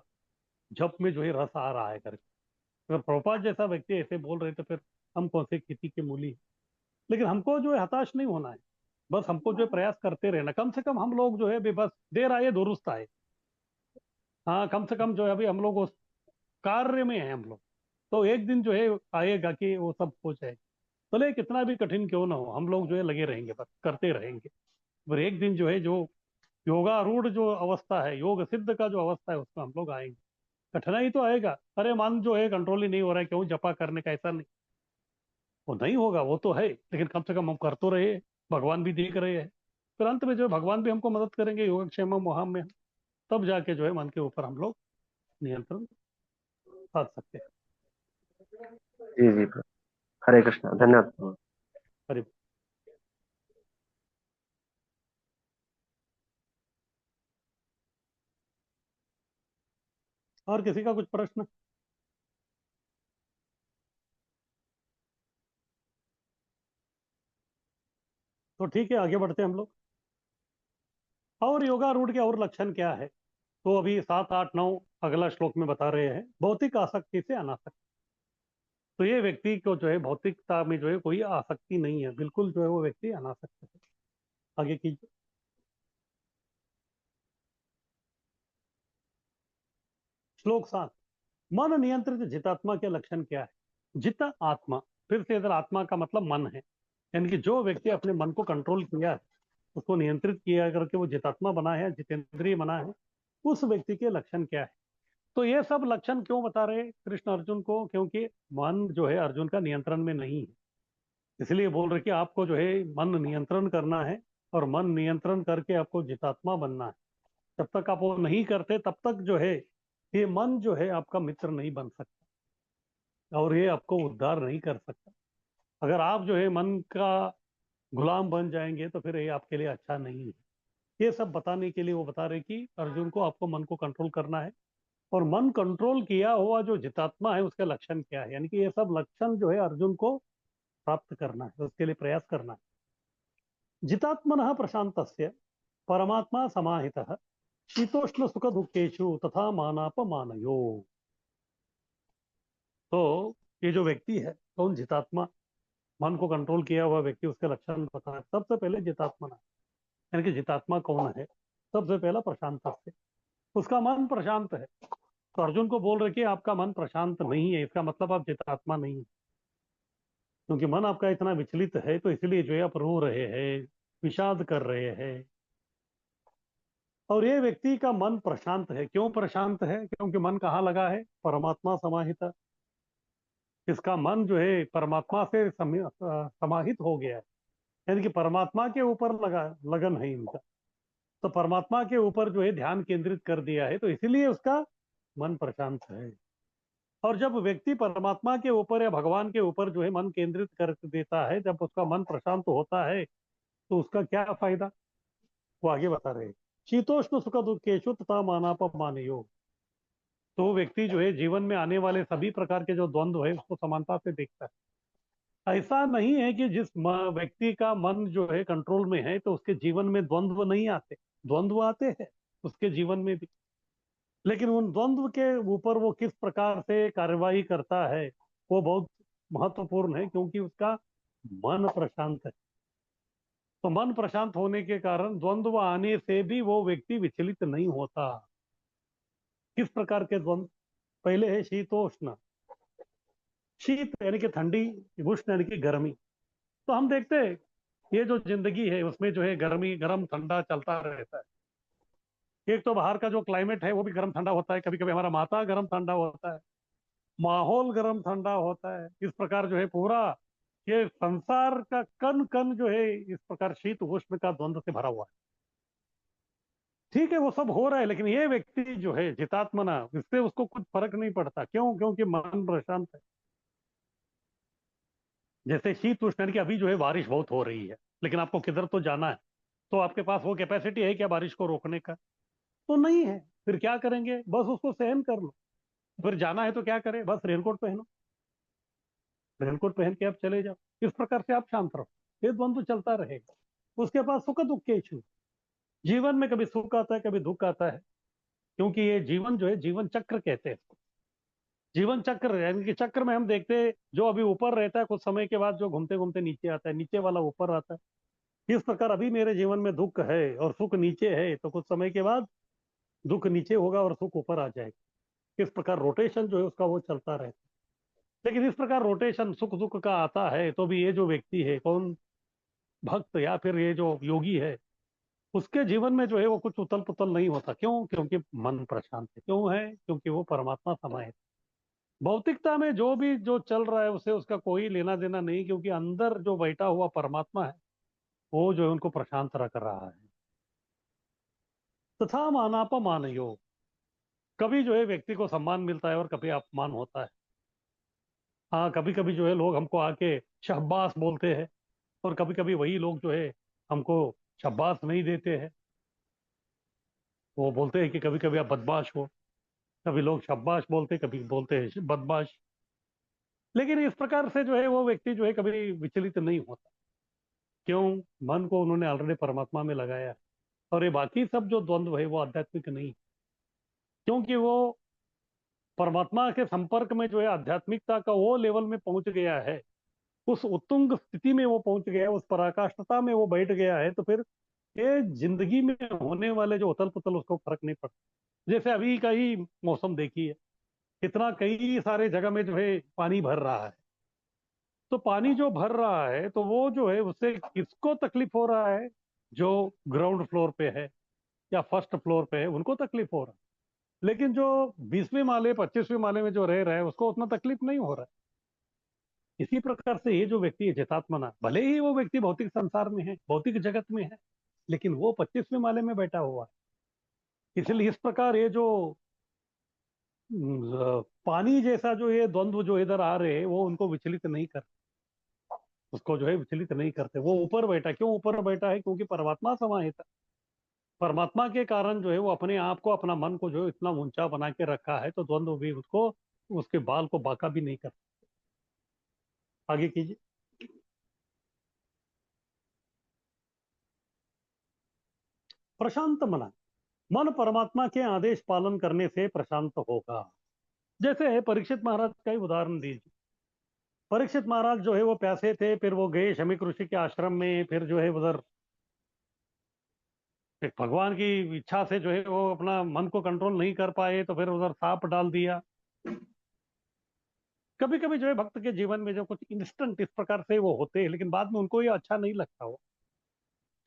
जप में जो है रस आ रहा है करके। अगर प्रभुपाद जैसा व्यक्ति ऐसे बोल रहे तो फिर हम कौन से खेती के मूली हैं? लेकिन हमको जो है हताश नहीं होना है, बस हमको जो है प्रयास करते रहना। कम से कम हम लोग जो है बस देर आए दुरुस्त आए। हाँ, कम से कम जो है अभी हम लोग उस कार्य में हैं हम लोग, तो एक दिन जो है आएगा कि वो सब हो जाए। भले कितना भी कठिन क्यों ना हो, हम लोग जो है लगे रहेंगे, बस करते रहेंगे। पर एक दिन जो है जो योगारूढ़ जो अवस्था है, योग सिद्ध का जो अवस्था है, उसमें हम लोग आएंगे। कठिनाई तो आएगा, अरे मन जो है कंट्रोल ही नहीं हो रहा है, क्यों जपा करने का, ऐसा नहीं। वो नहीं होगा, वो तो है, लेकिन कम से कम हम कर तो रहे हैं, भगवान भी देख रहे हैं। फिर अंत में जो है भगवान भी हमको मदद करेंगे, योगक्षेम मोहम में। तब जाके जो है मन के ऊपर हम लोग नियंत्रण साध सकते जी जी प्रभु। हरे कृष्णा, धन्यवाद प्रभु। हैं। और किसी का कुछ प्रश्न? तो ठीक है, आगे बढ़ते हैं हम लोग। और योगारूढ़ के और लक्षण क्या है? तो अभी 7, 8, 9 अगला श्लोक में बता रहे हैं, भौतिक आसक्ति से अनासक्ति। तो ये व्यक्ति को जो है भौतिकता में जो है कोई आसक्ति नहीं है, बिल्कुल जो है वो व्यक्ति अनासक्त है। आगे कीजिए। श्लोक 7। मन नियंत्रित जितात्मा के लक्षण क्या है? जित आत्मा, फिर से इधर आत्मा का मतलब मन है, यानी कि जो व्यक्ति अपने मन को कंट्रोल किया है, उसको नियंत्रित किया करके वो जितात्मा बना है, जितेंद्रिय बना है, उस व्यक्ति के लक्षण क्या है? तो ये सब लक्षण क्यों बता रहे हैं कृष्ण अर्जुन को? क्योंकि मन जो है अर्जुन का नियंत्रण में नहीं है, इसलिए बोल रहे कि आपको जो है मन नियंत्रण करना है, और मन नियंत्रण करके आपको जितात्मा बनना है। जब तक आप वो नहीं करते तब तक जो है ये मन जो है आपका मित्र नहीं बन सकता, और ये आपको उद्धार नहीं कर सकता। अगर आप जो है मन का गुलाम बन जाएंगे तो फिर ये आपके लिए अच्छा नहीं है। ये सब बताने के लिए वो बता रहे कि अर्जुन को आपको मन को कंट्रोल करना है, और मन कंट्रोल किया हुआ जो जितात्मा है उसके लक्षण क्या है, यानी कि ये सब लक्षण जो है अर्जुन को प्राप्त करना है, उसके लिए प्रयास करना है। जितात्मनः प्रशांतस्य परमात्मा समाहितः शीतोष्ण सुख दुखेषु तथा मानापमानयो। तो ये जो व्यक्ति है कौन? जितात्मा, मन को कंट्रोल किया हुआ व्यक्ति, उसके लक्षण बता। सबसे पहले जितात्मा, यानी कि जितात्मा कौन है? सबसे पहला प्रशांत से, उसका मन प्रशांत है। तो अर्जुन को बोल रहे कि आपका मन प्रशांत नहीं है, इसका मतलब आप जितात्मा नहीं है, क्योंकि मन आपका इतना विचलित है, तो इसलिए जो है आप रो रहे हैं, विषाद कर रहे हैं। और ये व्यक्ति का मन प्रशांत है। क्यों प्रशांत है? क्योंकि मन कहाँ लगा है? परमात्मा समाहित। इसका मन जो है परमात्मा से समाहित हो गया है, यानी कि परमात्मा के ऊपर लगन है इनका। तो परमात्मा के ऊपर जो है ध्यान केंद्रित कर दिया है, तो इसीलिए उसका मन प्रशांत है। और जब व्यक्ति परमात्मा के ऊपर या भगवान के ऊपर जो है मन केंद्रित कर देता है, जब उसका मन प्रशांत होता है, तो उसका क्या फायदा? वो आगे बता रहे हैं। शीतोष्ण सुख दुखेषु तथा मानापमानयो। तो वो व्यक्ति जो है जीवन में आने वाले सभी प्रकार के जो द्वंद्व है उसको समानता से देखता है। ऐसा नहीं है कि जिस व्यक्ति का मन जो है कंट्रोल में है तो उसके जीवन में द्वंद्व नहीं आते, द्वंद्व आते हैं उसके जीवन में भी। लेकिन उन द्वंद्व के ऊपर वो किस प्रकार से कार्यवाही करता है वो बहुत महत्वपूर्ण है, क्योंकि उसका मन प्रशांत है। तो मन प्रशांत होने के कारण द्वंद्व आने से भी वो व्यक्ति विचलित नहीं होता। किस प्रकार के द्वंद्व? पहले है शीतोष्ण। शीत यानी कि ठंडी, उष्ण यानी कि गर्मी। तो हम देखते हैं ये जो जिंदगी है उसमें जो है गर्मी गर्म ठंडा चलता रहता है। एक तो बाहर का जो क्लाइमेट है वो भी गर्म ठंडा होता है, कभी कभी हमारा माथा गर्म ठंडा होता है, माहौल गर्म ठंडा होता है। इस प्रकार जो है पूरा ये संसार का कण कण जो है इस प्रकार शीत उष्ण का द्वंद्व से भरा हुआ है। ठीक है वो सब हो रहा है, लेकिन ये व्यक्ति जो है जितात्मना, इससे उसको कुछ फर्क नहीं पड़ता। क्यों? क्योंकि मन प्रशांत है। जैसे शीत उष्ण यानी कि अभी जो है बारिश बहुत हो रही है, लेकिन आपको किधर तो जाना है, तो आपके पास वो कैपेसिटी है क्या बारिश को रोकने का? तो नहीं है। फिर क्या करेंगे? बस उसको सहन कर लो। फिर जाना है तो क्या करें? बस रेनकोट पहनो, रेनकोट पहन के आप चले जाओ। इस प्रकार से आप शांत रहो, ये द्वंद्व चलता रहेगा। उसके बाद सुख दुख के इच्छू। जीवन में कभी सुख आता है कभी दुख आता है, क्योंकि ये जीवन जो है जीवन चक्र कहते हैं इसको। जीवन चक्र यानी कि चक्र में हम देखते हैं जो अभी ऊपर रहता है कुछ समय के बाद जो घूमते घूमते नीचे आता है, नीचे वाला ऊपर आता है। इस प्रकार अभी मेरे जीवन में दुख है और सुख नीचे है, तो कुछ समय के बाद दुख नीचे होगा और सुख ऊपर आ जाएगा। इस प्रकार रोटेशन जो है उसका वो चलता रहता है। लेकिन इस प्रकार रोटेशन सुख दुख का आता है तो भी ये जो व्यक्ति है कौन, भक्त या फिर ये जो योगी है, उसके जीवन में जो है वो कुछ उथल पुथल नहीं होता। क्यों? क्योंकि मन प्रशांत है। क्यों है? क्योंकि वो परमात्मा समाहित। भौतिकता में जो भी जो चल रहा है उसे उसका कोई लेना देना नहीं, क्योंकि अंदर जो बैठा हुआ परमात्मा है वो जो है उनको प्रशांत रख रहा है। तथा मानापमान योग। कभी जो है व्यक्ति को सम्मान मिलता है और कभी अपमान होता है। हाँ, कभी कभी जो है लोग हमको आके शाबाश बोलते हैं, और कभी कभी वही लोग जो है हमको शाबाश नहीं देते हैं। वो बोलते हैं कि कभी कभी आप बदमाश हो। कभी लोग शाबाश बोलते, कभी बोलते हैं बदमाश। लेकिन इस प्रकार से जो है वो व्यक्ति जो है कभी विचलित नहीं होता। क्यों? मन को उन्होंने ऑलरेडी परमात्मा में लगाया है। और ये बाकी सब जो द्वंद्व है वो आध्यात्मिक नहीं, क्योंकि वो परमात्मा के संपर्क में जो है आध्यात्मिकता का वो लेवल में पहुंच गया है, उस उत्तुंग स्थिति में वो पहुंच गया है, उस पराकाष्ठता में वो बैठ गया है। तो फिर ये जिंदगी में होने वाले जो उथल पुथल उसको फर्क नहीं पड़ता। जैसे अभी का ही मौसम देखिए, इतना कई सारे जगह में जो है पानी भर रहा है। तो पानी जो भर रहा है तो वो जो है उससे किसको तकलीफ हो रहा है? जो ग्राउंड फ्लोर पे है या फर्स्ट फ्लोर पे है उनको तकलीफ हो रहा है, लेकिन जो 20वें माले 25वें माले में जो रह रहा है उसको उतना तकलीफ नहीं हो रहा है। इसी प्रकार से ये जो व्यक्ति है जितात्मना, भले ही वो व्यक्ति भौतिक संसार में है, भौतिक जगत में है, लेकिन वो 25वें माले में बैठा हुआ है। इसलिए इस प्रकार ये जो पानी जैसा जो ये द्वंद्व जो इधर आ रहे हैं वो उनको विचलित नहीं कर, उसको जो है विचलित नहीं करते। वो ऊपर बैठा, क्यों ऊपर बैठा है? क्योंकि परमात्मा समाहित है। परमात्मा के कारण जो है वो अपने आप को, अपना मन को जो है इतना ऊंचा बना के रखा है, तो द्वंद्व भी उसको, उसके बाल को बांका भी नहीं कर। आगे कीजिए। प्रशांत मना, मन परमात्मा के आदेश पालन करने से प्रशांत होगा। जैसे है परीक्षित महाराज का ही उदाहरण दीजिए। परीक्षित महाराज जो है वो प्यासे थे, फिर वो गए शमीक ऋषि के आश्रम में, फिर जो है उधर एक भगवान की इच्छा से जो है वो अपना मन को कंट्रोल नहीं कर पाए, तो फिर उधर सांप डाल दिया। कभी कभी जो है भक्त के जीवन में जो कुछ इंस्टेंट इस प्रकार से वो होते हैं, लेकिन बाद में उनको ये अच्छा नहीं लगता हो।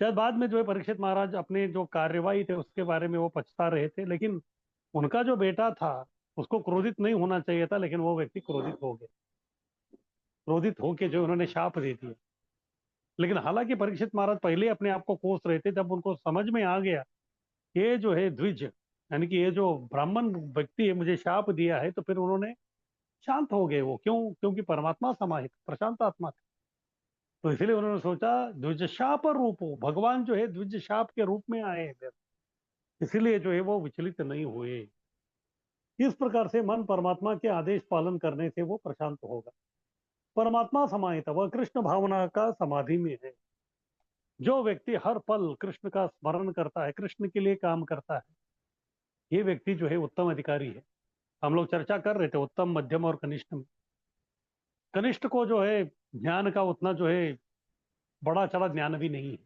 शायद बाद में जो है परीक्षित महाराज अपने जो कार्यवाही थे उसके बारे में वो पछता रहे थे, लेकिन उनका जो बेटा था उसको क्रोधित नहीं होना चाहिए था, लेकिन वो व्यक्ति क्रोधित हो गए। क्रोधित होके जो उन्होंने शाप दे दिया। लेकिन हालांकि परीक्षित महाराज पहले अपने आप को कोस रहे थे, जब उनको समझ में आ गया ये जो है द्विज, यानी कि ये जो ब्राह्मण व्यक्ति है मुझे शाप दिया है, तो फिर उन्होंने शांत हो गए। वो क्यों? क्योंकि परमात्मा समाहित प्रशांत आत्मा थे। तो इसलिए उन्होंने सोचा द्विज शाप रूप हो, भगवान जो है द्विज शाप के रूप में आए हैं फिर, इसीलिए जो है वो विचलित नहीं हुए। इस प्रकार से मन परमात्मा के आदेश पालन करने से वो प्रशांत होगा। परमात्मा समाहित है, वह कृष्ण भावना का समाधि में है। जो व्यक्ति हर पल कृष्ण का स्मरण करता है, कृष्ण के लिए काम करता है, ये व्यक्ति जो है उत्तम अधिकारी है। हम लोग चर्चा कर रहे थे उत्तम, मध्यम और कनिष्ठ में। कनिष्ठ को जो है ज्ञान का उतना जो है बड़ा चढ़ा ज्ञान भी नहीं है,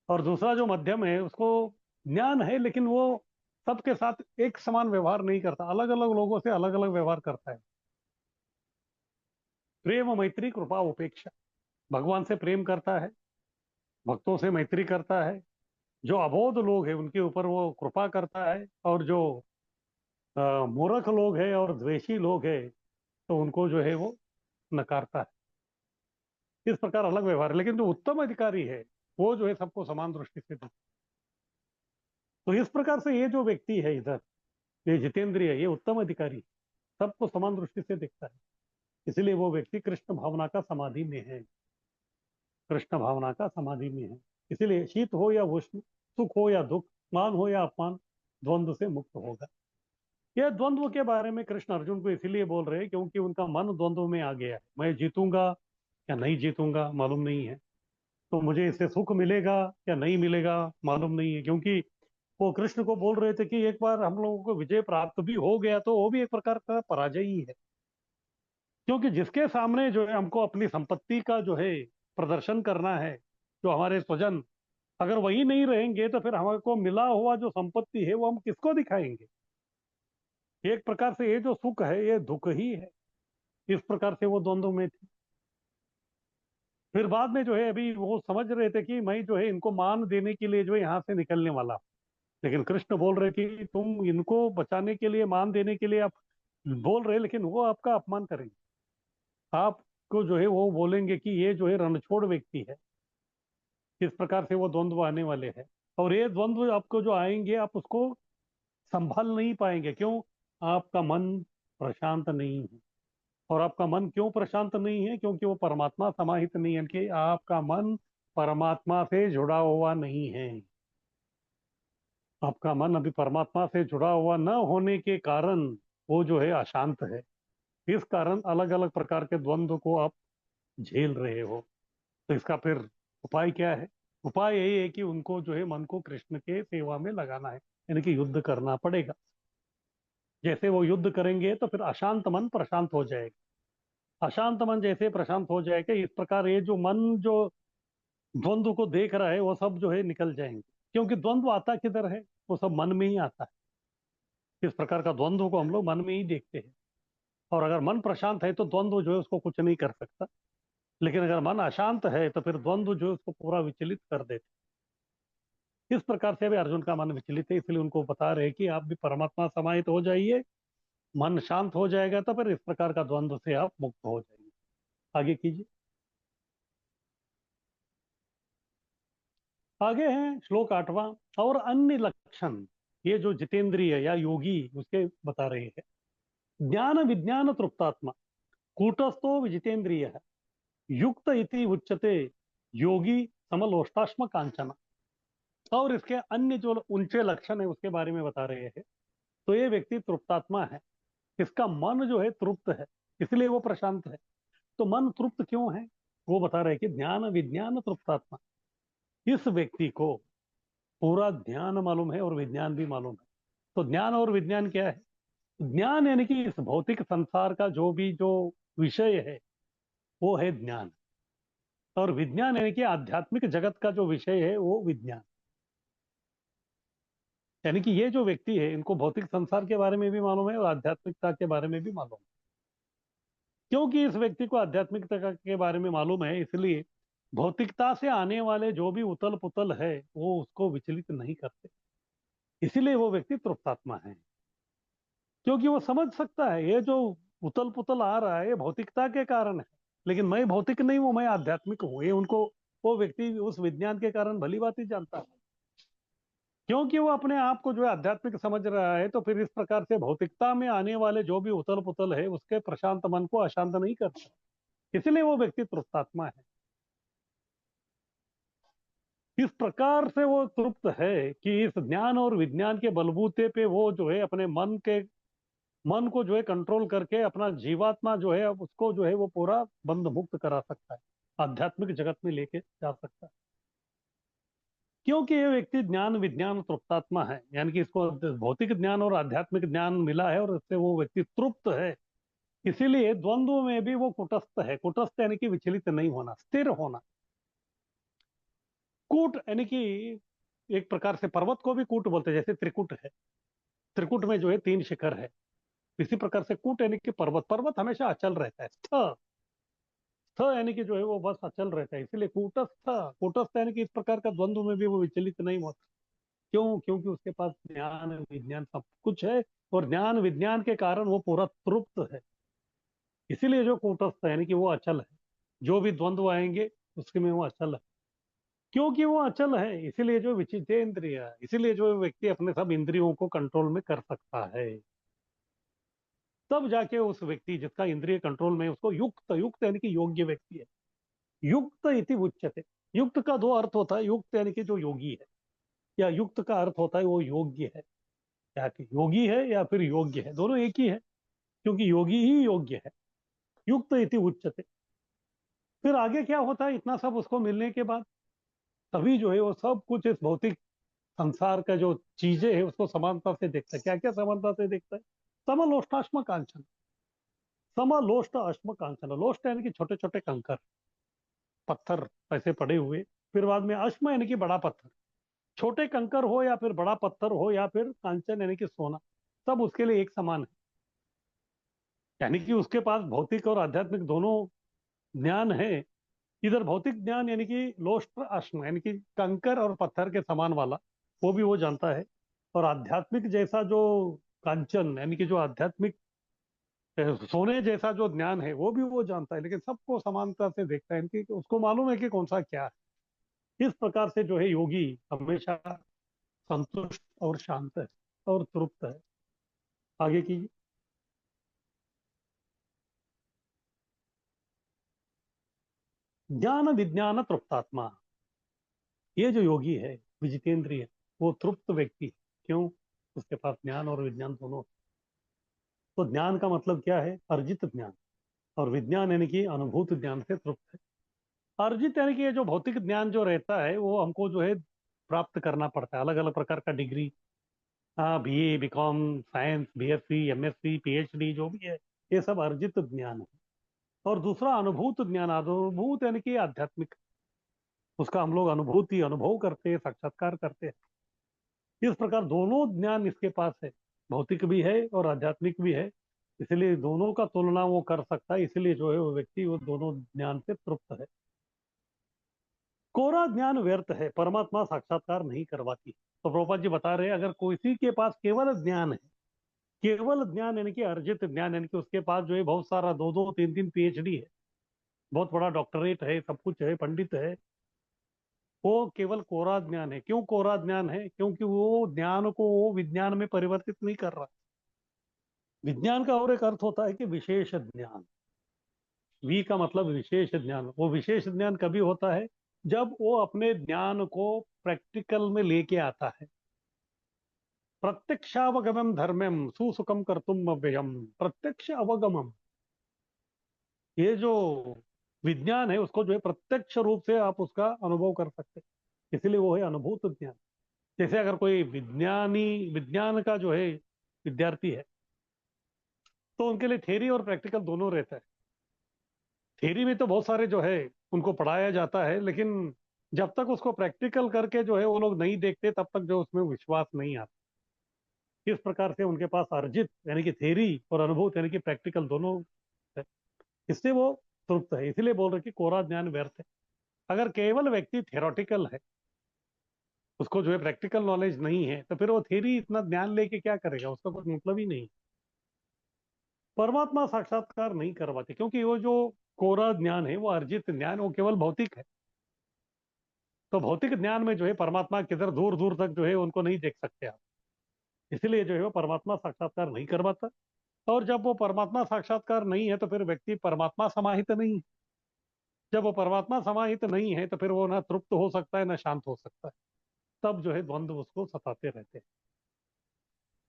और दूसरा जो मध्यम है उसको ज्ञान है, लेकिन वो सबके साथ एक समान व्यवहार नहीं करता, अलग अलग लोगों से अलग अलग व्यवहार करता है। प्रेम मैत्री कृपा उपेक्षा, भगवान से प्रेम करता है, भक्तों से मैत्री करता है, जो अबोध लोग हैं उनके ऊपर वो कृपा करता है, और जो मूर्ख लोग हैं और द्वेषी लोग हैं तो उनको जो है वो नकारता है। इस प्रकार अलग व्यवहार है, लेकिन जो उत्तम अधिकारी है वो जो है सबको समान दृष्टि से देखता है। तो इस प्रकार से ये जो व्यक्ति है इधर, ये जितेंद्रिय, ये उत्तम अधिकारी सबको समान दृष्टि से देखता है। इसलिए वो व्यक्ति कृष्ण भावना का समाधि में है, कृष्ण भावना का समाधि में है। इसीलिए शीत हो या उष्ण, सुख हो या दुख, मान हो या अपमान, द्वंद्व से मुक्त होगा। यह द्वंद्व के बारे में कृष्ण अर्जुन को इसीलिए बोल रहे हैं क्योंकि उनका मन द्वंद्व में आ गया है। मैं जीतूंगा या नहीं जीतूंगा मालूम नहीं है, तो मुझे इससे सुख मिलेगा या नहीं मिलेगा मालूम नहीं है। क्योंकि वो कृष्ण को बोल रहे थे कि एक बार हम लोगों को विजय प्राप्त भी हो गया तो वो भी एक प्रकार का पराजय ही है। क्योंकि जिसके सामने जो है हमको अपनी संपत्ति का जो है प्रदर्शन करना है, जो हमारे स्वजन, अगर वही नहीं रहेंगे तो फिर हमको मिला हुआ जो संपत्ति है वो हम किसको दिखाएंगे? एक प्रकार से ये जो सुख है ये दुख ही है। इस प्रकार से वो द्वंद्व में थे। फिर बाद में जो है अभी वो समझ रहे थे कि मैं जो है इनको मान देने के लिए जो है यहाँ से निकलने वाला हूं। लेकिन कृष्ण बोल रहे कि तुम इनको बचाने के लिए, मान देने के लिए आप बोल रहे, लेकिन वो आपका अपमान करेंगे। आपको जो है वो बोलेंगे कि ये जो है रणछोड़ व्यक्ति है। इस प्रकार से वो द्वंद्व आने वाले हैं। और ये द्वंद्व आपको जो आएंगे आप उसको संभाल नहीं पाएंगे। क्यों? आपका मन प्रशांत नहीं है। और आपका मन क्यों प्रशांत नहीं है? क्योंकि वो परमात्मा समाहित नहीं है, कि आपका मन परमात्मा से जुड़ा हुआ नहीं है। आपका मन अभी परमात्मा से जुड़ा हुआ न होने के कारण वो जो है अशांत है। इस कारण अलग अलग प्रकार के द्वंद्व को आप झेल रहे हो। तो इसका फिर उपाय क्या है? उपाय यही है कि उनको जो है मन को कृष्ण के सेवा में लगाना है, यानी कि युद्ध करना पड़ेगा। जैसे वो युद्ध करेंगे तो फिर अशांत मन प्रशांत हो जाएगा। अशांत मन जैसे प्रशांत हो जाएगा, इस प्रकार ये जो मन जो द्वंद्व को देख रहा है वो सब जो है निकल जाएंगे। क्योंकि द्वंद्व आता किधर है? वो सब मन में ही आता है। इस प्रकार का द्वंद्व को हम लोग मन में ही देखते हैं। और अगर मन प्रशांत है तो द्वंद्व जो है उसको कुछ नहीं कर सकता। लेकिन अगर मन अशांत है तो फिर द्वंद्व जो है उसको पूरा विचलित कर देते। इस प्रकार से अभी अर्जुन का मन विचलित है, इसलिए उनको बता रहे हैं कि आप भी परमात्मा समाहित हो जाइए। मन शांत हो जाएगा तो फिर इस प्रकार का द्वंद्व से आप मुक्त हो जाएंगे। आगे कीजिए। आगे है श्लोक 8वां। और अन्य लक्षण, ये जो जितेंद्रिय या योगी उसके बता रहे हैं। ज्ञान विज्ञान तृप्तात्मा कूटस्थो विजितेंद्रिय युक्त इति उच्यते योगी समलोष्टाश्म कांचन। और इसके अन्य जो ऊंचे लक्षण है उसके बारे में बता रहे हैं। तो ये व्यक्ति तृप्तात्मा है, इसका मन जो है तृप्त है, इसलिए वो प्रशांत है। तो मन तृप्त क्यों है, वो बता रहे हैं कि ज्ञान विज्ञान तृप्तात्मा, इस व्यक्ति को पूरा ध्यान मालूम है और विज्ञान भी मालूम है। तो ज्ञान और विज्ञान क्या है? ज्ञान यानी कि इस भौतिक संसार का जो विषय है वो है ज्ञान। और विज्ञान यानी कि आध्यात्मिक जगत का जो विषय है वो विज्ञान। यानी कि ये जो व्यक्ति है इनको भौतिक संसार के बारे में भी मालूम है और आध्यात्मिकता के बारे में भी मालूम है। क्योंकि इस व्यक्ति को आध्यात्मिकता के बारे में मालूम है, इसलिए भौतिकता से आने वाले जो भी उथल पुथल है वो उसको विचलित नहीं करते। इसीलिए वो व्यक्ति तृप्तात्मा है, क्योंकि वो समझ सकता है ये जो उथल पुथल आ रहा है ये भौतिकता के कारण है, लेकिन मैं भौतिक नहीं हूं, मैं आध्यात्मिक हूं। ये उनको, वो व्यक्ति उस विज्ञान के कारण भली बात ही जानता है, क्योंकि वो अपने आप को जो है आध्यात्मिक समझ रहा है। तो फिर इस प्रकार से भौतिकता में आने वाले जो भी उथल पुथल है उसके प्रशांत मन को अशांत नहीं करता। इसलिए वो व्यक्ति तृप्तात्मा है। इस प्रकार से वो तृप्त है कि इस ज्ञान और विज्ञान के बलबूते पे वो जो है अपने मन को जो है कंट्रोल करके अपना जीवात्मा जो है उसको जो है वो पूरा बंध मुक्त करा सकता है, आध्यात्मिक जगत में लेके जा सकता है। क्योंकि ये व्यक्ति ज्ञान विज्ञान तृप्तात्मा है, यानी कि इसको भौतिक ज्ञान और आध्यात्मिक ज्ञान मिला है और इससे वो व्यक्ति तृप्त है। इसीलिए द्वंद्व में भी वो कुटस्थ है। कुटस्थ यानी कि विचलित नहीं होना, स्थिर होना। कूट यानी कि एक प्रकार से पर्वत को भी कूट बोलते हैं, जैसे त्रिकुट है, त्रिकुट में जो है 3 शिखर है। इसी प्रकार से कूट यानी कि पर्वत, पर्वत हमेशा अचल रहता है। स्थ, स्थ यानी कि जो है वो बस अचल रहता है, इसीलिए कूटस्थ। कूटस्थ यानी कि इस प्रकार का द्वंद्व में भी वो विचलित नहीं होता। क्यों? क्योंकि उसके पास ज्ञान विज्ञान सब कुछ है और ज्ञान विज्ञान के कारण वो पूरा तृप्त है। इसीलिए जो कूटस्थ है यानी कि वो अचल है, जो भी द्वंद्व आएंगे उसके में वो अचल है। क्योंकि वो अचल है इसीलिए जो विचितेंद्रिय है, इसीलिए जो व्यक्ति अपने सब इंद्रियों को कंट्रोल में कर सकता है। तब जाके उस व्यक्ति जिसका इंद्रिय कंट्रोल में है, उसको युक्त, युक्त यानी कि योग्य व्यक्ति है। युक्त इति उच्यते। युक्त का 2 अर्थ होता है। युक्त यानी कि जो योगी है, या युक्त का अर्थ होता है वो योग्य है। या कि योगी है या फिर योग्य है, दोनों एक ही है, क्योंकि योगी ही योग्य है। युक्त इति उच्यते। फिर आगे क्या होता है, इतना सब उसको मिलने के बाद तभी जो है वो सब कुछ इस भौतिक संसार का जो चीजें है उसको समानता से देखता है। क्या क्या समानता से देखता है? समलोष्टाश्म कांचन। समलोष्ट अश्म कांचन, लोष्ट यानी कि छोटे छोटे कंकर, पत्थर ऐसे पड़े हुए। फिर बाद में अश्म यानी कि बड़ा पत्थर। छोटे कंकर हो या फिर बड़ा पत्थर हो या फिर कांचन यानी कि सोना, सब उसके लिए एक समान है। यानी कि उसके पास भौतिक और आध्यात्मिक दोनों ज्ञान है। इधर भौतिक ज्ञान यानी कि लोष्ट अश्म यानी कि कंकर और पत्थर के समान वाला, वो भी वो जानता है। और आध्यात्मिक जैसा जो कांचन यानी कि जो आध्यात्मिक सोने जैसा जो ज्ञान है वो भी वो जानता है, लेकिन सबको समानता से देखता है कि उसको मालूम है कि कौन सा क्या है। इस प्रकार से जो है योगी हमेशा संतुष्ट और शांत है और तृप्त है। आगे की। ज्ञान विज्ञान तृप्तात्मा, ये जो योगी है विजितेंद्रिय, वो तृप्त व्यक्ति है। क्यों? उसके पास ज्ञान और विज्ञान दोनों। तो ज्ञान का मतलब क्या है? अर्जित ज्ञान। और विज्ञान यानी कि अनुभूत ज्ञान से तृप्त है। अर्जित यानी कि ये जो भौतिक ज्ञान जो रहता है वो हमको जो है प्राप्त करना पड़ता है, अलग अलग प्रकार का डिग्री। हाँ, BA BCom science BSc MSc PhD जो भी है, ये सब अर्जित ज्ञान है। और दूसरा अनुभूत ज्ञान, अनुभूत यानी कि आध्यात्मिक, उसका हम लोग अनुभूति अनुभव करते हैं, साक्षात्कार करते हैं। इस प्रकार दोनों ज्ञान इसके पास है। भौतिक भी है और आध्यात्मिक भी है, इसलिए दोनों का तुलना वो कर सकता है, इसलिए जो है वो व्यक्ति वो दोनों ज्ञान से तृप्त है। कोरा ज्ञान व्यर्थ है, परमात्मा साक्षात्कार नहीं करवाती। तो प्रभुपाद जी बता रहे हैं, अगर किसी के पास केवल ज्ञान है, केवल ज्ञान यानी कि अर्जित ज्ञान, यानी कि उसके पास जो है बहुत सारा दो दो तीन तीन पीएचडी है, बहुत बड़ा डॉक्टरेट है, सब कुछ है, पंडित है, वो केवल कोरा ज्ञान है। क्यों कोरा ज्ञान है? क्योंकि वो ज्ञान को वो विज्ञान में परिवर्तित नहीं कर रहा। विज्ञान का और एक अर्थ होता है कि विशेष ज्ञान। वी का मतलब विशेष ज्ञान। वो विशेष ज्ञान कभी होता है जब वो अपने ज्ञान को प्रैक्टिकल में लेके आता है। प्रत्यक्षावगमम धर्मम सुसुखम कर्तुम अव्ययम। प्रत्यक्ष अवगमम, ये जो विज्ञान है उसको जो है प्रत्यक्ष रूप से आप उसका अनुभव कर सकते हैं, इसलिए वो है अनुभूत ज्ञान। जैसे अगर कोई विज्ञानी, विज्ञान का जो है विद्यार्थी है, तो उनके लिए थ्योरी और प्रैक्टिकल दोनों रहता है। थ्योरी में तो बहुत सारे जो है उनको पढ़ाया जाता है, लेकिन जब तक उसको प्रैक्टिकल करके जो है वो लोग नहीं देखते, तब तक जो उसमें विश्वास नहीं आता। इस प्रकार से उनके पास अर्जित यानी कि थ्योरी और अनुभूत यानी कि प्रैक्टिकल दोनों है, इससे वो तृप्त है। इसलिए बोल रहे कि कोरा ज्ञान व्यर्थ है। अगर केवल व्यक्ति थ्योरेटिकल है, उसको जो है प्रैक्टिकल नॉलेज नहीं है, तो फिर वो थ्योरी इतना ज्ञान लेके क्या करेगा? उसका कोई मतलब ही नहीं। परमात्मा साक्षात्कार नहीं करवाते, क्योंकि वो जो कोरा ज्ञान है, वो अर्जित ज्ञान, वो केवल भौतिक है। तो भौतिक ज्ञान में जो है परमात्मा किधर दूर दूर तक जो है उनको नहीं देख सकते आप। इसलिए जो है वो परमात्मा साक्षात्कार नहीं करवाता। और जब वो परमात्मा साक्षात्कार नहीं है, तो फिर व्यक्ति परमात्मा समाहित नहीं है। जब वो परमात्मा समाहित नहीं है, तो फिर वो ना तृप्त हो सकता है ना शांत हो सकता है। तब जो है द्वंद्व उसको सताते रहते हैं।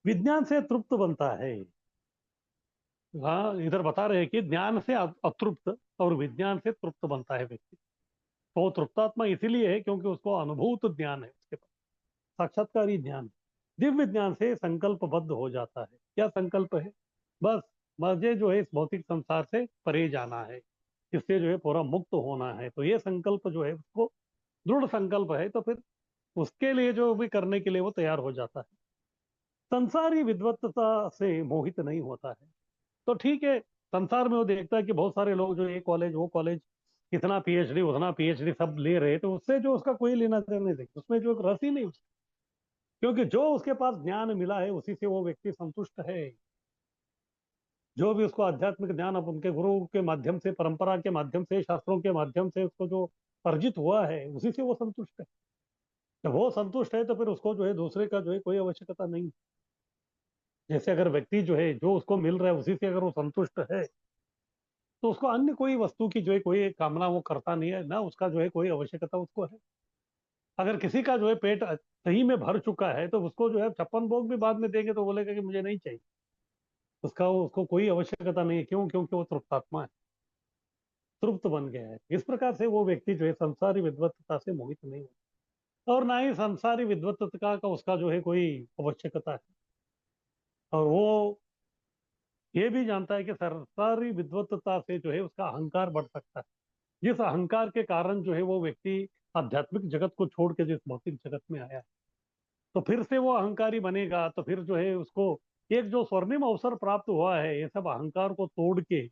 विज्ञान से तृप्त बनता है। हाँ, इधर बता रहे हैं कि ज्ञान से अतृप्त और विज्ञान से तृप्त बनता है व्यक्ति। तो वो तृप्तात्मा इसीलिए है क्योंकि उसको अनुभूत ज्ञान है, उसके पास साक्षात्कारी ज्ञान। दिव्य ज्ञान से संकल्पबद्ध हो जाता है। क्या संकल्प है? बस मुझे जो है इस भौतिक संसार से परे जाना है, इससे जो है पूरा मुक्त होना है। तो ये संकल्प जो है उसको दृढ़ संकल्प है, तो फिर उसके लिए जो भी करने के लिए वो तैयार हो जाता है। संसारी विद्वत्ता से मोहित नहीं होता है। तो ठीक है, संसार में वो देखता है कि बहुत सारे लोग जो ये कॉलेज वो कॉलेज, इतना पीएचडी उतना पीएचडी सब ले रहे हैं, तो उससे जो उसका कोई लेना देना नहीं, उसमें जो एक रस ही नहीं उसका। क्योंकि जो उसके पास ज्ञान मिला है उसी से वो व्यक्ति संतुष्ट है। जो भी उसको आध्यात्मिक ज्ञान अब उनके गुरु के माध्यम से, परंपरा के माध्यम से, शास्त्रों के माध्यम से उसको जो अर्जित हुआ है, उसी से वो संतुष्ट है। जब वो संतुष्ट है तो फिर उसको जो है दूसरे का जो है कोई आवश्यकता नहीं। जैसे अगर व्यक्ति जो है जो उसको मिल रहा है उसी से अगर वो संतुष्ट है, तो उसको अन्य कोई वस्तु की जो है कोई कामना वो करता नहीं है, ना उसका जो है कोई आवश्यकता उसको है। अगर किसी का जो है पेट सही में भर चुका है, तो उसको जो है छप्पन भोग भी बाद में देंगे तो बोलेगा कि मुझे नहीं चाहिए। उसको कोई आवश्यकता नहीं है। क्यों? क्योंकि वो तृप्तात्मा है, तृप्त बन गया है। इस प्रकार से वो व्यक्ति जो है संसारी विद्वत्ता से मोहित नहीं होता, और ना ही संसारी विद्वत्ता का उसका जो है कोई आवश्यकता है। और वो ये भी जानता है कि संसारी विद्वत्ता से जो है उसका अहंकार बढ़ सकता है, जिस अहंकार के कारण जो है वो व्यक्ति आध्यात्मिक जगत को छोड़ के जिस भौतिक जगत में आया है, तो फिर से वो अहंकारी बनेगा। तो फिर जो है उसको एक जो स्वर्णिम अवसर प्राप्त हुआ है, ये सब अहंकार को तोड़ के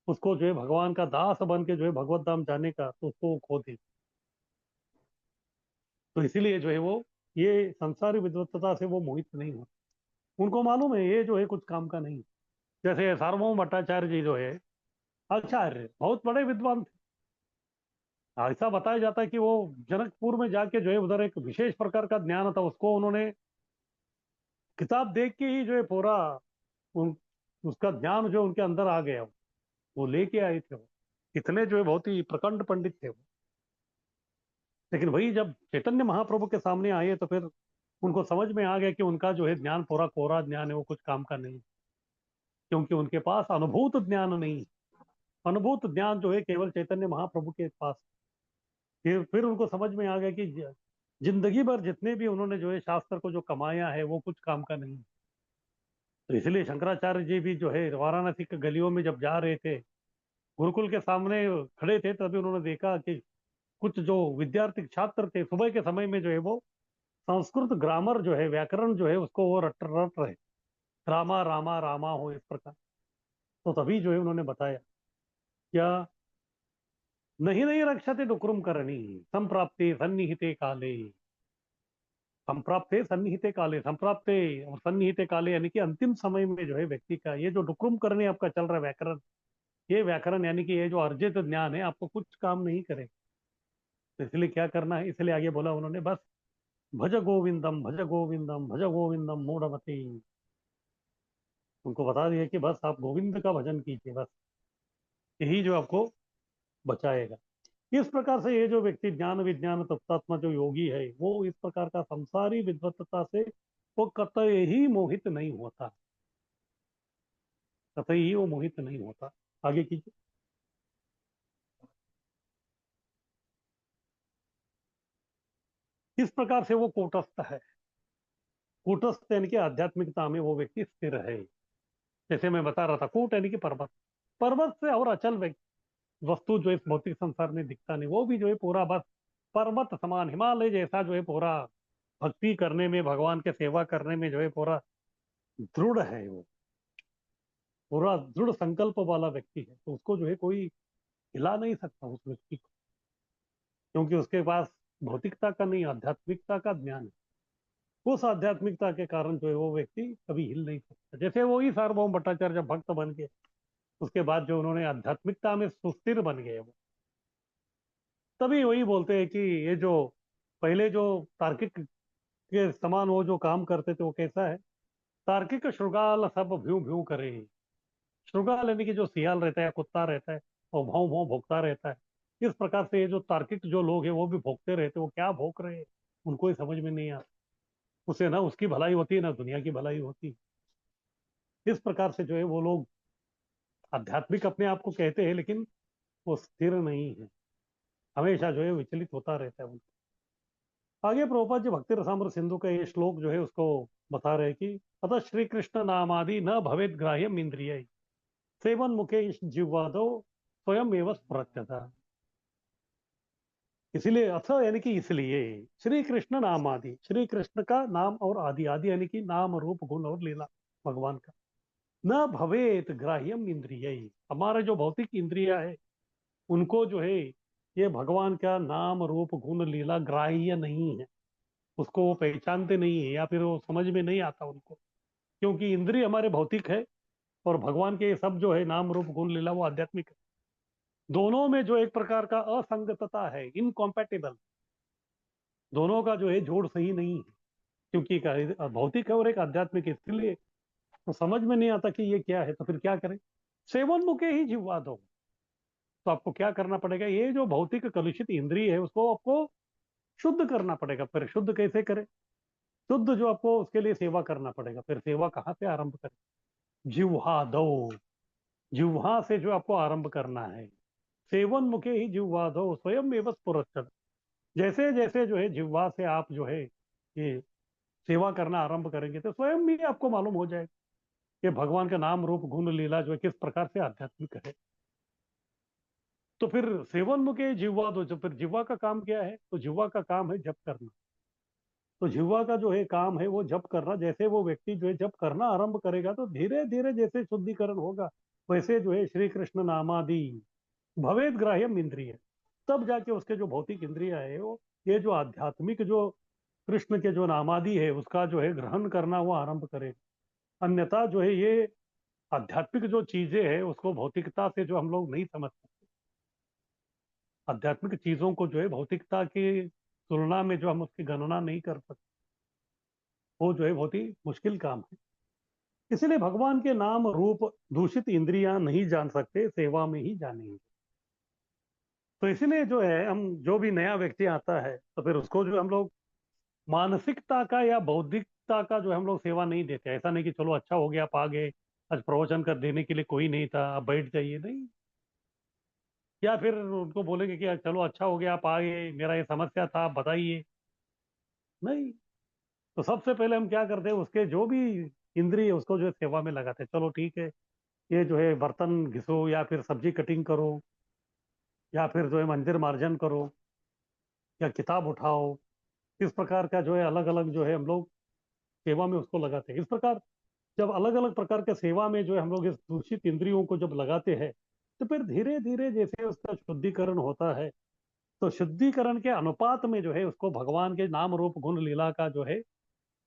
उसको जो है भगवान का दास बन के जो है भगवत धाम जाने का, तो उसको वो खो दे। तो इसीलिए जो है वो ये संसारी विद्वत्ता से वो मोहित नहीं हो। उनको मालूम है ये जो है कुछ काम का नहीं। जैसे सार्वभौम भट्टाचार्य जी जो है आचार्य, बहुत बड़े विद्वान थे। ऐसा बताया जाता है कि वो जनकपुर में जाके जो है उधर एक विशेष प्रकार का ज्ञान था, उसको उन्होंने किताब देख के ही जो है पूरा उन, उसका ज्ञान जो उनके अंदर आ गया, वो लेके आए थे वो। इतने जो है बहुत ही प्रकांड पंडित थे वो। लेकिन वही जब चैतन्य महाप्रभु के सामने आए, तो फिर उनको समझ में आ गया कि उनका जो है ज्ञान पूरा कोरा ज्ञान है, वो कुछ काम का नहीं। क्योंकि उनके पास अनुभूत ज्ञान नहीं है। अनुभूत ज्ञान जो है केवल चैतन्य महाप्रभु के पास। फिर उनको समझ में आ गया कि जिंदगी भर जितने भी उन्होंने जो है शास्त्र को जो कमाया है, वो कुछ काम का नहीं। तो इसलिए शंकराचार्य जी भी जो है वाराणसी के गलियों में जब जा रहे थे, गुरुकुल के सामने खड़े थे, तभी उन्होंने देखा कि कुछ जो विद्यार्थी छात्र थे, सुबह के समय में जो है वो संस्कृत ग्रामर जो है, व्याकरण जो है, उसको वो रट रट रहे। रामा रामा रामा हो, इस प्रकार। तो तभी जो है उन्होंने बताया क्या, नहीं नहीं रक्षते डुक्रुम करनी, संप्राप्ते सन्निहिते काले। संप्राप्ते सन्निहिते काले, संप्राप्ते और सन्निहिते काले यानी कि अंतिम समय में जो है व्यक्ति का ये जो डुक्रुम करने आपका चल रहा है व्याकरण, ये व्याकरण यानी कि ये जो अर्जित ज्ञान है आपको कुछ काम नहीं करे। तो इसलिए क्या करना है, इसलिए आगे बोला उन्होंने, बस भज गोविंदम भज गोविंदम मूढ़मति। उनको बता दिया कि बस आप गोविंद का भजन कीजिए, बस यही जो आपको बचाएगा। इस प्रकार से ये जो व्यक्ति ज्ञान विज्ञान तत्वात्मा जो योगी है, वो इस प्रकार का संसारी विद्वत्ता से वो कतई ही मोहित नहीं होता, कतई ही वो मोहित नहीं होता। आगे कीजिए। किस प्रकार से वो कूटस्थ है, कूटस्थ यानी कि आध्यात्मिकता में वो व्यक्ति स्थिर है। जैसे मैं बता रहा था, कूट यानी कि पर्वत, पर्वत से और अचल वस्तु जो इस भौतिक संसार में दिखता नहीं, वो भी जो है पूरा बस पर्वत समान, हिमालय जैसा जो है पूरा भक्ति करने में, भगवान के सेवा करने में जो है पूरा दृढ़ है वो, पूरा दृढ़ संकल्प वाला व्यक्ति है, तो उसको जो है कोई हिला नहीं सकता उस व्यक्ति को, क्योंकि उसके पास भौतिकता का नहीं, आध्यात्मिकता का ज्ञान है। उस आध्यात्मिकता के कारण जो है वो व्यक्ति कभी हिल नहीं सकता। जैसे वो ही सार्वभौम भट्टाचार्य जब भक्त बन गए, उसके बाद जो उन्होंने आध्यात्मिकता में सुस्थिर बन गए वो, तभी वही बोलते हैं कि ये जो पहले जो तार्किक के समान वो जो काम करते थे वो कैसा है, तार्किक श्रृगाल सब भ्यू भ्यू करे। श्रृगाल यानी कि जो सियाल रहता है, कुत्ता रहता है, वो भौं भौं भोंकता रहता है। इस प्रकार से ये जो तार्किक जो लोग हैं वो भी भोंकते रहते हैं, वो क्या भोंक रहे हैं उनको ही समझ में नहीं आता। उससे ना उसकी भलाई होती है ना दुनिया की भलाई होती है। इस प्रकार से जो है वो लोग आध्यात्मिक अपने आप को कहते हैं, लेकिन वो स्थिर नहीं है, हमेशा जो है विचलित होता रहता है उनको। आगे प्रभुपाद जी भक्ति रसामृत सिंधु का ये श्लोक जो है उसको बता रहे हैं कि अतः श्री कृष्ण नामादि न भवेद ग्राह्यम इंद्रिय, सेवन मुखे जिह्वादो स्वयं एवं स्फुरत्यता। इसीलिए अथ यानी कि इसलिए, श्री कृष्ण नाम आदि, श्री कृष्ण का नाम और आदि, आदि यानी कि नाम रूप गुण और लीला भगवान का, न भवेत ग्राह्यम इंद्रिय, हमारा जो भौतिक इंद्रिया है उनको जो है ये भगवान का नाम रूप गुण लीला ग्राह्य नहीं है, उसको वो पहचानते नहीं है या फिर वो समझ में नहीं आता उनको, क्योंकि इंद्रिय हमारे भौतिक है और भगवान के ये सब जो है नाम रूप गुण लीला वो आध्यात्मिक है। दोनों में जो एक प्रकार का असंगतता है, इनकॉम्पैटिबल, दोनों का जो है जोड़ सही नहीं है, क्योंकि एक भौतिक है और एक आध्यात्मिक है, इसलिए तो समझ में नहीं आता कि ये क्या है, तो फिर क्या करें। सेवन मुखे ही जिह्वा दो, तो आपको क्या करना पड़ेगा, ये जो भौतिक कलुषित इंद्रिय है उसको आपको शुद्ध करना पड़ेगा। फिर शुद्ध कैसे करें, शुद्ध जो आपको उसके लिए सेवा करना पड़ेगा। फिर सेवा कहाँ से आरंभ करें, जिह्वा दो, जिह्वा से जो आपको आरंभ करना है। सेवन मुखे ही जिह्वा दो स्वयं एवं स्फुरच्चत, जैसे जैसे जो है जिह्वा से आप जो है ये सेवा करना आरंभ करेंगे तो स्वयं भी आपको मालूम हो जाएगा कि भगवान का नाम रूप गुण लीला जो है किस प्रकार से आध्यात्मिक है। तो फिर सेवन मुखे जिह्वा दो, जो फिर जिह्वा का काम क्या है, तो जिह्वा का काम है जप करना। तो जिह्वा का जो है काम है वो जप करना। जैसे वो व्यक्ति जो है जप करना आरंभ करेगा तो धीरे धीरे जैसे शुद्धिकरण होगा, वैसे जो है श्री कृष्ण नामादि भवेद ग्राह्यम इंद्रिय, तब जाके उसके जो भौतिक इंद्रिया है वो ये जो आध्यात्मिक जो कृष्ण के जो नामादि है उसका जो है ग्रहण करना वो आरंभ करेगा। अन्यथा जो है ये आध्यात्मिक जो चीजें हैं उसको भौतिकता से जो हम लोग नहीं समझ सकते, आध्यात्मिक चीजों को जो है भौतिकता की तुलना में जो हम उसकी गणना नहीं कर सकते, वो जो है बहुत ही मुश्किल काम है। इसलिए भगवान के नाम रूप दूषित इंद्रियां नहीं जान सकते, सेवा में ही जानेंगे। तो इसीलिए जो है हम, जो भी नया व्यक्ति आता है तो फिर उसको जो हम लोग मानसिकता का या बौद्धिकता का जो हम लोग सेवा नहीं देते। ऐसा नहीं कि चलो अच्छा हो गया आप आ गए, आज प्रवचन कर देने के लिए कोई नहीं था आप बैठ जाइए, नहीं। या फिर उनको बोलेंगे कि चलो अच्छा हो गया आप आ गए, मेरा ये समस्या था आप बताइए, नहीं। तो सबसे पहले हम क्या करते हैं, उसके जो भी इंद्रिय है उसको जो है सेवा में लगाते हैं। चलो ठीक है, ये जो है बर्तन घिसो या फिर सब्जी कटिंग करो या फिर जो है मंदिर मार्जन करो या किताब उठाओ, इस प्रकार का जो है अलग अलग जो है हम लोग सेवा में उसको लगाते हैं। इस प्रकार जब अलग अलग प्रकार के सेवा में जो है हम लोग इस दूषित इंद्रियों को जब लगाते हैं, तो फिर धीरे धीरे जैसे उसका शुद्धिकरण होता है, तो शुद्धिकरण के अनुपात में जो है उसको भगवान के नाम रूप गुण लीला का जो है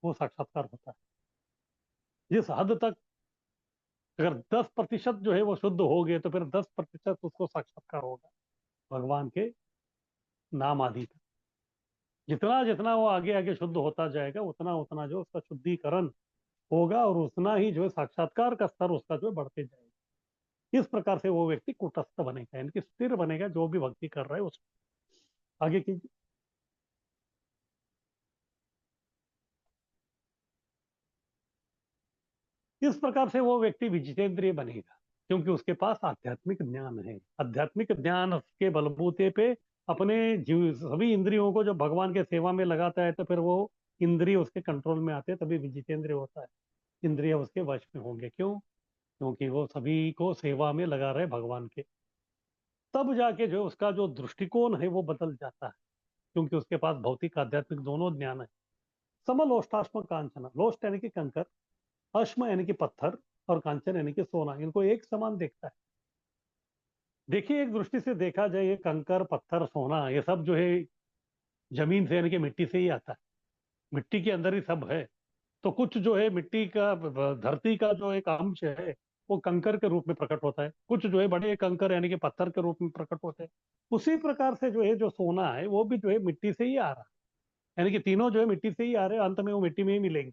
वो साक्षात्कार होता है। जिस हद तक अगर 10% जो है वो शुद्ध हो गए, तो फिर 10% उसको साक्षात्कार होगा भगवान के नाम आदि का। जितना जितना वो आगे आगे शुद्ध होता जाएगा, उतना उतना जो उसका शुद्धिकरण होगा, और उतना ही जो है साक्षात्कार का स्तर उसका जो है बढ़ते जाएगा। इस प्रकार से वो व्यक्ति कुटस्थ बनेगा, यानी कि स्थिर बनेगा, जो भी भक्ति कर रहा है उस आगे की। इस प्रकार से वो व्यक्ति विजितेंद्रिय बनेगा, क्योंकि उसके पास आध्यात्मिक ज्ञान है। आध्यात्मिक ज्ञान के बलबूते पे अपने जीव सभी इंद्रियों को जब भगवान के सेवा में लगाता है, तो फिर वो इंद्रिय उसके कंट्रोल में आते हैं, तभी विजितेंद्रिय होता है। इंद्रिय उसके वश में होंगे। क्यों? क्योंकि वो सभी को सेवा में लगा रहे भगवान के। तब जाके जो उसका जो दृष्टिकोण है वो बदल जाता है, क्योंकि उसके पास भौतिक आध्यात्मिक दोनों ज्ञान है। समलोष्टाश्म कांचन, लोष्ट यानी कि कंकर, अश्म यानी कि पत्थर, और कांचन यानी कि सोना, इनको एक समान देखता है। देखिए, एक दृष्टि से देखा जाए, ये कंकर पत्थर सोना ये सब जो है जमीन से यानी कि मिट्टी से ही आता है। मिट्टी के अंदर ही सब है। तो कुछ जो है मिट्टी का धरती का जो एक अंश है, वो कंकर के रूप में प्रकट होता है। कुछ जो है बड़े कंकर यानी कि पत्थर के रूप में प्रकट होते हैं। उसी प्रकार से जो है जो सोना है वो भी जो है मिट्टी से ही आ रहा है, यानी कि तीनों जो है मिट्टी से ही आ रहे हैं, अंत में वो मिट्टी में ही मिलेंगे।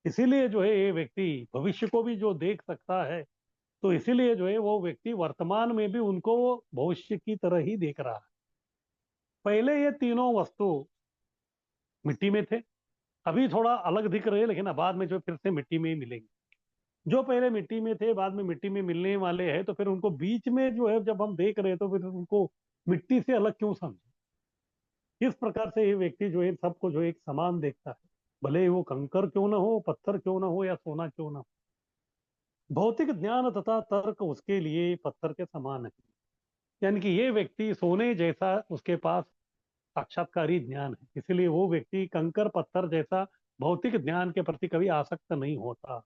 इसीलिए जो है ये व्यक्ति भविष्य को भी जो देख सकता है, तो इसीलिए जो है वो व्यक्ति वर्तमान में भी उनको भविष्य की तरह ही देख रहा है। पहले ये तीनों वस्तु मिट्टी में थे, अभी थोड़ा अलग दिख रहे हैं, लेकिन अब बाद में जो फिर से मिट्टी में ही मिलेंगे। जो पहले मिट्टी में थे बाद में मिट्टी में मिलने वाले हैं, तो फिर उनको बीच में जो है जब हम देख रहे हैं, तो फिर उनको मिट्टी से अलग क्यों समझे? इस प्रकार से ये व्यक्ति जो है सबको जो एक समान देखता है, भले ही वो कंकर क्यों ना हो, पत्थर क्यों ना हो, या सोना क्यों ना हो। भौतिक ज्ञान तथा तर्क उसके लिए पत्थर के समान है। यानी कि ये व्यक्ति सोने जैसा उसके पास साक्षात्कारी ज्ञान है, इसलिए वो व्यक्ति कंकर पत्थर जैसा भौतिक ज्ञान के प्रति कभी आसक्त नहीं होता।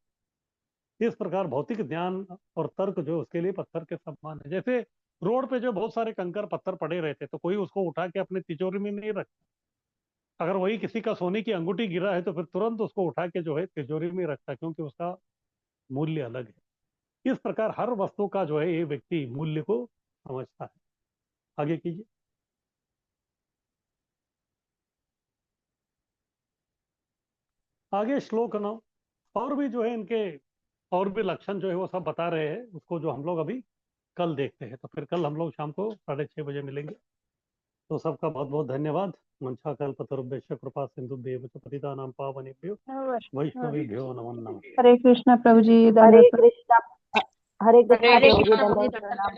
इस प्रकार भौतिक ज्ञान और तर्क जो उसके लिए पत्थर के समान है। जैसे रोड पे जो बहुत सारे कंकर पत्थर पड़े रहते, तो कोई उसको उठा के अपने तिजोरी में नहीं रखता। अगर वही किसी का सोने की अंगूठी गिरा है, तो फिर तुरंत उसको उठा के जो है तिजोरी में रखता है, क्योंकि उसका मूल्य अलग है। इस प्रकार हर वस्तु का जो है ये व्यक्ति मूल्य को समझता है। आगे कीजिए। आगे श्लोक 9, और भी जो है इनके और भी लक्षण जो है वो सब बता रहे हैं, उसको जो हम लोग अभी कल देखते हैं। तो फिर कल हम लोग शाम को 6:30 बजे मिलेंगे। तो सबका बहुत बहुत धन्यवाद। मंशा कल्पतरुभ्यश्च कृपा सिंधुभ्येव च पतितानां पावनेभ्यो वैष्णवेभ्यो नमो नमः। हरे कृष्णा प्रभु जी, हरे धन्यवाद। कृष्णा। हरे कृष्णा हरे प्रभु जी, कृष्ण प्रभु जी, दंडवत धन्यवाद। प्रणाम।